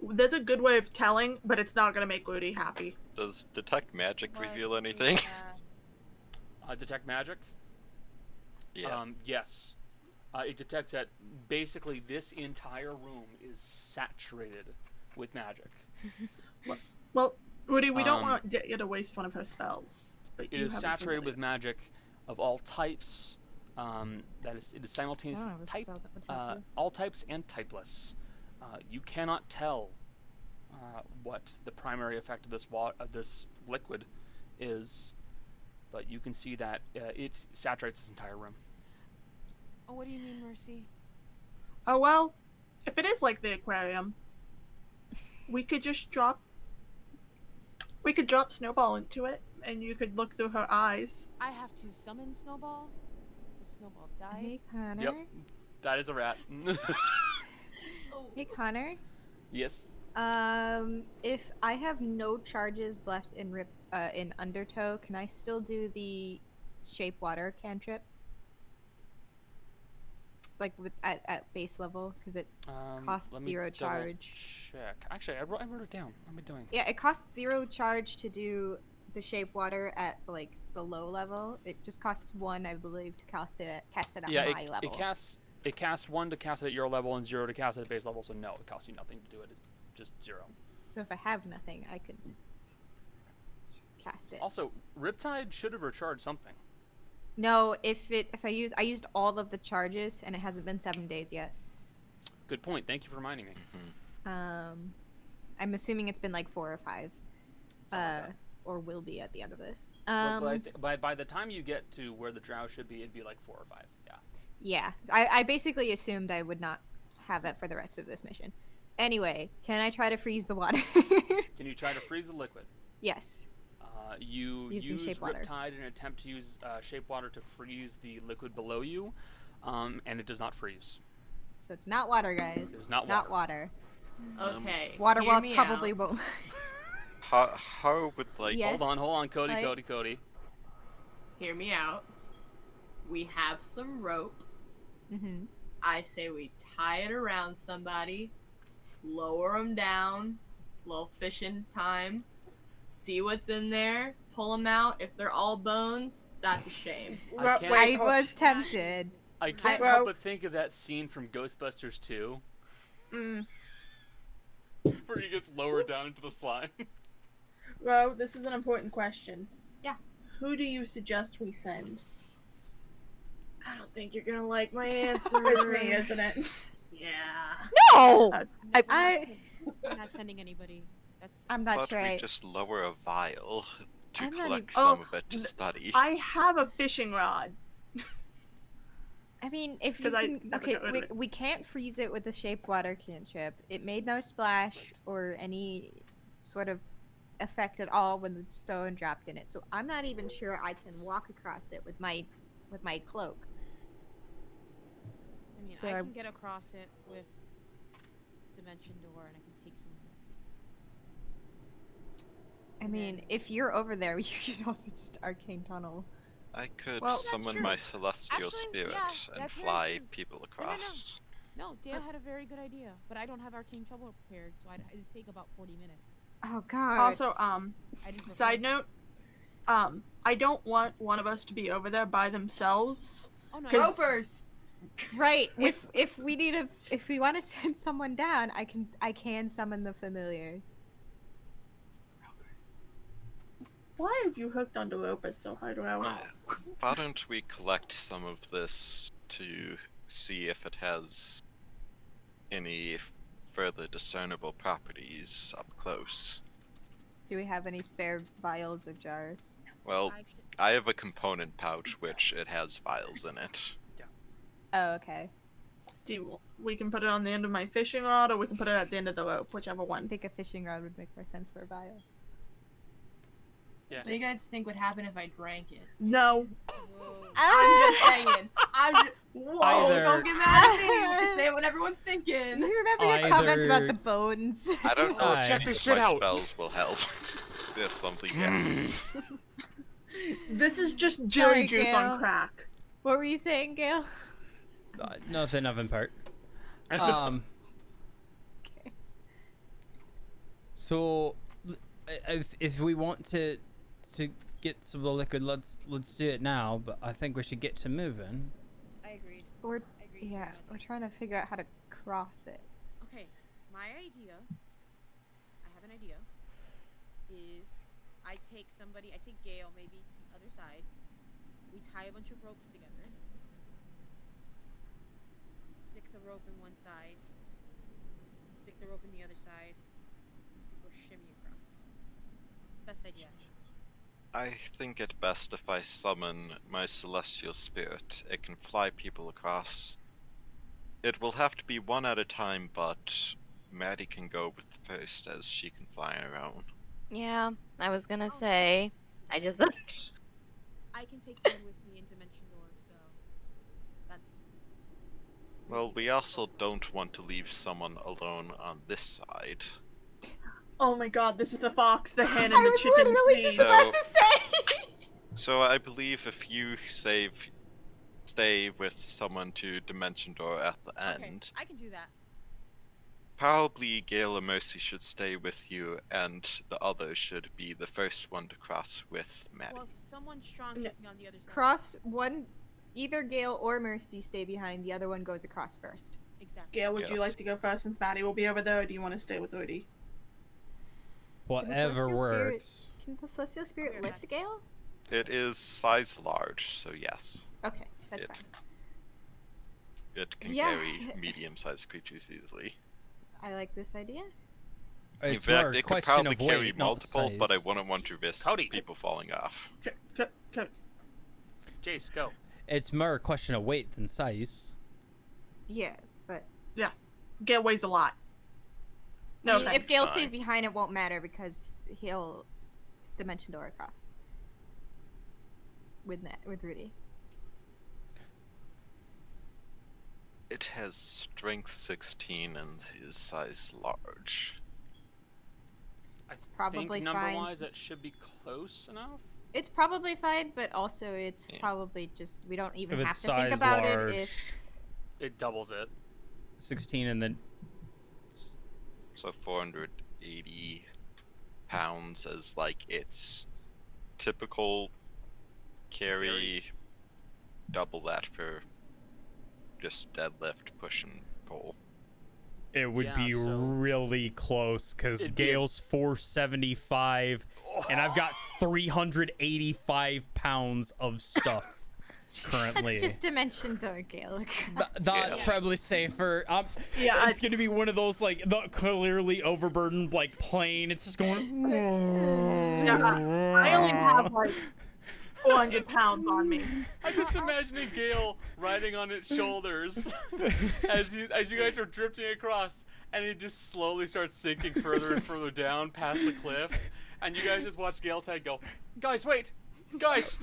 There's a good way of telling, but it's not gonna make Rudy happy. Does detect magic reveal anything? Detect magic? Yeah. Yes. It detects that basically this entire room is saturated with magic. Well, Rudy, we don't want you to waste one of her spells. But It you is have a saturated with familiar- magic of all types. It is simultaneously have a spell that would help you. all types and typeless. You cannot tell what the primary effect of this liquid is, but you can see that it saturates this entire room. Oh, what do you mean, Mercy? Oh well, if it is like the aquarium, we could just drop. We could drop Snowball into it, and you could look through her eyes. I have to summon Snowball. snowball die. Hey, Connor. Yep. That is a rat. Hey, Connor. Yes. If I have no charges left in Undertow, can I still do the shape water cantrip? Like at base level, because it costs Let me 0 double charge. Check. Actually, I wrote it down. What am I doing? Yeah, it costs 0 charge to do the shape water at like the low level. It just costs 1, I believe, to cast it at my level. It casts 1 to cast it at your level and 0 to cast it at base level. So no, it costs you nothing to do it. It's just 0. So if I have nothing, I could cast it. Also, Riptide should have recharged something. No, I used all of the charges and it hasn't been 7 days yet. Good point. Thank you for reminding me. I'm assuming it's been like 4 or 5, Something like or will be at the end of this. Well, by the time you get to where the drow should be, it'd be like 4 or 5. Yeah. Yeah, I basically assumed I would not have it for the rest of this mission. Anyway, can I try to freeze the water? Can you try to freeze the liquid? Yes. You Using use shape water. Riptide in an attempt to use shape water to freeze the liquid below you, and it does not freeze. So it's not water, guys. It is not Not water. Okay. Water hear well me probably out. won't. How would like Yes. Hold on, Cody, Like- Cody. Hear me out. We have some rope. Mm-hmm. I say we tie it around somebody, lower them down, little fishing time, see what's in there, pull them out. If they're all bones, that's a shame. I can't- I was tempted. I can't Well- help but think of that scene from Ghostbusters 2, where he gets lowered down into the slime. Well, this is an important question. Yeah. Who do you suggest we send? I don't think you're gonna like my answer. It's me, isn't it? Yeah. No! We're not sending anybody. That's I'm not thought sure. we just lower a vial to I'm not collect even- some Oh, of it to study. I have a fishing rod. I mean, if you 'Cause I can, never okay, got rid of it. we can't freeze it with the shape water cantrip. It made no splash or any sort of effect at all when the stone dropped in it. So I'm not even sure I can walk across it with my cloak. I mean, So I I- can get across it with Dimension Door, and I can take some. I mean, if you're over there, you could also just arcane tunnel. I could Well, that's summon true. my celestial Actually, spirit yeah, and that's very fly true. people no. across. No, Dale had a very good idea, but I don't have Arcane Trouble prepared, so it'd take about 40 minutes. Oh god. Also, I didn't prepare. side note, I don't want one of us to be over there by themselves. Oh no, 'cause- Ropers. right. If we want to send someone down, I can summon the familiars. Why have you hooked onto Opus so hard? Well, Why don't we collect some of this to see if it has any further discernible properties up close? Do we have any spare vials or jars? Well, I should- I have a component pouch which it has vials in it. Oh, okay. we can put it on the end of my fishing rod, or we can put it at the end of the rope, whichever I one. think a fishing rod would make more sense for a vial. Yeah. What do you guys think would happen if I drank it? No. Whoa. I'm just saying. Whoa! Either- Don't get mad at me. Just say what everyone's thinking. You remember your comment about Either- the bones? I don't know Check if this my shit out. spells will help if something happens. This is just jelly Sorry, juice Gail. on crack. What were you saying, Gail? Nothing of import. Okay. So, if we want to get some of the liquid, let's do it now. But I think we should get to moving. I agreed. We're I agreed. yeah, we're trying to figure out how to cross it. Okay, my idea, I have an idea, is I take Gael maybe to the other side, we tie a bunch of ropes together, stick the rope in one side, stick the rope in the other side, or shimmy across. Best idea. I think it best if I summon my celestial spirit. It can fly people across. It will have to be one at a time, but Maddie can go with first as she can fly around. Yeah, I was gonna say. I just. I can take someone with me in Dimension Door, so That's. Well, we also don't want to leave someone alone on this side. Oh my god, this is the fox, the hen, and I the was chicken. literally thing. just about to say. So I believe if you stay with someone to Dimension Door at the Okay, end, I can do that. probably Gael or Mercy should stay with you, and the others should be the first one to cross with Maddie. Well, someone strong No. should be on the other side. Cross one, either Gale or Mercy stay behind. The other one goes across first. Exactly. Gail, would you Yes. like to go first since Maddie will be over there, or do you want to stay with Odie? Whatever Celestial Spirit- works. Can the Celestial Spirit Here, lift Gale? It is size large, so yes. Okay, that's It- fine. It can Yeah. carry medium-sized creatures easily. I like this idea. It's In more fact, a it could question probably of carry weight, not multiple, but I size. wouldn't want to risk Cody. people falling off. Jace, go. It's more a question of weight than size. Yeah, but Gail weighs a lot. I No, mean, thanks. if Gale fine. stays behind, it won't matter because he'll Dimension Door across with Rudy. It has strength 16 and is size large. I probably think fine. number-wise that should be close enough. It's probably fine, but also it's Yeah. probably just we don't even If have it's to think size about large, it if It doubles it. 16 and then So 480 pounds as like its typical carry. Double that for just deadlift, push, and pull. it would Yeah, be so- really close because It'd be a- Gale's 475 and I've got 385 pounds of stuff currently. that's just Dimension Door, Gale. That's Yeah. probably safer. Yeah, It's gonna be one of those like the clearly overburdened like plane. It's just going. I only have like 400 pounds on me. I'm just imagining Gale riding on its shoulders as you guys are drifting across, and it just slowly starts sinking further and further down past the cliff, and you guys just watch Gale's head go, "Guys, wait, guys!"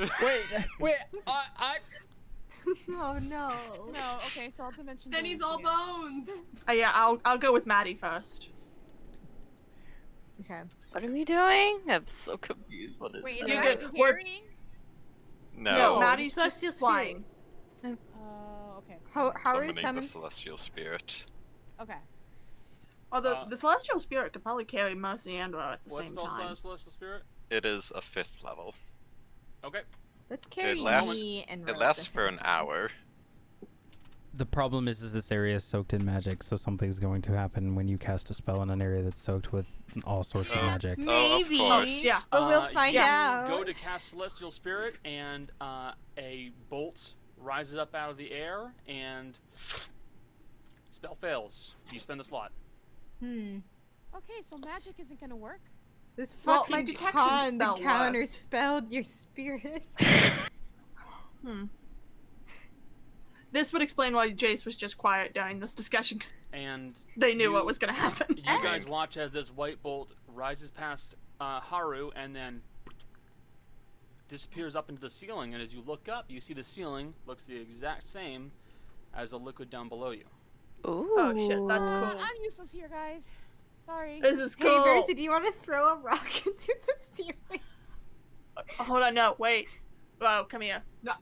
wait. I Oh no. No, okay, so I'll dimension. Then he's all bones. Yeah, I'll go with Maddie first. Okay. What are we doing? I'm so confused. What is Wait, that? is You're that good. We're- carrying? No, No, Maddie's Celestial just flying. Spirit. Okay. Haru summoning the summons. celestial spirit. Okay. Although the celestial spirit could probably carry Mercy and Ro at the What same spell time. slot is Celestial Spirit? It is a 5th level. Okay. Let's carry lasts- me and It Ro at lasts the for same an time. hour. The problem is this area is soaked in magic, so something's going to happen when you cast a spell in an area that's soaked with all sorts of Oh. magic. Oh, of Maybe. course. Yeah. But we'll find you out. Go to cast Celestial Spirit, and a bolt rises up out of the air, and spell fails. You spend the slot. Hmm. Okay, so magic isn't gonna work. This Well, fucking my detection con spell counter worked. spelled your spirit. This would explain why Jace was just quiet during this discussion, 'cause And they knew you- what was going to happen. You guys watch as this white bolt rises past Haru and then disappears up into the ceiling. And as you look up, you see the ceiling looks the exact same as the liquid down below you. Ooh. Oh shit, that's cool. I'm useless here, guys. Sorry. This is Hey, cool. Mercy, do you want to throw a rock into the ceiling? Hold on, no, wait. Oh, come here. No.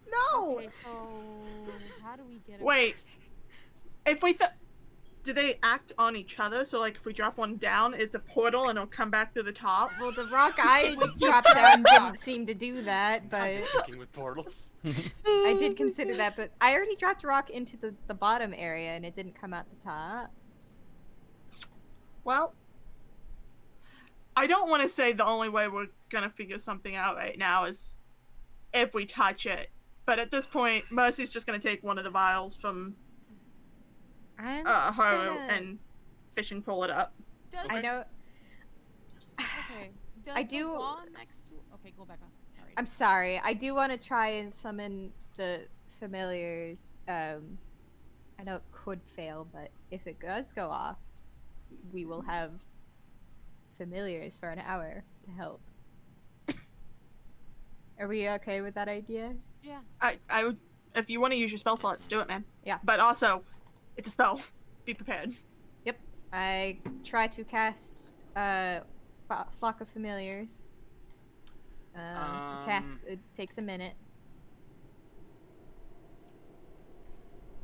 No. Okay, so how do we get it? Wait. If we do they act on each other? So like if we drop one down, it's a portal and it'll come back to the top. Well, the rock I dropped down didn't seem to do that, but Thinking with portals. I did consider that. But I already dropped a rock into the bottom area, and it didn't come out the top. Well, I don't want to say the only way we're gonna figure something out right now is if we touch it. But at this point, Mercy's just gonna take one of the vials from I'm Haru gonna- and fishing pull it up. Does, I know. Okay. Does I the do- wall next to. Okay, go back on. Sorry. I'm sorry. I do want to try and summon the familiars. I know it could fail, but if it does go off, we will have familiars for an hour to help. Are we okay with that idea? Yeah. I would If you want to use your spell slots, do it, man. Yeah. But also, it's a spell. Be prepared. Yep. I try to cast Flock of Familiars. It takes a minute.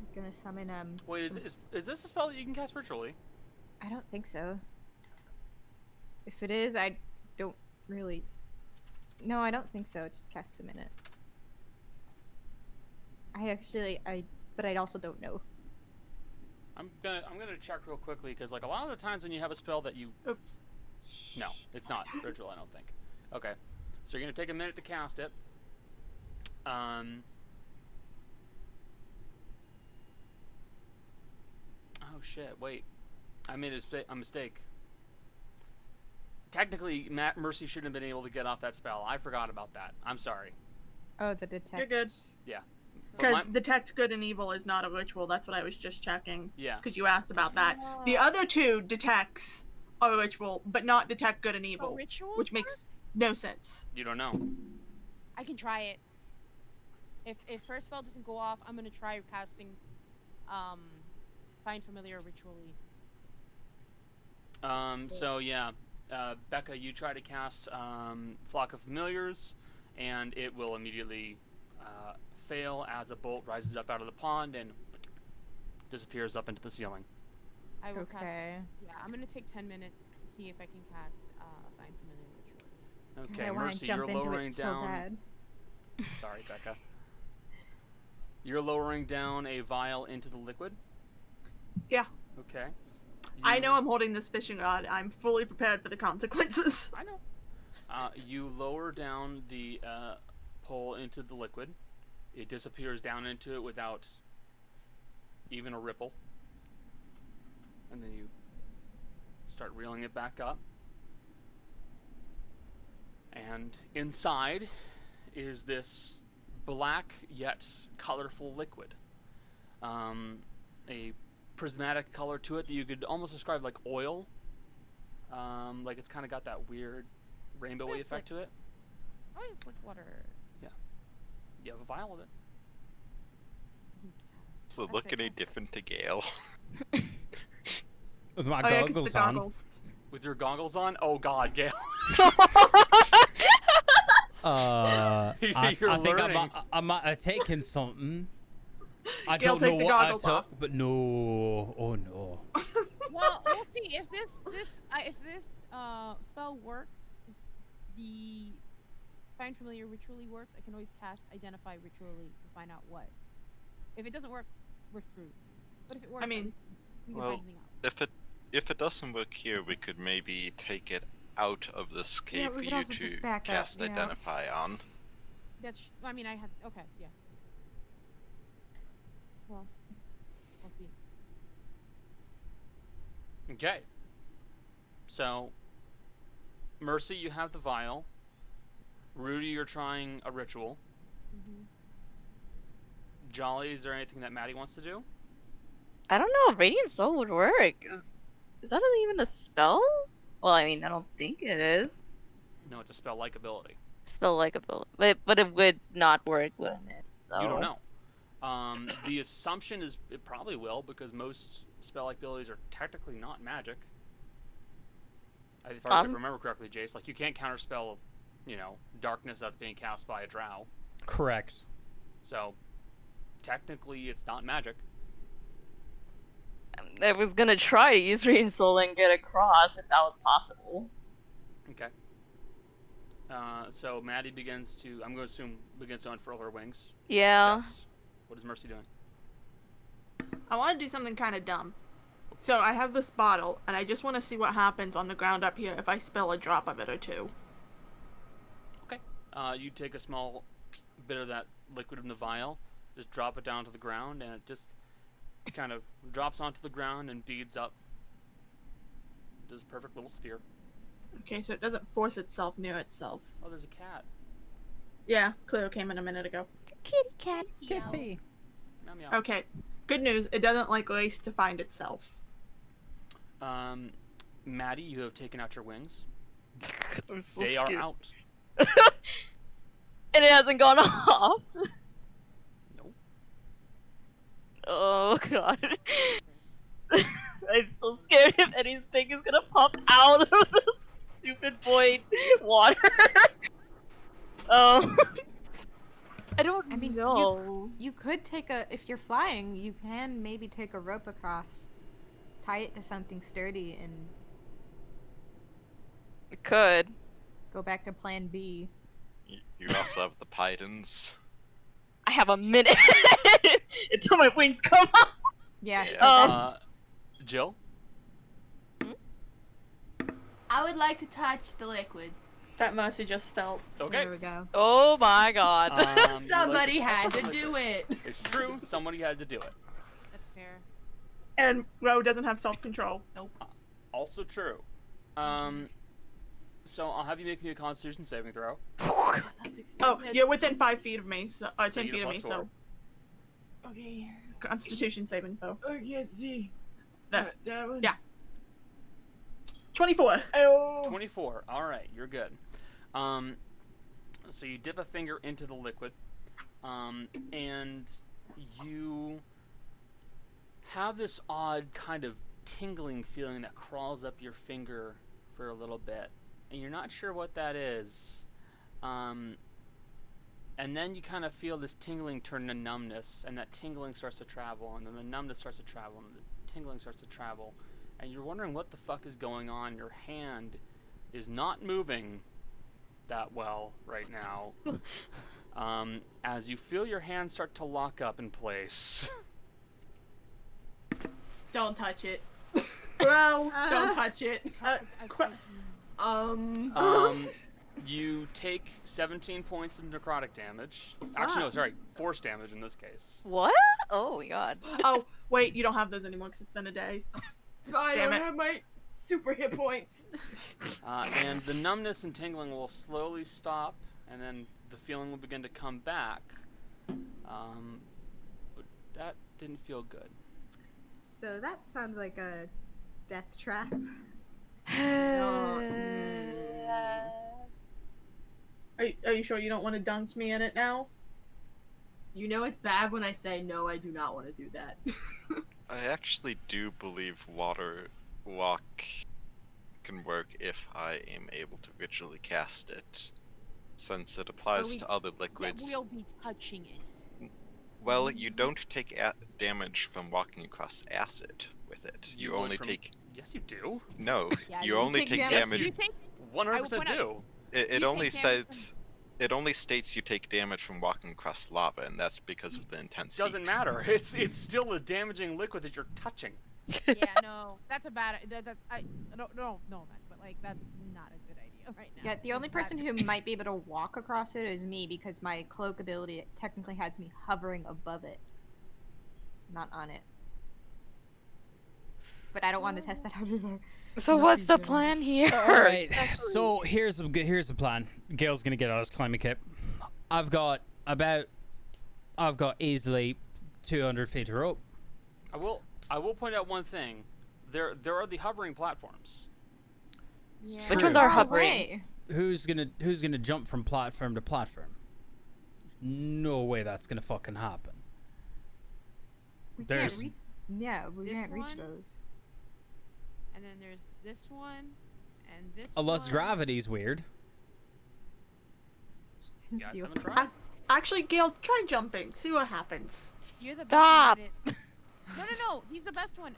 I'm gonna summon Wait, is this a spell that you can cast ritually? I don't think so. If it is, I don't really. No, I don't think so. It just casts a minute. But I also don't know. I'm gonna check real quickly because like a lot of the times when you have a spell that you. Oops. No, it's not ritual. I don't think. Okay, so you're gonna take a minute to cast it. Oh shit! Wait, I made a mistake. Technically, Mercy shouldn't have been able to get off that spell. I forgot about that. I'm sorry. Oh, the detect. You're good. Yeah. Because detect good and evil is not a ritual. That's what I was just checking. Yeah. Because you asked about that. The other two detects are a ritual, but not detect good and evil. rituals which makes no sense. You don't know. I can try it. If first spell doesn't go off, I'm gonna try casting Find Familiar ritually. So yeah, Becca, you try to cast Flock of Familiars, and it will immediately fail as a bolt rises up out of the pond and disappears up into the ceiling. I will cast. Okay. Yeah, I'm gonna take 10 minutes to see if I can cast Find Familiar ritually. Okay, I want Mercy, to jump you're into lowering it so down. bad. Sorry, Becca. You're lowering down a vial into the liquid. Yeah. Okay. I know I'm holding this fishing rod. I'm fully prepared for the consequences. I know. You lower down the pole into the liquid. It disappears down into it without even a ripple. And then you start reeling it back up. And inside is this black yet colorful liquid. A prismatic color to it that you could almost describe like oil. Like it's kind of got that weird rainbowy Just effect to it. Oh, it's like water. You have a vial of it. Does it look any different to Gael? With my Oh, yeah, 'cause the goggles on. goggles. With your goggles on? Oh god, Gail. I You're think learning. I might have taken something. I Gail, don't know take the what I goggles took, off. but no. Oh no. Well, we'll see if this spell works. If the Find Familiar ritually works, I can always cast Identify ritually to find out what. If it doesn't work, we're screwed. But if it works, I mean, at least we can well, find something out. if it doesn't work here, we could maybe take it out of this Yeah, cave we for could you also just to back up, cast yeah. Identify on. I mean, I have. Okay, yeah. Well, we'll see. Okay. So, Mercy, you have the vial. Rudy, you're trying a ritual. Mm-hmm. Jolly, is there anything that Maddie wants to do? I don't know if Radiant Soul would work. Is that even a spell? Well, I mean, I don't think it is. No, it's a spell-like ability. Spell-like ability. But it would not work, wouldn't it? So. You don't know. The assumption is it probably will, because most spell-like abilities are technically not magic. If I remember correctly, Jace, like you can't counterspell, darkness that's being cast by a drow. Correct. So, technically, it's not magic. I was gonna try to use Radiant Soul and get across if that was possible. Okay. So Maddie begins to, I'm going to assume, begins to unfurl her wings. Yeah. Jess, what is Mercy doing? I want to do something kind of dumb. So I have this bottle, and I just want to see what happens on the ground up here if I spill a drop of it or two. Okay. You take a small bit of that liquid in the vial, just drop it down to the ground, and it just kind of drops onto the ground and beads up. Does a perfect little sphere. Okay, so it doesn't force itself near itself. Oh, there's a cat. Yeah, Cleo came in a minute ago. Kitty cat. Kitty. Meow meow. Okay, good news, it doesn't like race to find itself. Maddie, you have taken out your wings. I'm so They scared. are out. And it hasn't gone off. Nope. Oh god. I'm so scared if anything is gonna pop out of the stupid void water. Oh. I don't know. You could take if you're flying, you can maybe take a rope across, tie it to something sturdy, and It could. go back to plan B. You also have the pythons. I have a minute until my wings come off. Yeah, Yeah. so that's... Jill? I would like to touch the liquid. That Mercy just felt. Okay. There we go. Oh my god. Somebody had to do it. It's true. Somebody had to do it. That's fair. And Ro doesn't have self-control. Also true. So I'll have you make me a Constitution saving throw. That's expensive. Oh, you're within 5 feet of me, so 10 So you feet of me, plus 4. so Okay. Constitution saving throw. I can't see. That one. yeah. 24. Oh. 24. All right, you're good. So you dip a finger into the liquid, and you have this odd kind of tingling feeling that crawls up your finger for a little bit, and you're not sure what that is. And then you kind of feel this tingling turn to numbness, and that tingling starts to travel, and then the numbness starts to travel, and the tingling starts to travel, and you're wondering what the fuck is going on. Your hand is not moving that well right now. As you feel your hand start to lock up in place. Don't touch it. Bro. Don't touch it. You take 17 points of necrotic damage. Actually, no, sorry, force damage in this case. What? Oh my god. Oh, wait, you don't have those anymore because it's been a day. I Damn don't it. have my super hit points. And the numbness and tingling will slowly stop, and then the feeling will begin to come back. But that didn't feel good. So that sounds like a death trap. Are you sure you don't want to dunk me in it now? You know it's bad when I say no, I do not want to do that. I actually do believe water walk can work if I am able to ritually cast it, since it applies to other liquids. We'll be touching it. Well, you don't take damage from walking across acid with it. You would only from- take Yes, you do. no. Yeah, you only take damage. You take 100% do. It you only take damage says. It only states you take damage from walking across lava, and that's because of the intense Doesn't heat. matter. It's still a damaging liquid that you're touching. yeah, no, that's a bad. No, offense, but like that's not a good idea right now. Yeah, the only It's not person who might be able to walk across it is me because my cloak ability technically has me hovering above it, not on it. But I don't want to test that out either. So what's the plan here? All right. So here's the plan. Gail's gonna get out his climbing kit. I've got easily 200 feet of rope. I will point out one thing. There are the hovering platforms. Yeah. Which ones are Far hovering? away. Who's gonna jump from platform to platform? No way that's gonna fucking happen. We There's- can't reach. Yeah, we This can't reach one? those. And then there's this one, and this Unless one. gravity's weird. You guys Deal. haven't tried? Actually, Gail, try jumping. See what happens. You're the Stop. best one at it. No, he's the best one.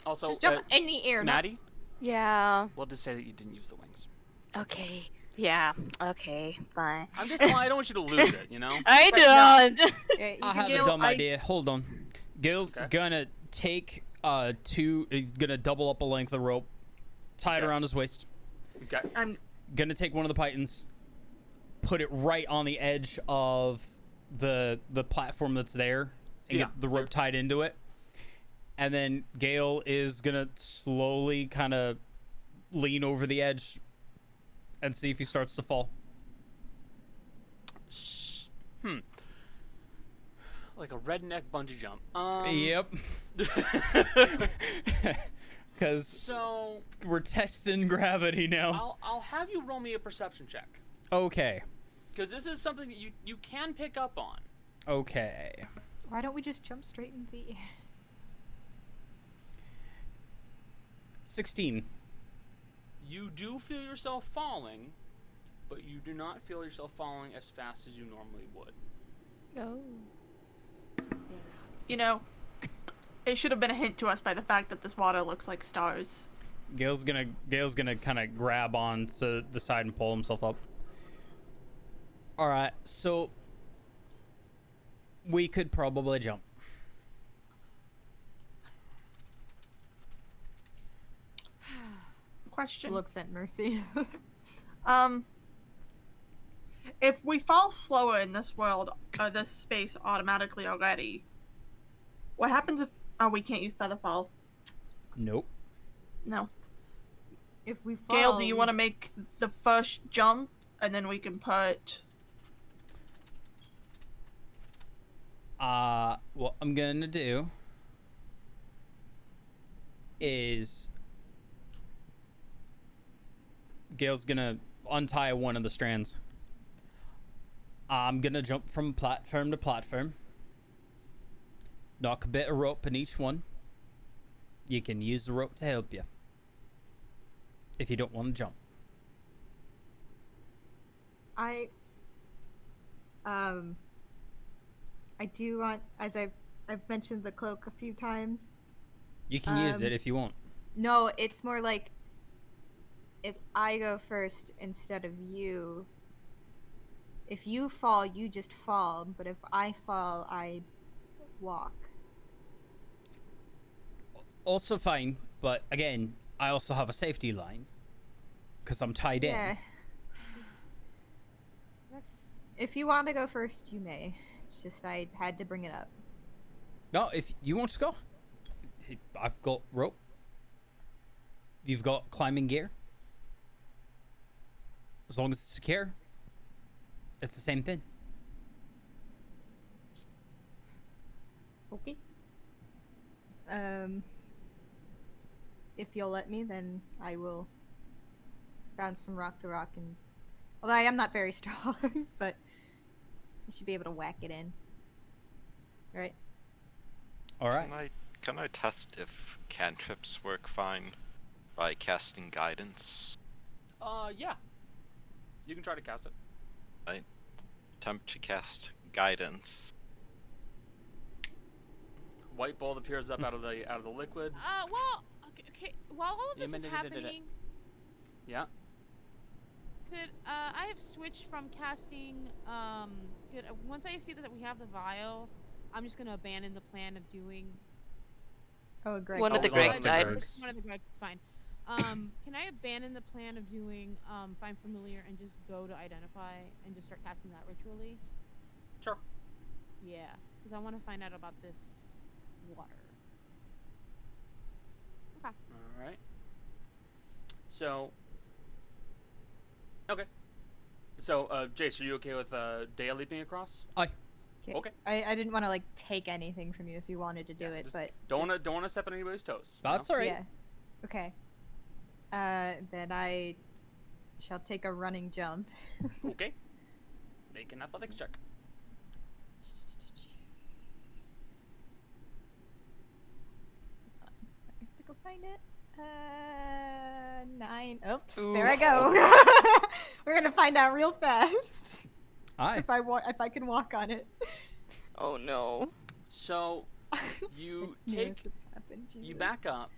Also, Just jump in the air. not- Maddie, Yeah. we'll just say that you didn't use the wings. Okay. Yeah. Okay. Fine. I'm just I don't want you to lose it, you know? I But don't. Yeah, you I can have get- a dumb I- idea. Hold on. Gail's Okay. gonna take gonna double up a length of rope, tie it Okay. around his waist. Okay. I'm Gonna take one of the pythons, put it right on the edge of the platform that's there, and Yeah. get the rope tied into it. And then Gail is gonna slowly kind of lean over the edge and see if he starts to fall. Like a redneck bungee jump. Yep. Because So we're testing gravity now. I'll have you roll me a perception check, Okay. because this is something that you can pick up on. Okay. Why don't we just jump straight into the air? 16. You do feel yourself falling, but you do not feel yourself falling as fast as you normally would. No. You know, it should have been a hint to us by the fact that this water looks like stars. Gail's gonna kind of grab on to the side and pull himself up. All right, so we could probably jump. Question. Looks at Mercy. If we fall slower in this world, this space automatically already, what happens if we can't use Featherfall? Nope. No. If we fall, Gail, do you want to make the first jump, and then we can put... What I'm gonna do is Gail's gonna untie one of the strands. I'm gonna jump from platform to platform. Knock a bit of rope in each one. You can use the rope to help you if you don't want to jump. I do want, as I've mentioned the cloak a few times. You can use it if you want. No, it's more like if I go first instead of you. If you fall, you just fall, but if I fall, I walk. Also fine, but again, I also have a safety line because I'm tied Yeah. in. If you want to go first, you may. It's just I had to bring it up. No, if you want to go, I've got rope. You've got climbing gear. As long as it's secure, it's the same thing. Okay. If you'll let me, then I will bounce from rock to rock and... Although I am not very strong, but I should be able to whack it in. Right? Alright. Can I test if cantrips work fine by casting guidance? Yeah. You can try to cast it. Right. Attempt to cast guidance. White bolt appears up out of the liquid. Well, okay. While all of Yeah, this is happening, Yeah. could I have switched from casting? Good. Once I see that we have the vial, I'm just gonna abandon the plan of doing. Oh, Greg. One of the Oh, one Gregs of the died. Gregs. One of the Gregs, fine. Can I abandon the plan of doing find familiar and just go to identify and just start casting that ritually? Sure. Yeah, because I want to find out about this water. Okay. All right. So. Okay. So, Jace, are you okay with Dea leaping across? Okay. I didn't want to like take anything from you if you wanted to do it, just but Don't just- want to step on anybody's toes. That's alright. Yeah. Okay. Then I shall take a running jump. Okay. Make an athletics check. I have to go find it. 9. Oops. Ooh. There I go. We're gonna find out real fast Aye. if I can walk on it. Oh no. So, you I knew take this would happen, you Jesus. back up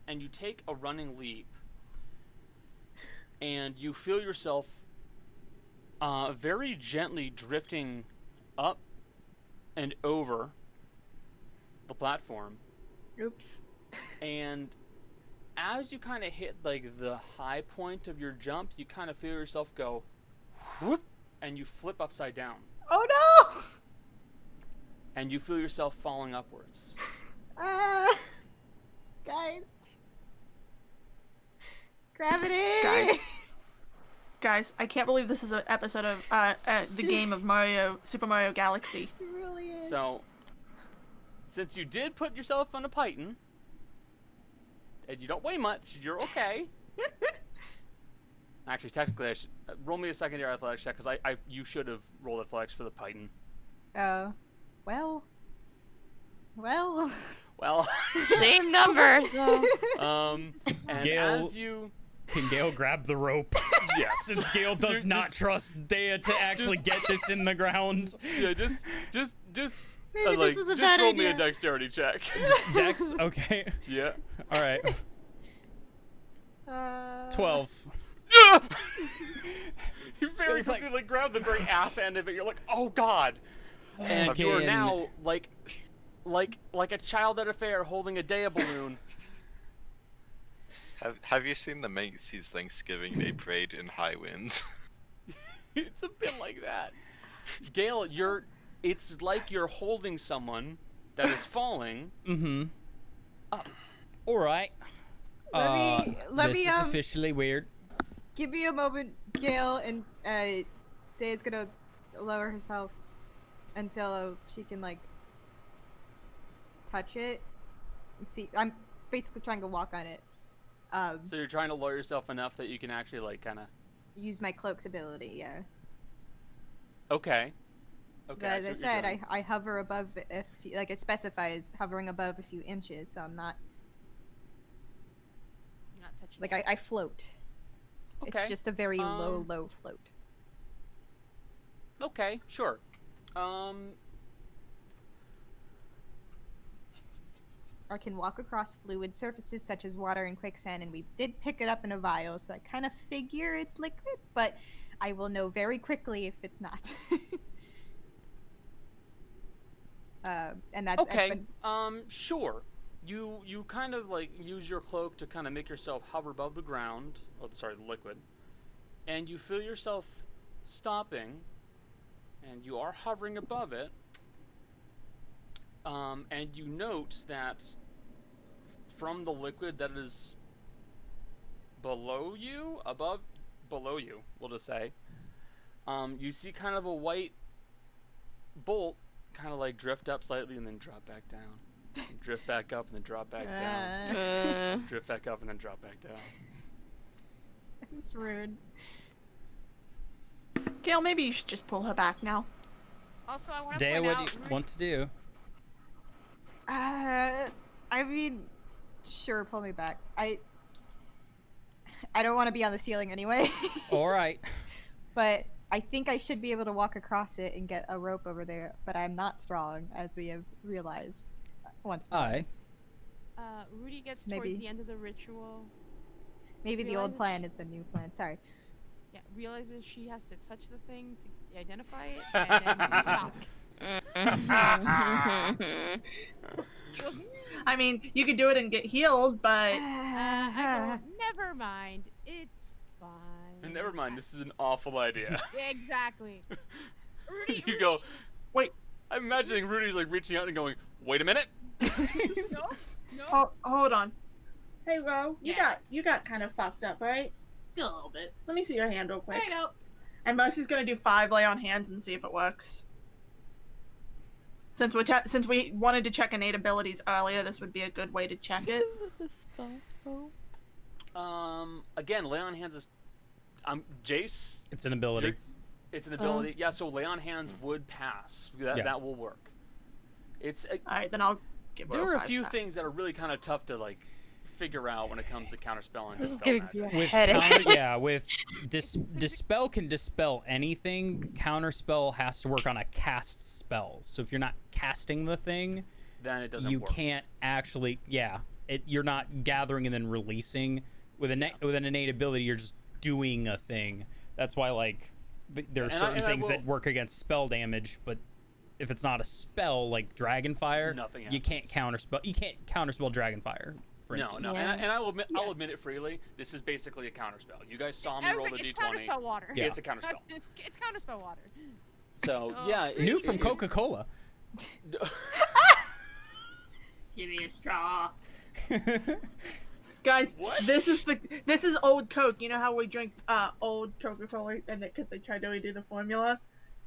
and you take a running leap and you feel yourself very gently drifting up and over the platform, Oops. and as you kind of hit like the high point of your jump, you kind of feel yourself go whoop, and you flip upside down Oh no! and you feel yourself falling upwards. Guys. Gravity! Guys, I can't believe this is an episode of the game of Super Mario Galaxy. It really is. So, since you did put yourself on a python, and you don't weigh much, you're okay. Actually, technically, I should roll me a secondary athletics check because you should have rolled athletics for the python. Oh. Well. Well. Well. Same number, so. And Gael- as you. Can Gail grab the rope? Yes. Since Gail does not trust Dea to actually get this in the ground. Yeah, just. Maybe like, this was a just bad roll me a idea. dexterity check. Dex? Okay. Yeah. All right. 12. You very It's like- quickly like grab the very ass end of it. You're like, oh god. And you are Again. now like a child at a fair holding a Dea balloon. Have you seen the Macy's Thanksgiving Day Parade in high winds? It's a bit like that. Gail, it's like you're holding someone that is falling. Mm-hmm. Up. All right. Let This me is officially weird. give me a moment, Gail, and Daya's gonna lower herself until she can like touch it and see. I'm basically trying to walk on it. So you're trying to lower yourself enough that you can actually like kind of. Use my cloak's ability, yeah. Okay. So as I see what you're said, doing. I hover above like it specifies hovering above a few inches, so I'm not You're not touching. like I float. Okay. It's just a very low float. Okay, sure. I can walk across fluid surfaces such as water and quicksand, and we did pick it up in a vial, so I kind of figure it's liquid, but I will know very quickly if it's not. And that's Okay. Sure. You kind of like use your cloak to kind of make yourself hover above the ground. Oh, sorry, the liquid. And you feel yourself stopping, and you are hovering above it. And you note that from the liquid that is below you, below you, we'll just say, you see kind of a white bolt kind of like drift up slightly and then drop back down. Drift back up and then drop back down. Drift back up and then drop back down. It's rude. Gail, maybe you should just pull her back now. Also, I want to Dea, point what out. do you want to do? I mean, sure, pull me back. I don't want to be on the ceiling anyway. All right. But I think I should be able to walk across it and get a rope over there, but I'm not strong, as we have realized once more. Aye. Rudy gets Maybe. towards the end of the ritual. Maybe the realizes old plan is the new plan. Sorry. Yeah, realizes she has to touch the thing to identify it, and then stop. She goes, I mean, you could do it and get healed, but I go, never mind. It's fine. And never mind, this is an awful idea. Exactly. Rudy, You go, wait. I'm imagining Rudy's like reaching out and going, wait a minute. No. Hold on. Hey, Ro, Yeah. you got kind of fucked up, right? A little bit. Let me see your hand real quick. There you go. And Mercy's gonna do 5 lay on hands and see if it works. Since we wanted to check innate abilities earlier, this would be a good way to check it. Again, lay on hands is, Jace. It's an ability. It's an ability. Yeah, so lay on hands would pass. That will work. It's All right, then I'll give her there are a 5 few back. things that are really kind of tough to like figure out when it comes to counterspell and This is dispel giving you a magic. With headache. with dispel can dispel anything. Counterspell has to work on a cast spell. So if you're not casting the thing, Then it doesn't you work. can't actually. You're not gathering and then releasing. With an innate ability, you're just doing a thing. That's why there are certain things that work against spell damage, but if it's not a spell like Dragonfire, Nothing you can't happens. counterspell. You can't counterspell Dragonfire. For No, instance. no, Yeah. and I'll admit it freely. This is basically a counterspell. You guys saw me roll the It's d20. counterspell water. Yeah. It's a counterspell. It's counterspell water. So So- yeah, New from Coca-Cola. Give me a straw. Guys, What? this is old Coke. You know how we drink old Coca-Cola and because they tried to redo the formula?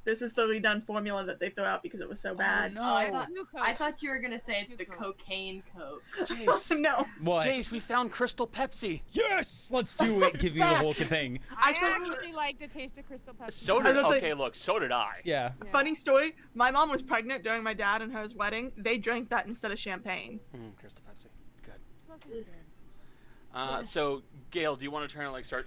This is the redone formula that they throw out because it was so bad. No. I thought you were gonna say it's the cocaine coke. Jace. No. What? Jace, we found Crystal Pepsi. Yes, let's do it. Give you the whole thing. I actually like the taste of Crystal Pepsi. So I did was gonna say- okay. Look, so did I. Yeah. Yeah. Funny story. My mom was pregnant during my dad and her's wedding. They drank that instead of champagne. Crystal Pepsi. It's good. Smells really good. So Gail, do you want to try and like start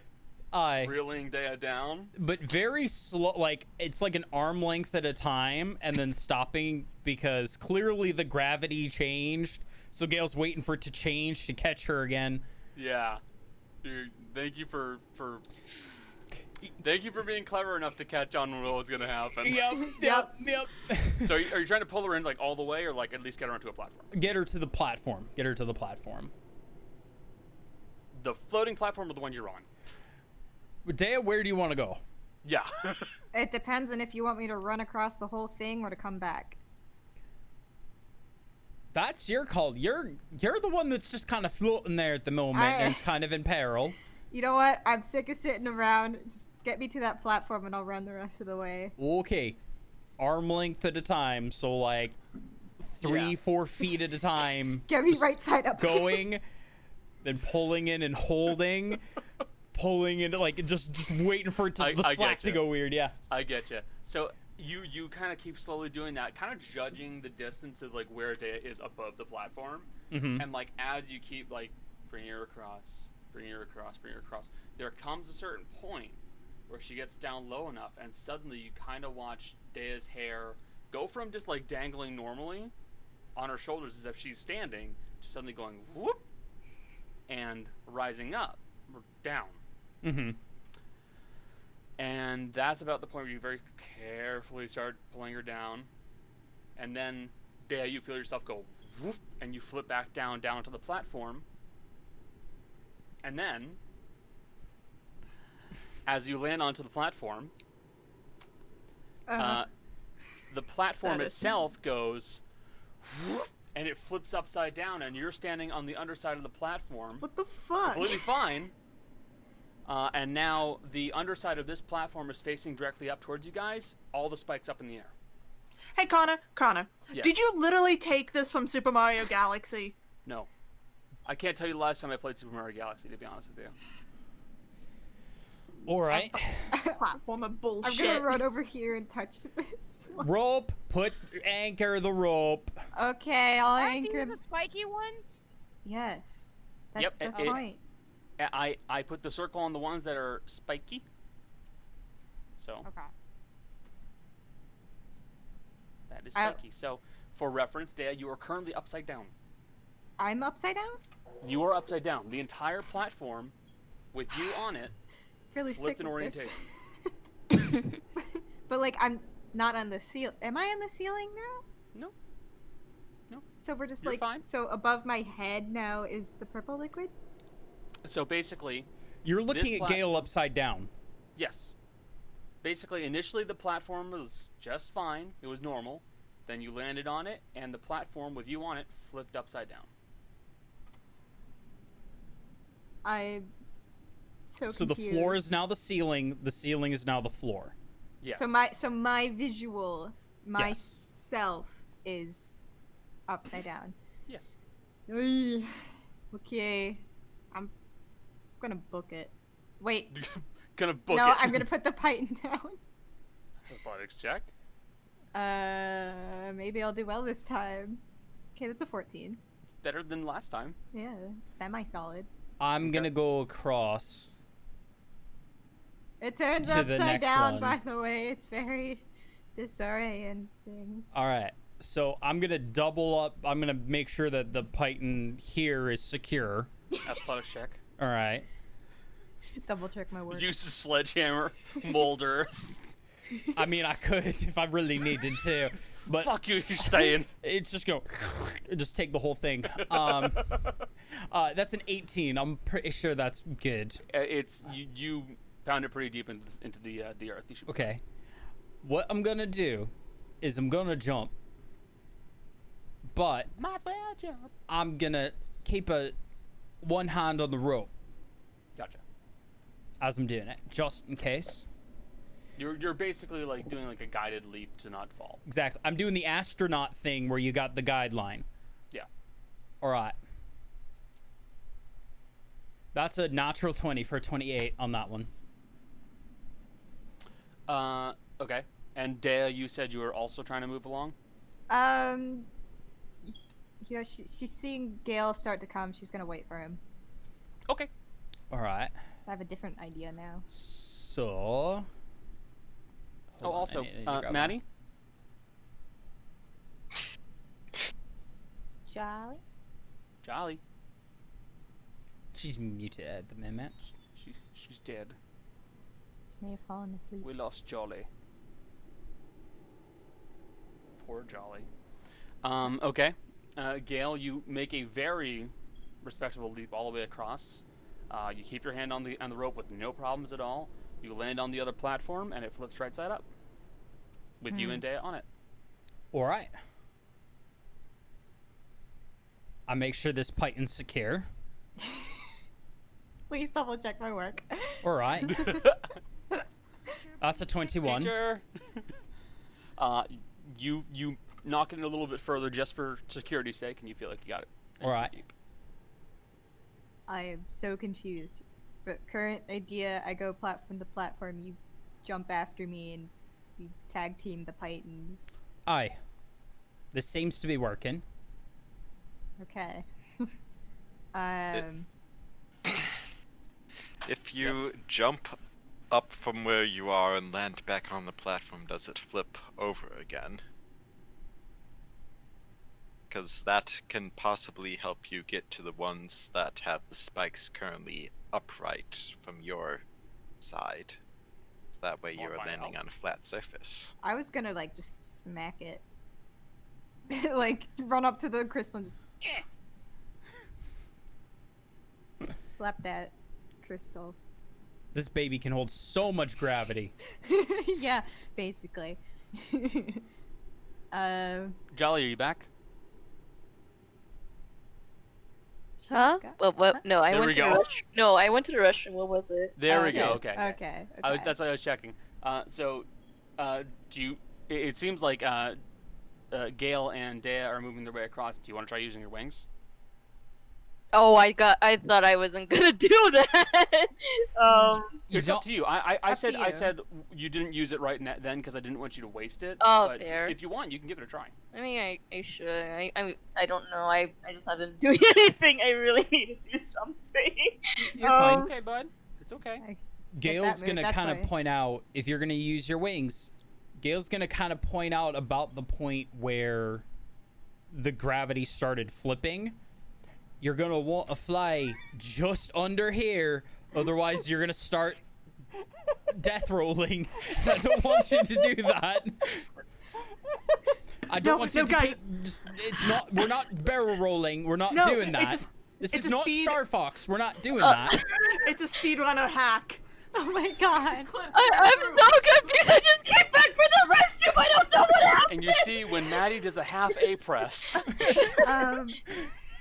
reeling Dea down? But very slow, like it's like an arm length at a time, and then stopping because clearly the gravity changed. So Gail's waiting for it to change to catch her again. Yeah. Dude, thank you for being clever enough to catch on what was gonna happen. Yep. So are you trying to pull her in like all the way, or like at least get her onto a platform? Get her to the platform. The floating platform or the one you're on? Dea, where do you want to go? Yeah. It depends on if you want me to run across the whole thing or to come back. That's your call. You're the one that's just kind of floating there at the moment and is kind of in peril. You know what? I'm sick of sitting around. Just get me to that platform and I'll run the rest of the way. Okay. Arm length at a time, so like 3-4 feet at a time. Get me just right side up. Going, then pulling in and holding, pulling in, like just waiting for it to, the slack to go weird. Yeah. I get you. So you kind of keep slowly doing that, kind of judging the distance of like where Dea is above the platform, and like as you keep like bringing her across, there comes a certain point where she gets down low enough, and suddenly you kind of watch Dea's hair go from just like dangling normally on her shoulders as if she's standing to suddenly going whoop and rising up or down. And that's about the point where you very carefully start pulling her down, and then Dea, you feel yourself go whoop, and you flip back down to the platform, and then as you land onto the platform, the platform itself goes whoop, and it flips upside down, and you're standing on the underside of the platform. What the fuck? Completely fine. And now the underside of this platform is facing directly up towards you guys. All the spikes up in the air. Hey, Connor, Yes. did you literally take this from Super Mario Galaxy? No. I can't tell you the last time I played Super Mario Galaxy, to be honest with you. All right. Platform of I'm bullshit. gonna run over here and touch this one. Rope. Anchor the rope. Okay, I'll These anchor. are the spiky ones? Yes. That's Yep, the point. I put the circle on the ones that are spiky. So Okay. that is spiky. So for reference, Dea, you are currently upside down. I'm upside down? You are upside down. The entire platform with you on it Really flipped sick in with this. orientation. But like I'm not on the ceiling. Am I on the ceiling now? No. No. So we're just You're like fine. so above my head now is the purple liquid? So basically, You're looking This at Gail upside down. yes. Basically, initially the platform was just fine. It was normal. Then you landed on it, and the platform with you on it flipped upside down. I'm so So the floor confused. is now the ceiling. The ceiling is now the floor. Yes. So my visual, Yes. myself is upside down. Yes. Oy. Okay. I'm gonna book it. Wait. Gonna book No, it. I'm gonna put the python down. Athletics check. Maybe I'll do well this time. Okay, that's a 14. Better than last time. Yeah, semi-solid. I'm gonna go across. It turns To the upside next down, one. by the way. It's very disorienting. All right. So I'm gonna double up. I'm gonna make sure that the python here is secure. Athletics check. All right. Double check my work. Use the sledgehammer, molder. I mean, I could if I really needed to, but Fuck you, you're staying. it's just go. Just take the whole thing. That's an 18. I'm pretty sure that's good. It's you pound it pretty deep into the earth. You should Okay. What I'm gonna do is I'm gonna jump, but might as well jump. I'm gonna keep one hand on the rope Gotcha. as I'm doing it, just in case. You're basically like doing like a guided leap to not fall. Exactly. I'm doing the astronaut thing where you got the guideline. Yeah. All right. That's a natural 20 for 28 on that one. Okay. And Dea, you said you were also trying to move along? You know, she's seeing Gael start to come. She's gonna wait for him. Okay. All right. So I have a different idea now. So. Hold on, Also, I need to grab Maddie? Jolly? Jolly. She's muted at the moment. She's dead. She may have fallen asleep. We lost Jolly. Poor Jolly. Okay. Gael, you make a very respectable leap all the way across. You keep your hand on the rope with no problems at all. You land on the other platform, and it flips right side up. With you and Dea on it. All right. I make sure this python's secure. Please double check my work. All right. That's a 21. Teacher! You knock it in a little bit further just for security's sake, and you feel like you got it. All right. I am so confused. But current idea, I go platform to platform, you jump after me, and we tag team the pythons. Aye. This seems to be working. Okay. If you jump up from where you are and land back on the platform, does it flip over again? Because that can possibly help you get to the ones that have the spikes currently upright from your side. So that way you're landing on a flat surface. I was gonna, like, just smack it. Like, run up to the crystal and just... slap that crystal. This baby can hold so much gravity. Yeah, basically. Jolly, are you back? Huh? What? No, I There went we to the go. rush. No, I went to the restroom. What was it? There we go. Okay. Okay. Okay. That's why I was checking. Do you? It seems like Gael and Dea are moving their way across. Do you want to try using your wings? Oh, I thought I wasn't gonna do that. It's up to you. I Up said to I you. said you didn't use it right then because I didn't want you to waste it. Oh, but fair. If you want, you can give it a try. I mean, I should. I don't know. I just haven't been doing anything. I really need to do something. You're fine. Okay, bud. It's okay. Gail's that gonna move, kind of that's why. point out, if you're gonna use your wings, Gail's gonna kind of point out about the point where the gravity started flipping. You're gonna want to fly just under here, otherwise you're gonna start death rolling. I don't want you to do that. I don't want you to guys. keep. It's not. We're not barrel rolling. We're not No, doing it's that. a- This it's is a not speed- Star Fox. We're not doing that. It's a speedrunner hack. Oh my god. I'm so confused. I just came back from the restroom. I don't know what happened. And you see when Maddie does a half A press.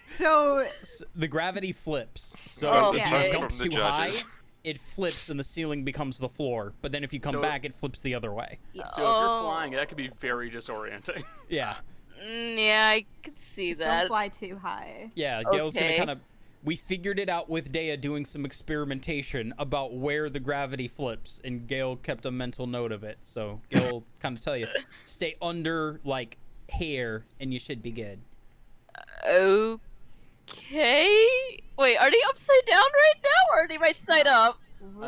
So The gravity flips. So Oh, if okay. you jump From the too high, judges. it flips and the ceiling becomes the floor. But then if you come So- back, it flips the other way. So if you're flying, that could be very disorienting. Yeah. Yeah, I could see just that. don't fly too high. Yeah, Gail's gonna Okay. kind of. We figured it out with Dea doing some experimentation about where the gravity flips, and Gail kept a mental note of it. So Gail kind of tell you, stay under like here, and you should be good. Okay. Wait, are they upside down right now, or are they right side up?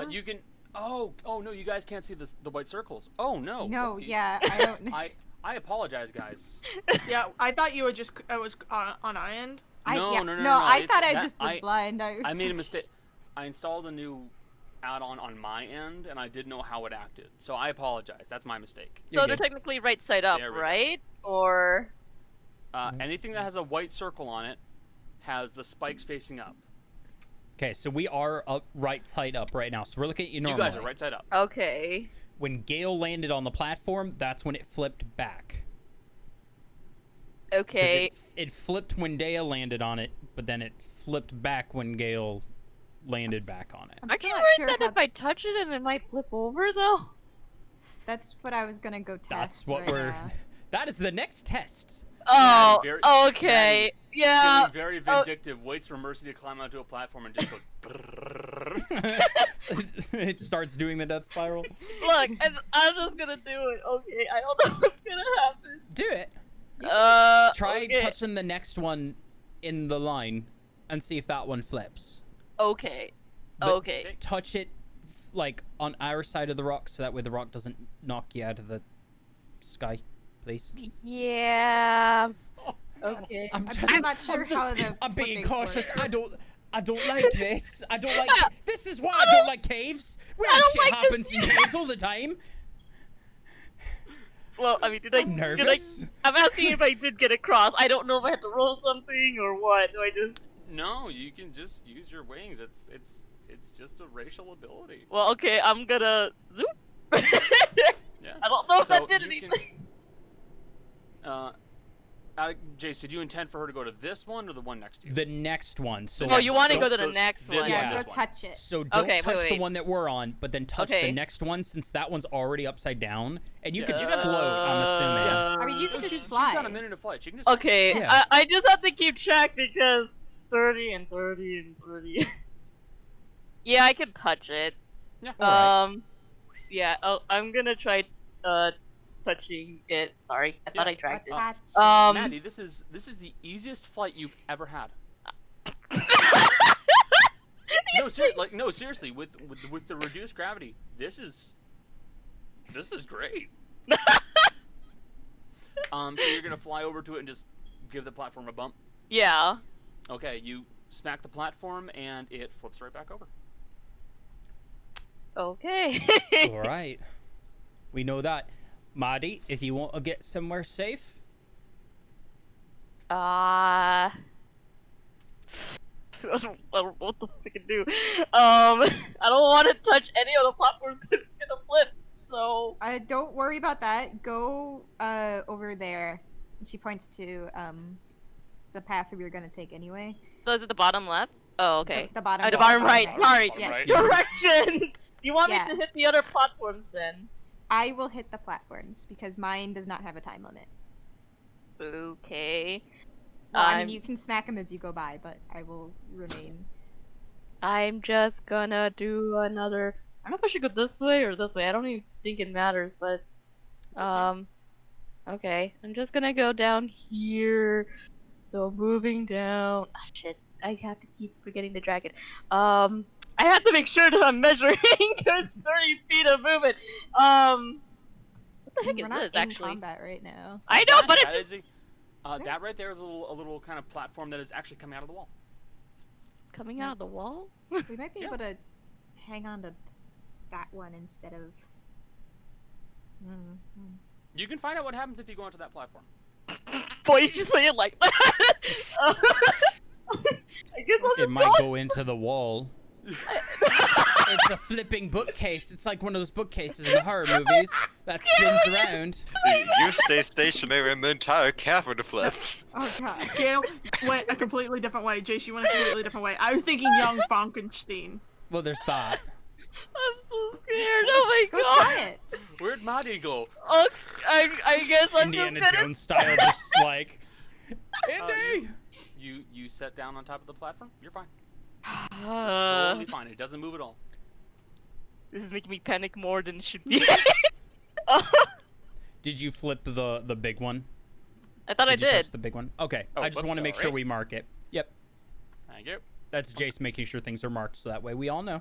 You can. Oh no, you guys can't see the white circles. Oh no. No, whoopsies. yeah, I don't. I apologize, guys. Yeah, I thought you were just I was on our end. No, yeah, no, no, no, no, I it's thought I that- just was blind. I made a mistake. I installed a new add-on on my end, and I didn't know how it acted. So I apologize. That's my mistake. So they're good. technically right side up, There we go. right? Or Anything that has a white circle on it has the spikes facing up. Okay, so we are up right side up right now. So we're looking at you You normally. guys are right side up. okay. When Gail landed on the platform, that's when it flipped back. 'Cause Okay. It flipped when Dea landed on it, but then it flipped back when Gail landed back on it. I'm Aren't still you not worried sure that how- if I touch it and it might flip over though? That's what I was gonna go test. That's what right we're. now. That is the next test. Oh, very- okay. Maddie, Yeah. Feeling very vindictive, waits for Mercy to climb onto a platform and just goes. Brrrr. It starts doing the death spiral. Look, I'm just gonna do it. Okay, I don't know what's gonna happen. Do it. Try okay. touching the next one in the line and see if that one flips. Okay. But Okay. Touch it like on our side of the rock so that way the rock doesn't knock you out of the sky, please. Yeah. Okay. I'm not sure how the I'm being flipping cautious. works. I don't like this. I don't like. This is why I don't like caves. Weird don't shit like happens in caves all the time. Well, I mean, I'm nervous. I'm asking if I did get across. I don't know if I had to roll something or what. Do I just? No, you can just use your wings. It's just a racial ability. Well, okay. I'm gonna zoom. Yeah. I don't know if So that did you anything. Jace, did you intend for her to go to this one or the one next to you? The next one. So Oh, you want to So- go to so the next this one? Yeah. Yeah, this go one. touch it. So don't Okay, touch wait. the one that we're on, but then touch Okay. the next one since that one's already upside down, and you can Yeah. float. I'm assuming. I mean, you can Oh, just she's fly. got a minute of flight. She can just Okay, Yeah. I just have to keep track because 30 and 30 and 30. Yeah, I can touch it. Yeah. Alright. Yeah. Oh, I'm gonna try touching it. Sorry, I thought Yeah. I dragged it. Touch. Maddie, this is the easiest flight you've ever had. No, seriously, with the reduced gravity, this is great. So you're gonna fly over to it and just give the platform a bump. Yeah. Okay, you smack the platform and it flips right back over. Okay. All right. We know that. Maddie, if you want to get somewhere safe, I don't know what the freaking do. I don't want to touch any of the platforms because it's gonna flip. So. Don't worry about that. Go over there. And she points to the path we were gonna take anyway. So is it the bottom left? Oh, okay. The bottom. The right, bottom right. Sorry. Bottom right. Directions. You want Yeah. me to hit the other platforms then? I will hit the platforms because mine does not have a time limit. Okay. Well, I mean, I'm- you can smack them as you go by, but I will remain. I'm just gonna do another. I don't know if I should go this way or this way. I don't even think it matters, but okay. I'm just gonna go down here. So moving down. Ah, shit. I have to keep forgetting to drag it. I have to make sure that I'm measuring because 30 feet of movement. What the heck We're is not this in actually? combat right now. I know, but that it's is that right there is a little kind of platform that is actually coming out of the wall. coming out of the wall. We might be Yeah. able to hang on to that one instead of. You can find out what happens if you go onto that platform. Boy, did you say it like that? I guess I'll it just might go into the wall. It's a flipping bookcase. It's like one of those bookcases in the horror movies that spins around. You stay stationary and the entire cavern flips. Oh god. Gail went a completely different way. Jace, you went a completely different way. I was thinking young Frankenstein. Well, there's that. I'm so scared. Oh my Go god. try it. Where'd Maddie go? Okay, I guess I'm Indiana just gonna. Jones style, just like. Indy! You set down on top of the platform. You're fine. Uh, Totally fine. It doesn't move at all. this is making me panic more than it should be. Did you flip the big one? I thought I Did you touch did. the big one? Okay. Oh, I just whoops, want to make sure sorry. we mark it. Yep. Thank you. That's Jace making sure things are marked so that way we all know.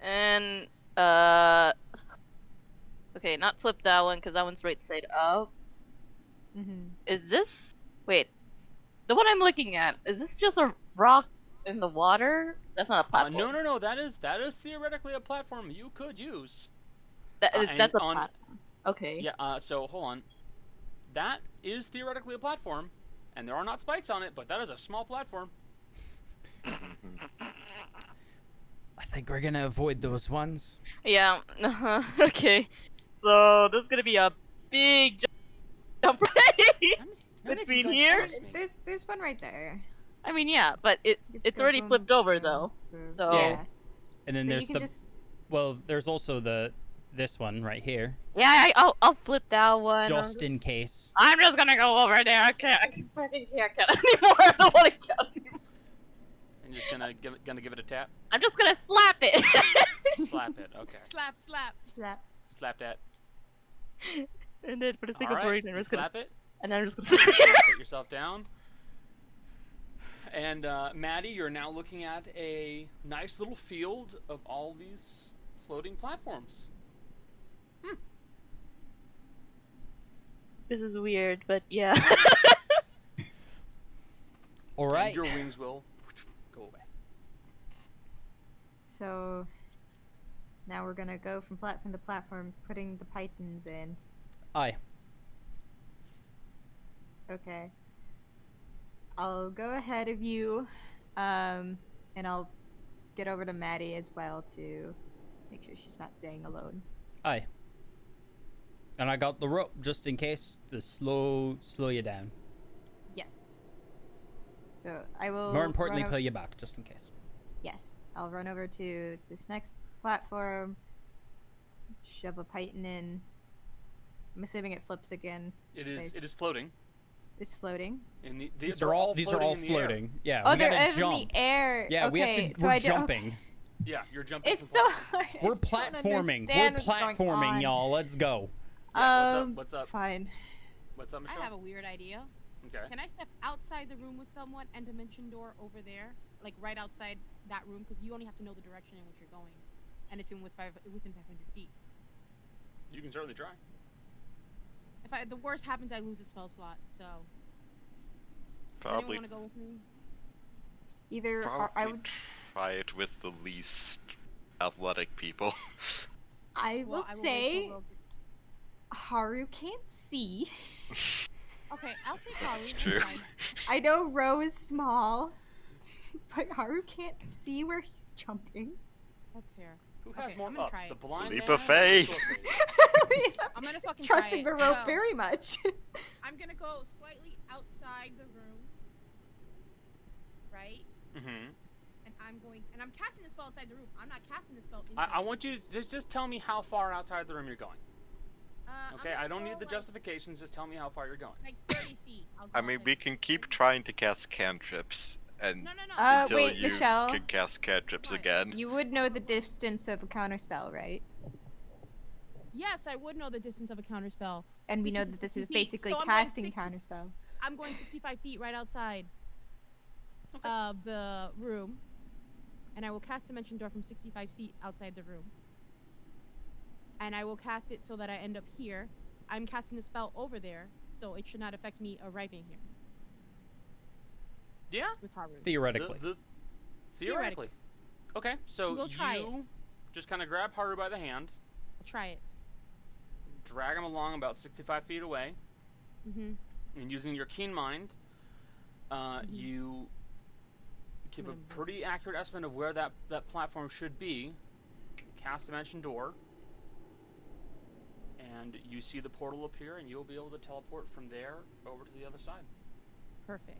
And okay, not flip that one because that one's right side up. Is this? Wait, the one I'm looking at, is this just a rock in the water? That's not a platform. No. That is theoretically a platform you could use. That's and a on- platform. Okay. Yeah. So hold on. That is theoretically a platform, and there are not spikes on it, but that is a small platform. I think we're gonna avoid those ones. Yeah. Okay. So this is gonna be a big jump right None of you between guys here. trust me. There's one right there. I mean, yeah, but it's Just already go flipped boom, over boom, though. boom. So Yeah. And then So there's you can the just. well, there's also this one right here, Yeah, I'll flip that one. just in case. I'm just gonna go over there. I fucking can't get anymore. I don't want to get anymore. And you're just gonna give it a tap? I'm just gonna slap it. Slap it, okay. Slap, slap. Slap. Slap that. And then for the sake of Alright, boring, I'm you just gonna slap it. And I'm just gonna Sit slap yourself down. And Maddie, you're now looking at a nice little field of all these floating platforms. This is weird, but yeah. All right. And your wings will go away. So now we're gonna go from platform to platform, putting the pythons in. Aye. Okay. I'll go ahead of you, and I'll get over to Maddie as well to make sure she's not staying alone. Aye. And I got the rope just in case to slow you down. Yes. So I will. More importantly, run pull you back just in case. Yes, I'll run over to this next platform, shove a python in. I'm assuming it flips again. It is floating. It's floating. And These are all floating. Yeah, Oh, we they're gotta in jump. the air. Yeah, okay, we have to. so We're jumping. Okay. Yeah, you're jumping. It's from so platform. hard. We're I don't platforming. We're understand what's going platforming, on. y'all. Let's go. Yeah, what's up? Fine. What's up, I Michelle? have a weird idea. Okay. Can I step outside the room with someone and dimension door over there? Like right outside that room? Because you only have to know the direction in which you're going. And it's within 500 feet. You can certainly try. If the worst happens, I lose a spell slot, so... Does Probably, anyone want to go with me? Either probably I would. try it with the least athletic people. I will Well, I will wait say till Rogue- Haru can't see. Okay, I'll take Haru. That's that's true. fine. I know Ro is small, but Haru can't see where he's jumping. That's fair. Who has Okay, more I'm gonna ups, try the it. blind Leap man of or the faith. short lady? I'm gonna fucking Trusting try the it. rope So, very much. I'm gonna go slightly outside the room. Right? Mm-hmm. And I'm casting the spell outside the room. I'm not casting the spell inside. I want you to just tell me how far outside the room you're going. I'm Okay, gonna I don't go, need the like, justifications. Just tell me how far you're going. Like 30 feet. I'll go I mean, outside we the can room. keep trying to cast cantrips, and No. until wait, you Michelle. can cast cantrips What? again. You would know the distance of a counterspell, right? Yes, I would know the distance of a counterspell. And we This know is that this 60 is feet, basically so I'm going casting 60 counterspell. I'm going 65 feet right outside Okay. of the room. And I will cast Dimension Door from 65 feet outside the room. And I will cast it so that I end up here. I'm casting the spell over there, so it should not affect me arriving here Yeah. with Haru. Theoretically. Theoretically. Okay, so We'll try it. you just kind of grab Haru by the hand, I'll try it. drag him along about 65 feet away, Mm-hmm. and using your keen mind, you give a pretty accurate estimate of where that platform should be. Cast Dimension Door, and you see the portal appear, and you'll be able to teleport from there over to the other side. Perfect.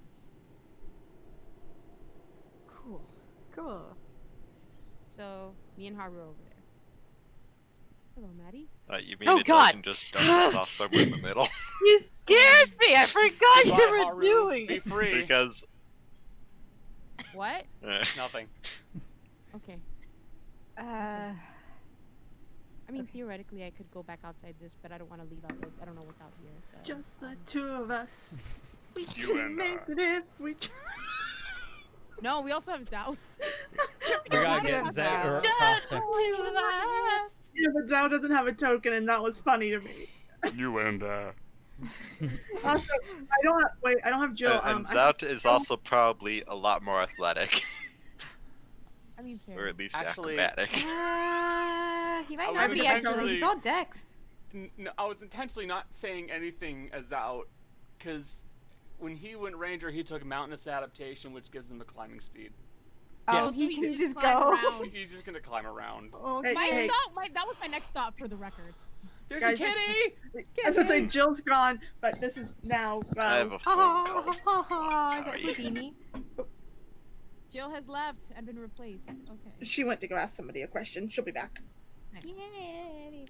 Cool. So, me and Haru over there. Hello, Maddie. You mean Oh, it God. doesn't just dump us off somewhere in the middle? You scared me. I forgot Goodbye, you were Haru. doing Be it. free. Because What? Nothing. Okay. Uh, I mean, theoretically, I could go back outside this, but I don't want to leave out. I don't know what's out here. So. Just the two of us. We You can and make I. it if we try. No, we also have Zaut. We gotta Yeah. get Zet Just across here. Yeah, but Zao doesn't have a token, and that was funny to me. You and Also, I don't have Jill. and I- Zaut is also probably a lot more athletic, I mean, fair. or at least Actually- acrobatic. he I might was not be actually. intentionally- He's all dex. No, I was intentionally not saying anything as out, because when he went ranger, he took mountainous adaptation, which gives him a climbing speed. Oh, so he he can can just climb go. around. He's just gonna climb around. Okay. Hey. That was my next thought for the record. There's Guys, a kitty! I was gonna say Jill's gone, but this is now. I have a Ha phone ha call. ha ha. Is that Sorry. Houdini? Jill has left and been replaced. Okay. She went to go ask somebody a question. She'll be back.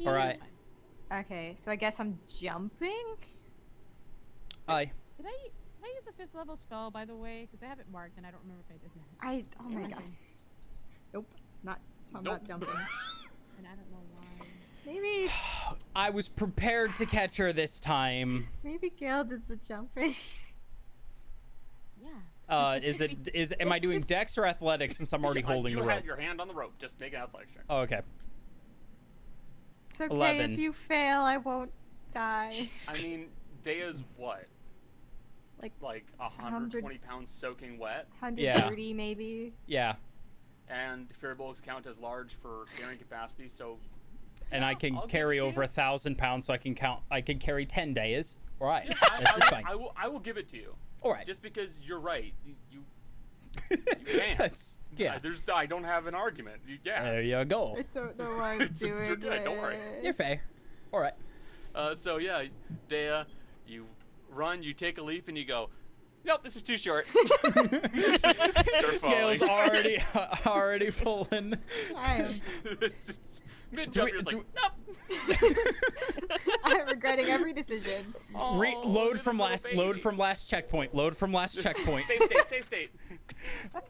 All right. Okay, so I guess I'm jumping. Aye. Did I use a 5th level spell, by the way? Because I have it marked and I don't remember if I did that. Oh my god. Nope. I'm not jumping. And I don't know why. Maybe I was prepared to catch her this time. Gail does the jumping. Yeah. Am I doing dex or athletics since I'm already holding the You rope? had your hand on the rope. Just make an athletics check. Oh, okay. It's okay 11. if you fail, I won't die. I mean, Dea's what? Like 120 pounds soaking wet, 130 maybe. Yeah. and fairy bullets count as large for carrying capacity. So, And I can I'll give carry it to over you. 1,000 pounds, so I can carry 10 days. All right, Yeah, this is fine. I will give it to you. All right. Just because you're right, you can. Yeah. I don't have an argument. Yeah. There you go. I don't know why I'm It's just- doing you're good, don't worry. You're fair. All right. So yeah, Dea, you run, you take a leap, and you go, nope, this is too short. Just start falling. Gail's already pulling. I am. Mid jump, you're just like, nope. I'm regretting every decision. Oh, Load from little last. baby. Load from last checkpoint. Load from last checkpoint. Safe state. Safe state.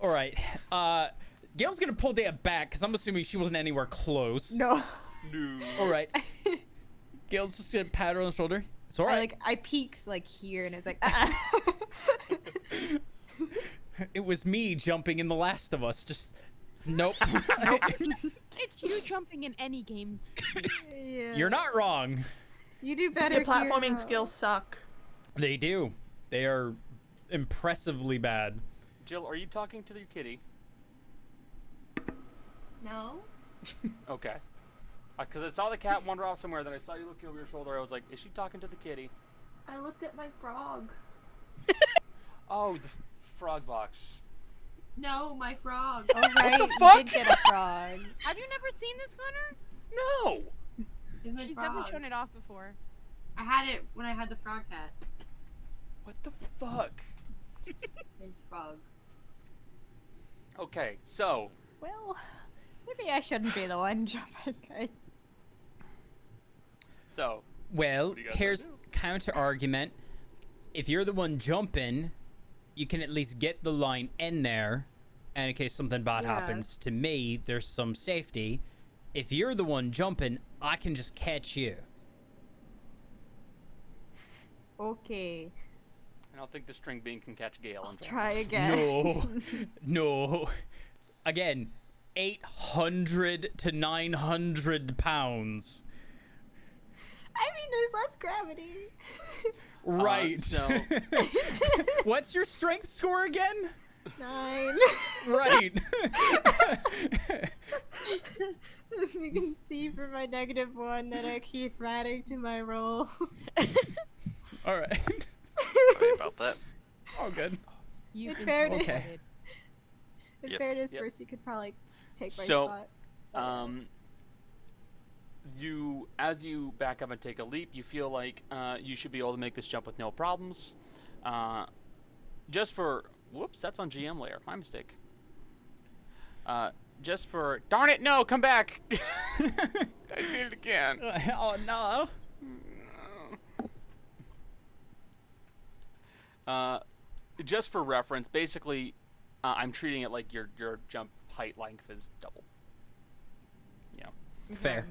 All right. Gail's gonna pull Dea back because I'm assuming she wasn't anywhere close. No. No. All right. Gail's just gonna pat her on the shoulder. It's all right. I peeked here, and it's like. It was me jumping in The Last of Us. Just nope. It's you jumping in any game. Yeah. You're not wrong. You do better. Your platforming hero. skills suck. They do. They are impressively bad. Jill, are you talking to your kitty? No. Okay. Because I saw the cat wander off somewhere, then I saw you looking over your shoulder. I was like, is she talking to the kitty? I looked at my frog. Oh, the frog box. No, my frog. Oh right, the you fuck? did get a frog. Have you never seen this, Connor? No. It's my She's frog. definitely shown it off before. I had it when I had the frog cat. What the fuck? His frog. Okay, so Well, maybe I shouldn't be the one jumping. so Well, What do you guys here's wanna do? counter argument. If you're the one jumping, you can at least get the line in there, and in case something bad Yeah. happens to me, there's some safety. If you're the one jumping, I can just catch you. Okay, I don't think the string bean can catch Gale. I'll in fact. try again. No. Again, 800 to 900 pounds. I mean, there's less gravity. Right. so- What's your strength score again? 9. Right. As you can see from my -1 that I keep adding to my roll. All right. Sorry about that. All good. You've In been fairness- promoted. In Yep. fairness, Yep. Percy could probably take my So, spot. As you back up and take a leap, you feel like you should be able to make this jump with no problems. Whoops, that's on GM layer. My mistake. Darn it, no, come back. I did it again. Oh no. Just for reference, basically, I'm treating it like your jump height length is double. Yeah. Fair.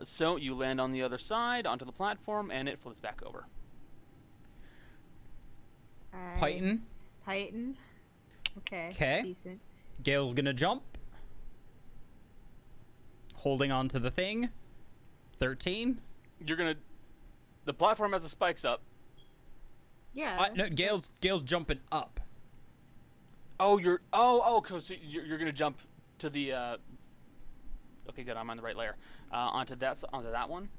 So you land on the other side onto the platform, and it flips back over. Python. Titan. Okay. 'Kay. Decent. Gail's gonna jump. Holding on to the thing. 13. The platform has the spikes up. Yeah. No, Gail's jumping up. Oh, cause you're gonna jump to the. Okay, good. I'm on the right layer. Onto that one.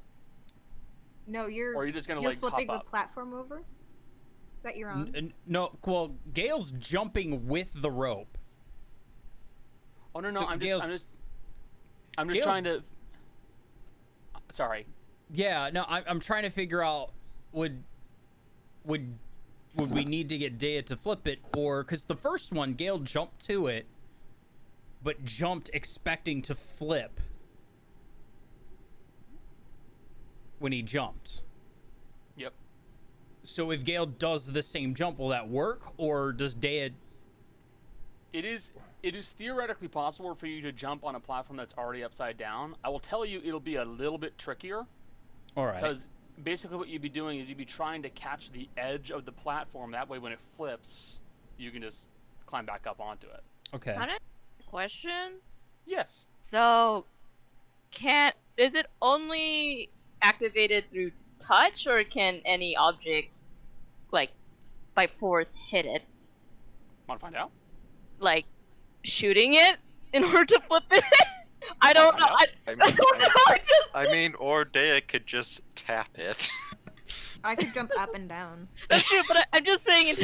No, you're. Or are you just gonna you're like flipping hop the up? platform over. That you're on. No, well, Gail's jumping with the rope. Oh no, So I'm Gail's- just Gail's- trying to. Sorry. Yeah, no, I'm trying to figure out would we need to get Dea to flip it, or because the first one Gail jumped to it, but jumped expecting to flip. when he jumped. Yep. So if Gael does the same jump, will that work, or does Dea? It is theoretically possible for you to jump on a platform that's already upside down. I will tell you, it'll be a little bit trickier. All right. Because basically what you'd be doing is you'd be trying to catch the edge of the platform. That way, when it flips, you can just climb back up onto it. Okay. Got it? Question? Yes. So, is it only activated through touch, or can any object, like, by force hit it? Want to find out? Like, shooting it in order to flip it? I don't know. I don't know. I mean, or Dea could just tap it. I could jump up and down. That's true, but I'm just saying.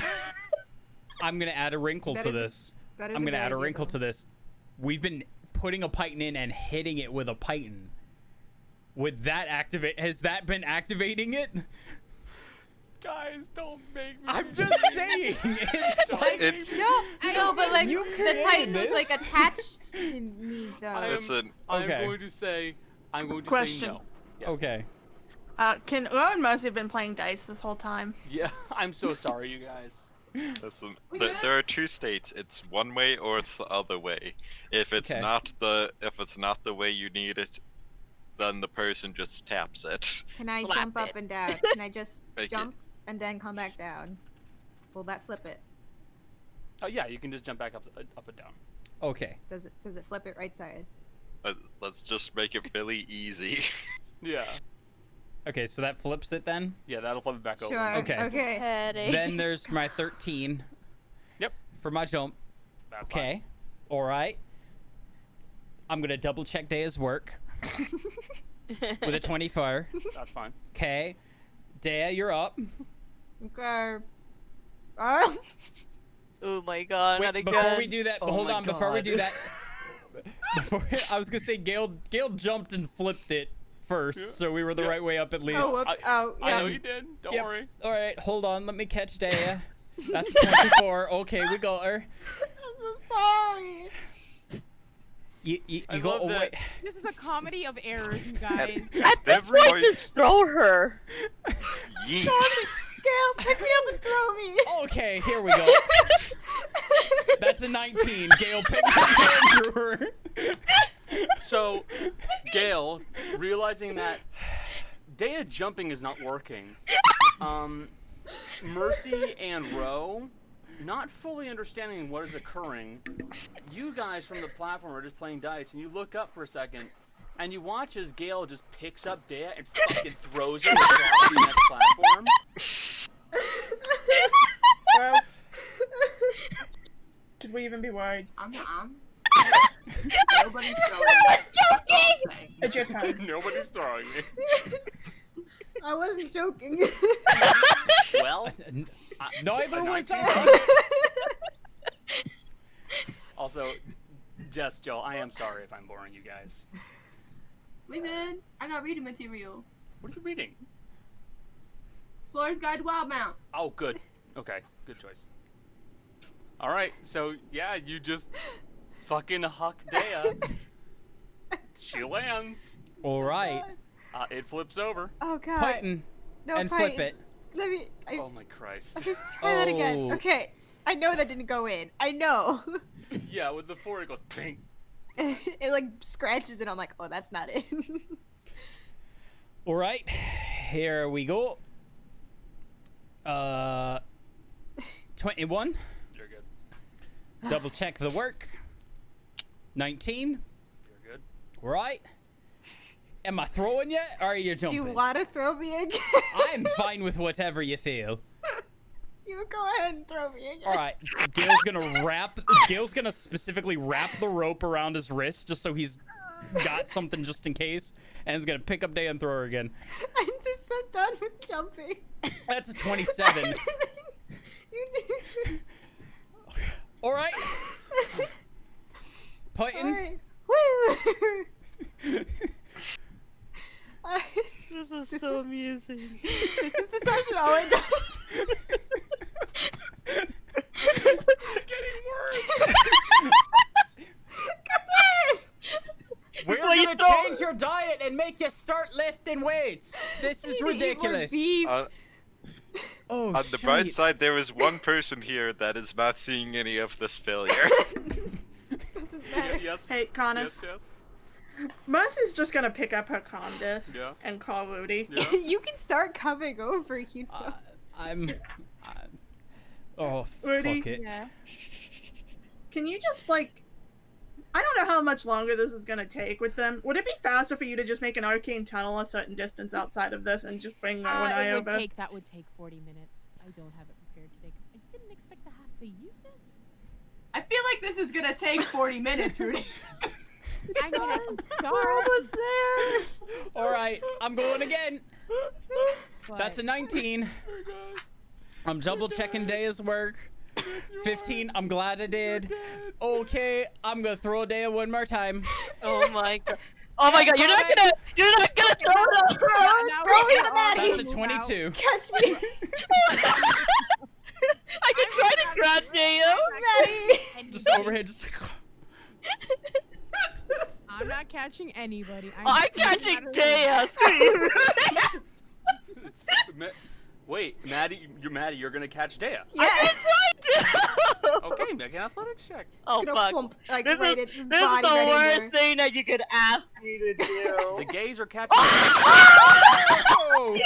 I'm gonna add a wrinkle That to is- this. That is I'm gonna bad add a idea, wrinkle though. to this. We've been putting a python in and hitting it with a python. Would that activate? Has that been activating it? Guys, don't make me. I'm just saying. It's like It's No, but like You the created Titan was this? like attached to me though. listen. I'm Okay. going to say say Question. no. Yes. okay. Can Rowan mostly have been playing dice this whole time? Yeah, I'm so sorry, you guys. Listen, We th- good? there are two states. It's one way or it's the other way. If it's Okay. not the way you need it, then the person just taps it. Can I Slap jump up it. and down? Can I just Make it- jump and then come back down? Will that flip it? Oh yeah, you can just jump back up and down. Okay. Does it flip it right side? Let's just make it really easy. Yeah. Okay. So that flips it then. Yeah, that'll flip it back over. Sure. Okay. Okay. Headaches. Then there's my 13. Yep. For my jump. That's fine. Okay. All right. I'm gonna double check Dea's work with a 24. That's fine. Okay. Dea, you're up. Okay. Oh my god, not Wait, again. before we do that, Oh hold my on. Before we God. do that, I was gonna say Gael jumped and flipped it first, Yeah. so we were the Yeah. right way up at least. Oh, whoops. Oh, I yeah. know you did. Don't Yep. worry. All right, hold on. Let me catch Dea. That's 24. Okay, we got her. I'm so sorry. You I go. love Oh, that. wait. This is a comedy of errors, you guys. At this Every point, voice- just throw her. Yeet. Gail, pick me up and throw me. Okay, here we go. That's a 19. Gael picked her and threw her. So, Gail, realizing that Dea jumping is not working, Mercy and Ro, not fully understanding what is occurring, you guys from the platform are just playing dice, and you look up for a second, and you watch as Gail just picks up Dea and fucking throws her across the next platform. Well, should we even be worried? I'm nobody's throwing. Joking! It's your turn. Nobody's throwing me. I wasn't joking. Well, Neither a was 19. I. Also, Jess, Joel, I am sorry if I'm boring you guys. We good? I got reading material. What are you reading? Explorer's Guide to Wildmount. Oh, good. Okay, good choice. All right, so yeah, you just fucking huck Dea. She lands. All right. It flips over. Oh god. Python No, and Python. flip it. Let me. Oh my Christ. Let me try that again. Oh. Okay. I know that didn't go in. I know. Yeah, with the 4 it goes ping. It like scratches it. I'm like, oh, that's not it. All right. Here we go. 21. You're good. Double check the work. 19. You're good. All right. Am I throwing yet, or are you Do jumping? you want to throw me again? I'm fine with whatever you feel. You go ahead and throw me again. All right. Gail's gonna specifically wrap the rope around his wrist just so he's got something just in case, and is gonna pick up Dea and throw her again. I'm just so done with jumping. That's a 27. You did. All right. Python. Alright. Woo! This is This so is- amusing. This is the session. Oh my god. It's getting worse. We're Well, you gonna don't- change your diet and make make you start lifting weights. This is Need to eat more ridiculous. beef. Oh, On the bright shite. side, there is one person here that is not seeing any of this failure. Doesn't matter. Yes. Hey, Connor. Yes. Mercy's just gonna pick up her comm disc Yeah. and call Rudy. Yeah. You can start coming over, you know. Oh, Rudy? fuck it. Yes. Can you just like? I don't know how much longer this is gonna take with them. Would it be faster for you to just make an arcane tunnel a certain distance outside of this and just bring Mo and I over? That would take 40 minutes. I don't have it prepared today because I didn't expect to have to use it. I feel like this is gonna take 40 minutes, Rudy. I mean, I can We're start. almost there. All right, I'm going again. but- That's a 19. I'm double checking Daya's work. 15. I'm glad I did. Okay, I'm gonna throw Daya one more time. Oh my god. Oh my god, you're not gonna throw it up. Throw me to Maddie. That's a 22. Catch me. I can try to grab Deo. Maddie. Just overhead, just like. I'm not catching anybody. I'm catching Deo. It's, wait, Maddie, you're gonna catch Dea. Yes. Okay, make an athletics check. Oh It's gonna fuck. flump, like, This right is, at just this is body the right in worst there. thing that you could ask me to do. The gays are catching. Oh!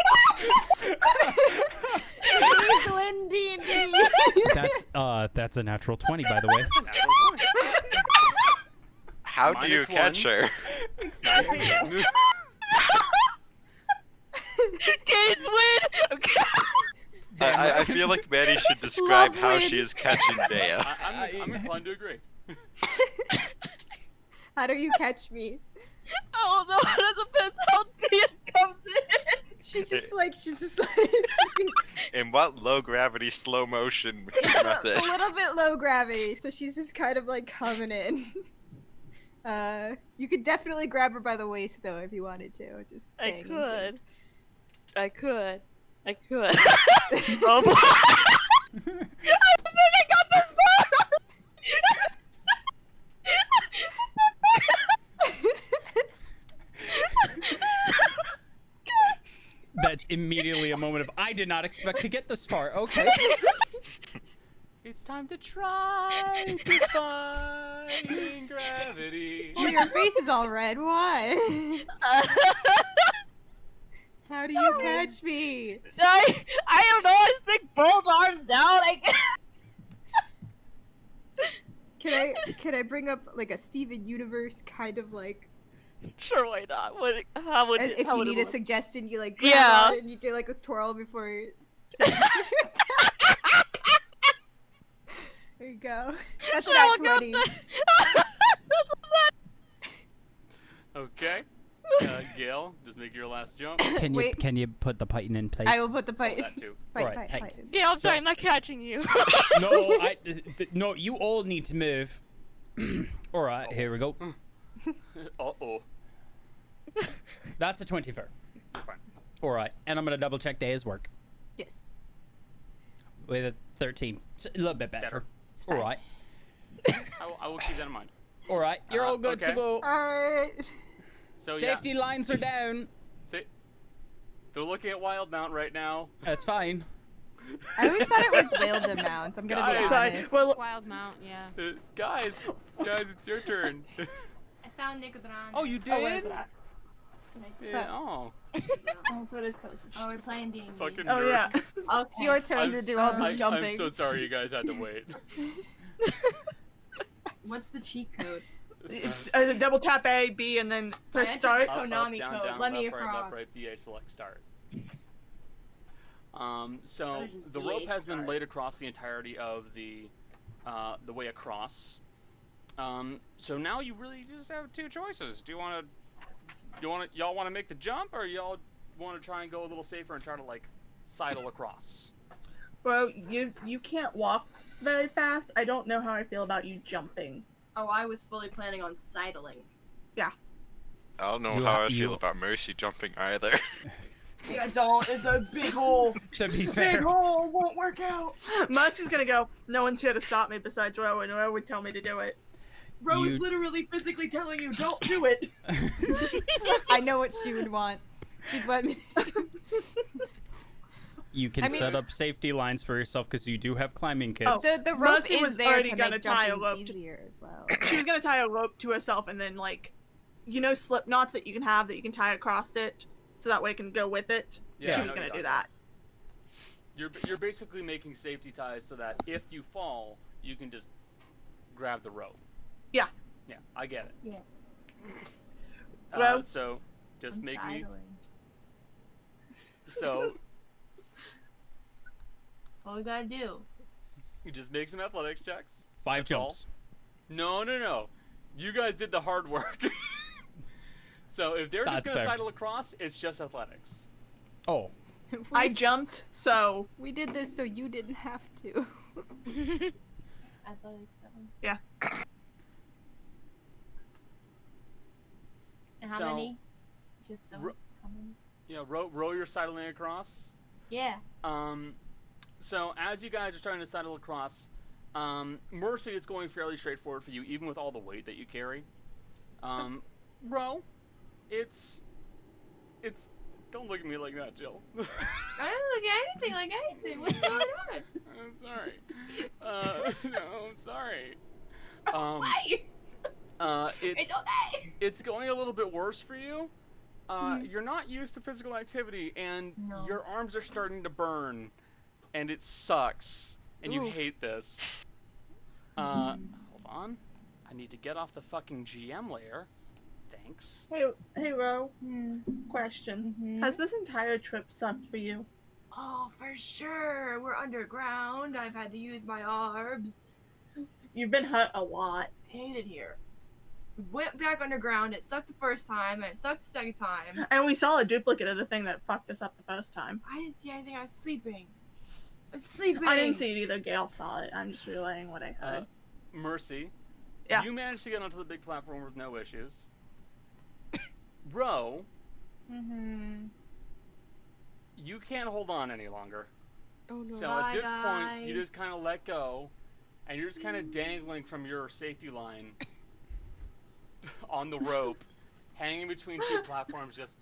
Please win D&D. That's a natural 20, by the way. How do you -1. catch her? 19. Gays win. Okay. I feel like Maddie should describe Love how she wins. is catching Dea. I'm inclined to agree. How do you catch me? Oh no, it depends how Deo comes in. She's just like, she's being, In what low gravity slow motion it's method? a little bit low gravity, so she's just kind of like coming in. You could definitely grab her by the waist though if you wanted to. Just I saying. could. Oh boy. I think I got this far. That's immediately a moment of, I did not expect to get this far. Okay. It's time to try defying gravity. Oh, your face is all red. Why? How do you catch me? I don't know. I stick both arms out. Can I bring up like a Steven Universe kind of like? Sure, why not? How would If how you would need it a look? suggestion, you like grab Yeah. on it and you do like this twirl before you. There you go. That's I about will go 20. Okay. Gail, just make your last jump. Wait. Can you put the python in place? I will put the Oh, fight. that too. Alright, thank you. Yeah, I'm sorry, Yes. I'm not catching you. No, you all need to move. All right, here we go. Uh-oh. That's a 24. Fine. All right, and I'm gonna double check Daya's work Yes. with a 13. It's a little bit better. Better. All right, I will keep that in mind. all right, you're all good okay. to go. Alright. So Safety lines are down. yeah, they're looking at Wildmount right now. That's fine. I always thought it was Whaled Mount. I'm gonna be Guys. honest. Well, Wild Mount, yeah. Guys, it's your turn. I found Nicodron. Oh, you oh, where's did? that? Yeah. Oh. Oh, so it is close. Oh, we're playing D&D. Fucking Oh nerd. yeah. It's your turn to do all this jumping. I'm so sorry you guys had to wait. What's the cheat code? Double tap A, B, and then press I entered start. the Konami down, code. down, Let me left, right, left, across. right, BA, select, start. So What is the BA rope has been start? laid across the entirety of the way across. So now you really just have two choices. Y'all want to make the jump, or y'all want to try and go a little safer and try to like sidle across? Bro, you can't walk very fast. I don't know how I feel about you jumping. Oh, I was fully planning on sidling. I don't know You how ha- I you- feel about Mercy jumping either. Yeah, don't. It's a big hole. To be Big fair, hole won't work out. Mercy's gonna go. No one's here to stop me besides Ro, and Ro would tell me to do it. Rose You- literally physically telling you, don't do it. I know what she would want. She'd want me. You can I mean- set up safety lines for yourself because you do have climbing kits. Oh. The rope Mercy is was there already to gonna make tie a jumping rope to- easier as well. She was gonna tie a rope to herself and then like, slip knots that you can have that you can tie across it, so that way it can go with it. Yeah, She I was know gonna you're do talking that. You're basically making safety ties so that if you fall, you can just grab the rope. Yeah. Yeah, I get it. Yeah. Well, so just I'm make me. sidling. So What we gotta do? you just make some athletics checks. 5 That's all. jumps. No. You guys did the hard work. So if they're just That's gonna fair. sidle across, it's just athletics. Oh, I jumped, so We did this so you didn't have to. Athletics 7. Yeah. And how So, many? Just those? ro- How many? Yeah, row your sidling across. Yeah. So as you guys are starting to sidle across, Mercy, it's going fairly straightforward for you, even with all the weight that you carry. Row, it's. Don't look at me like that, Jill. I don't look at anything like anything. What's going on? I'm sorry. No, I'm sorry. Why? It's It's okay. it's going a little bit worse for you. You're not used to physical activity, and No. your arms are starting to burn, and it sucks, and you Oof. hate this. Hold on. I need to get off the fucking GM layer. Thanks. hey, Ro. Question: Mhm. Has this entire trip sucked for you? Oh, for sure. We're underground. I've had to use my arms. You've been hurt a lot. Hate it here. Went back underground. It sucked the first time, and it sucked the second time. And we saw a duplicate of the thing that fucked us up the first time. I didn't see anything. I was sleeping. I was sleeping. I didn't see it either. Gail saw it. I'm just relaying what I heard. Mercy. Yeah. You managed to get onto the big platform with no issues. Ro, you can't hold on any longer. Oh no. So Bye, at this point, you guys. just kind of let go, and you're just kind of dangling from your safety line on the rope, hanging between two platforms. Just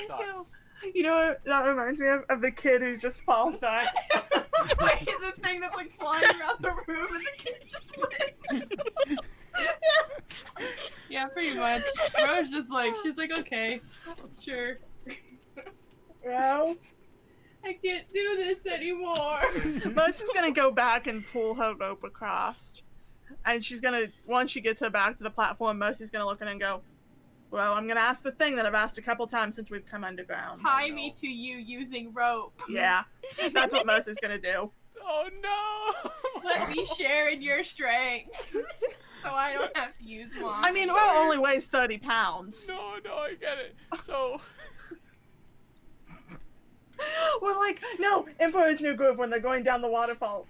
sucks. You know what that reminds me of the kid who just falls back. Like the thing that's like flying around the room, and the kid just like. Yeah, pretty much. Rose just like, she's like, okay, sure. Ro, I can't do this anymore. Mercy's gonna go back and pull her rope across. And she's gonna, once she gets her back to the platform, Mercy's gonna look at her and go, well, I'm gonna ask the thing that I've asked a couple times since we've come underground. Tie no. me to you using rope. Yeah, that's what Mercy's gonna do. Oh no! Let me share in your strength, so I don't have to use mine. I mean, Ro only weighs 30 pounds. No, I get it. So We're like, no, Emperor's New Groove when they're going down the waterfall.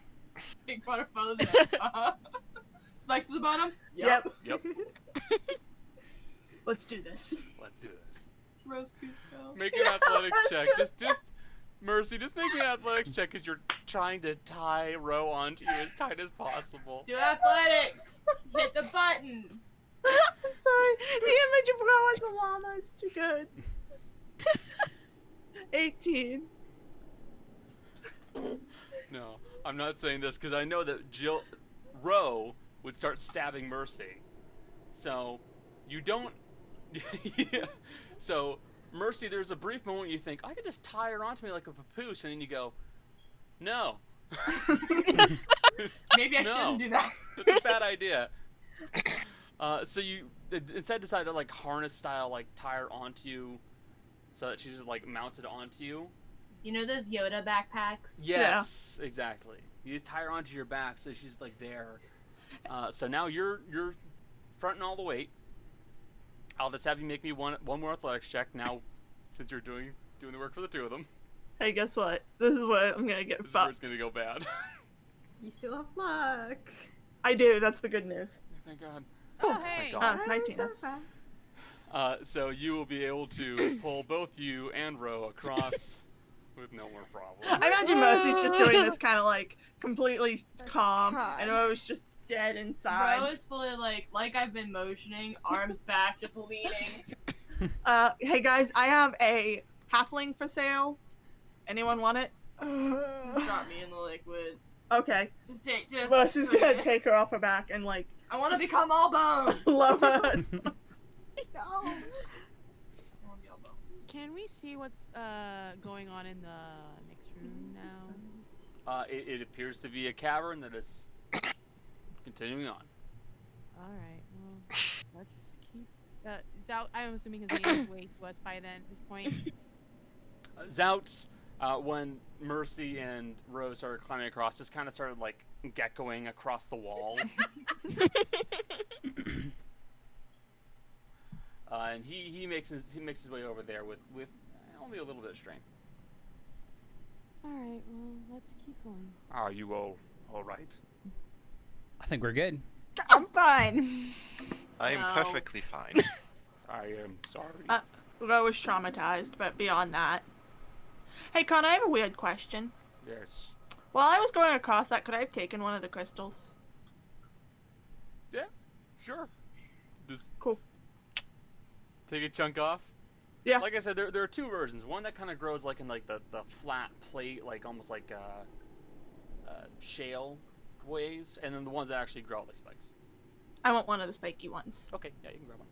Big butterflies. Spikes at the bottom. Yep. Yep. Let's do this. Let's do this. Rose Cusco. Make an athletics check. Just Mercy, just make me an athletics check because you're trying to tie Ro onto you as tight as possible. Do athletics. Hit the button. I'm sorry. The image of Ro as a llama is too good. 18. No, I'm not saying this because I know that Ro would start stabbing Mercy. So, you don't. Yeah. So, Mercy, there's a brief moment you think, I could just tie her onto me like a papoose, and then you go, no. Maybe I No. shouldn't do that. That's a bad idea. So you instead decide to like harness style like tie her onto you, so that she's just like mounted onto you. You know those Yoda backpacks? Yes, exactly. You just tie her onto your back so she's like there. So now you're fronting all the weight. I'll just have you make me one more athletics check now, since you're doing the work for the two of them. Hey, guess what? This is what I'm gonna get This is where it's fucked. gonna go bad. You still have luck. I do, that's the good news. Thank God. Oh, Thank hey. God. 19. That's fine. So you will be able to pull both you and Ro across with no more problem. I imagine Mercy's just doing this kind of like completely calm, God. and Ro's just dead inside. Bro is fully like I've been motioning, arms back, just leaning. Hey guys, I have a halfling for sale. Anyone want it? Just drop me in the liquid. Okay. Just Mercy's gonna take her off her back and like I want to become all bones. lower. No. Can we see what's going on in the next room now? It appears to be a cavern that is continuing on. All right. Well, let's keep. Zaut, I'm assuming his name is way to us by then. At this point. Zaut, when Mercy and Rose started climbing across, just kind of started like geckoing across the wall. And he makes his way over there with only a little bit of strength. All right. Well, let's keep going. Are you all right? I think we're good. I'm fine. I am No. perfectly fine. I am sorry. Ro was traumatized, but beyond that. Hey, Con, I have a weird question. Yes. While I was going across that, could I have taken one of the crystals? Yeah. Sure. Just Cool. take a chunk off. Yeah. Like I said, there are two versions. One that kind of grows like in like the flat plate, like almost like shale ways, and then the ones that actually grow like spikes. I want one of the spiky ones. Okay, yeah, you can grab one.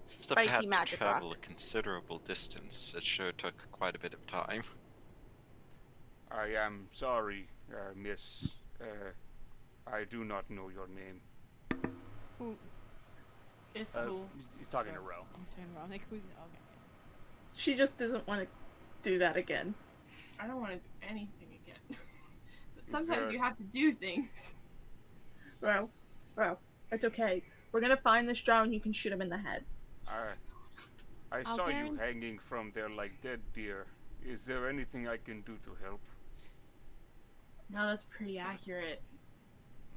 Stuff had Spiky to magic rock. travel a considerable distance. It sure took quite a bit of time. I am sorry, miss. I do not know your name. It's cool. He's talking to Ro. I'm saying wrong. Like who's okay. She just doesn't want to do that again. I don't want to do anything again. But sometimes there- you have to do things. Ro, it's okay. We're gonna find this drow and you can shoot him in the head. I I'll saw you guarantee- hanging from there like dead deer. Is there anything I can do to help? No, that's pretty accurate.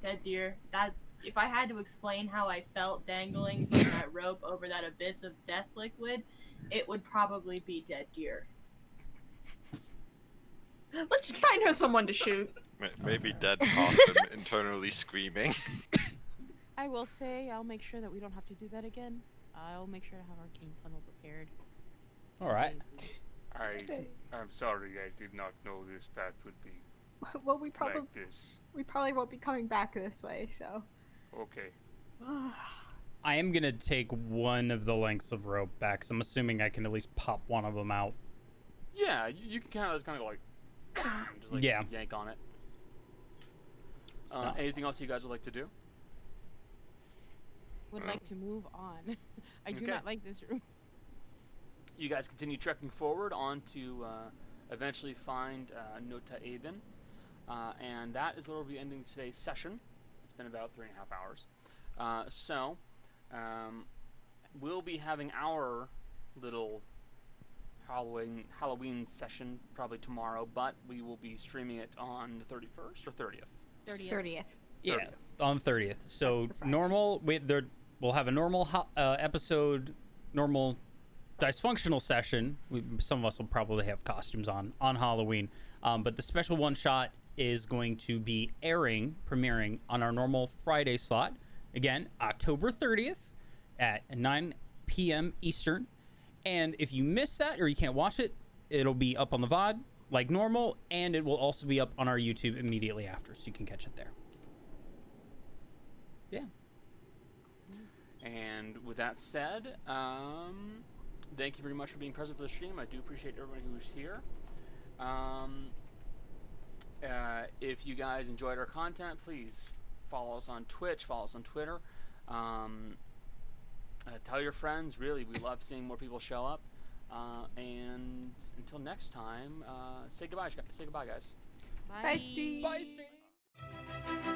Dead deer. That if I had to explain how I felt dangling from that rope over that abyss of death liquid, it would probably be dead deer. Let's find her someone to shoot. Maybe dead possum internally screaming. I will say I'll make sure that we don't have to do that again. I'll make sure to have our king tunnel prepared. All right. I'm sorry, I did not know this path would be Well, we probably like this. won't be coming back this way, so. Okay. I am gonna take one of the lengths of rope back, 'cause I'm assuming I can at least pop one of them out. Yeah, you can kind of go like, just like Yeah. yank on it. So- Anything else you guys would like to do? Would like to move on. I do Okay. not like this room. You guys continue trekking forward on to eventually find Nota Aben. And that is where we'll be ending today's session. It's been about 3.5 hours. So, we'll be having our little Halloween session probably tomorrow, but we will be streaming it on the 31st or 30th. 30th. Yeah, 30th. on 30th. So That's the Friday. normal. We'll have a normal episode, normal Dicefunctional session. Some of us will probably have costumes on Halloween, but the special one shot is going to be premiering on our normal Friday slot. Again, October 30th at 9 p.m. Eastern. And if you miss that or you can't watch it, it'll be up on the VOD like normal, and it will also be up on our YouTube immediately after, so you can catch it there. Yeah. And with that said, thank you very much for being present for the stream. I do appreciate everybody who was here. If you guys enjoyed our content, please follow us on Twitch, follow us on Twitter. Tell your friends. Really, we love seeing more people show up. And until next time, say goodbye, guys. Bye, Steve. Bye, Steve.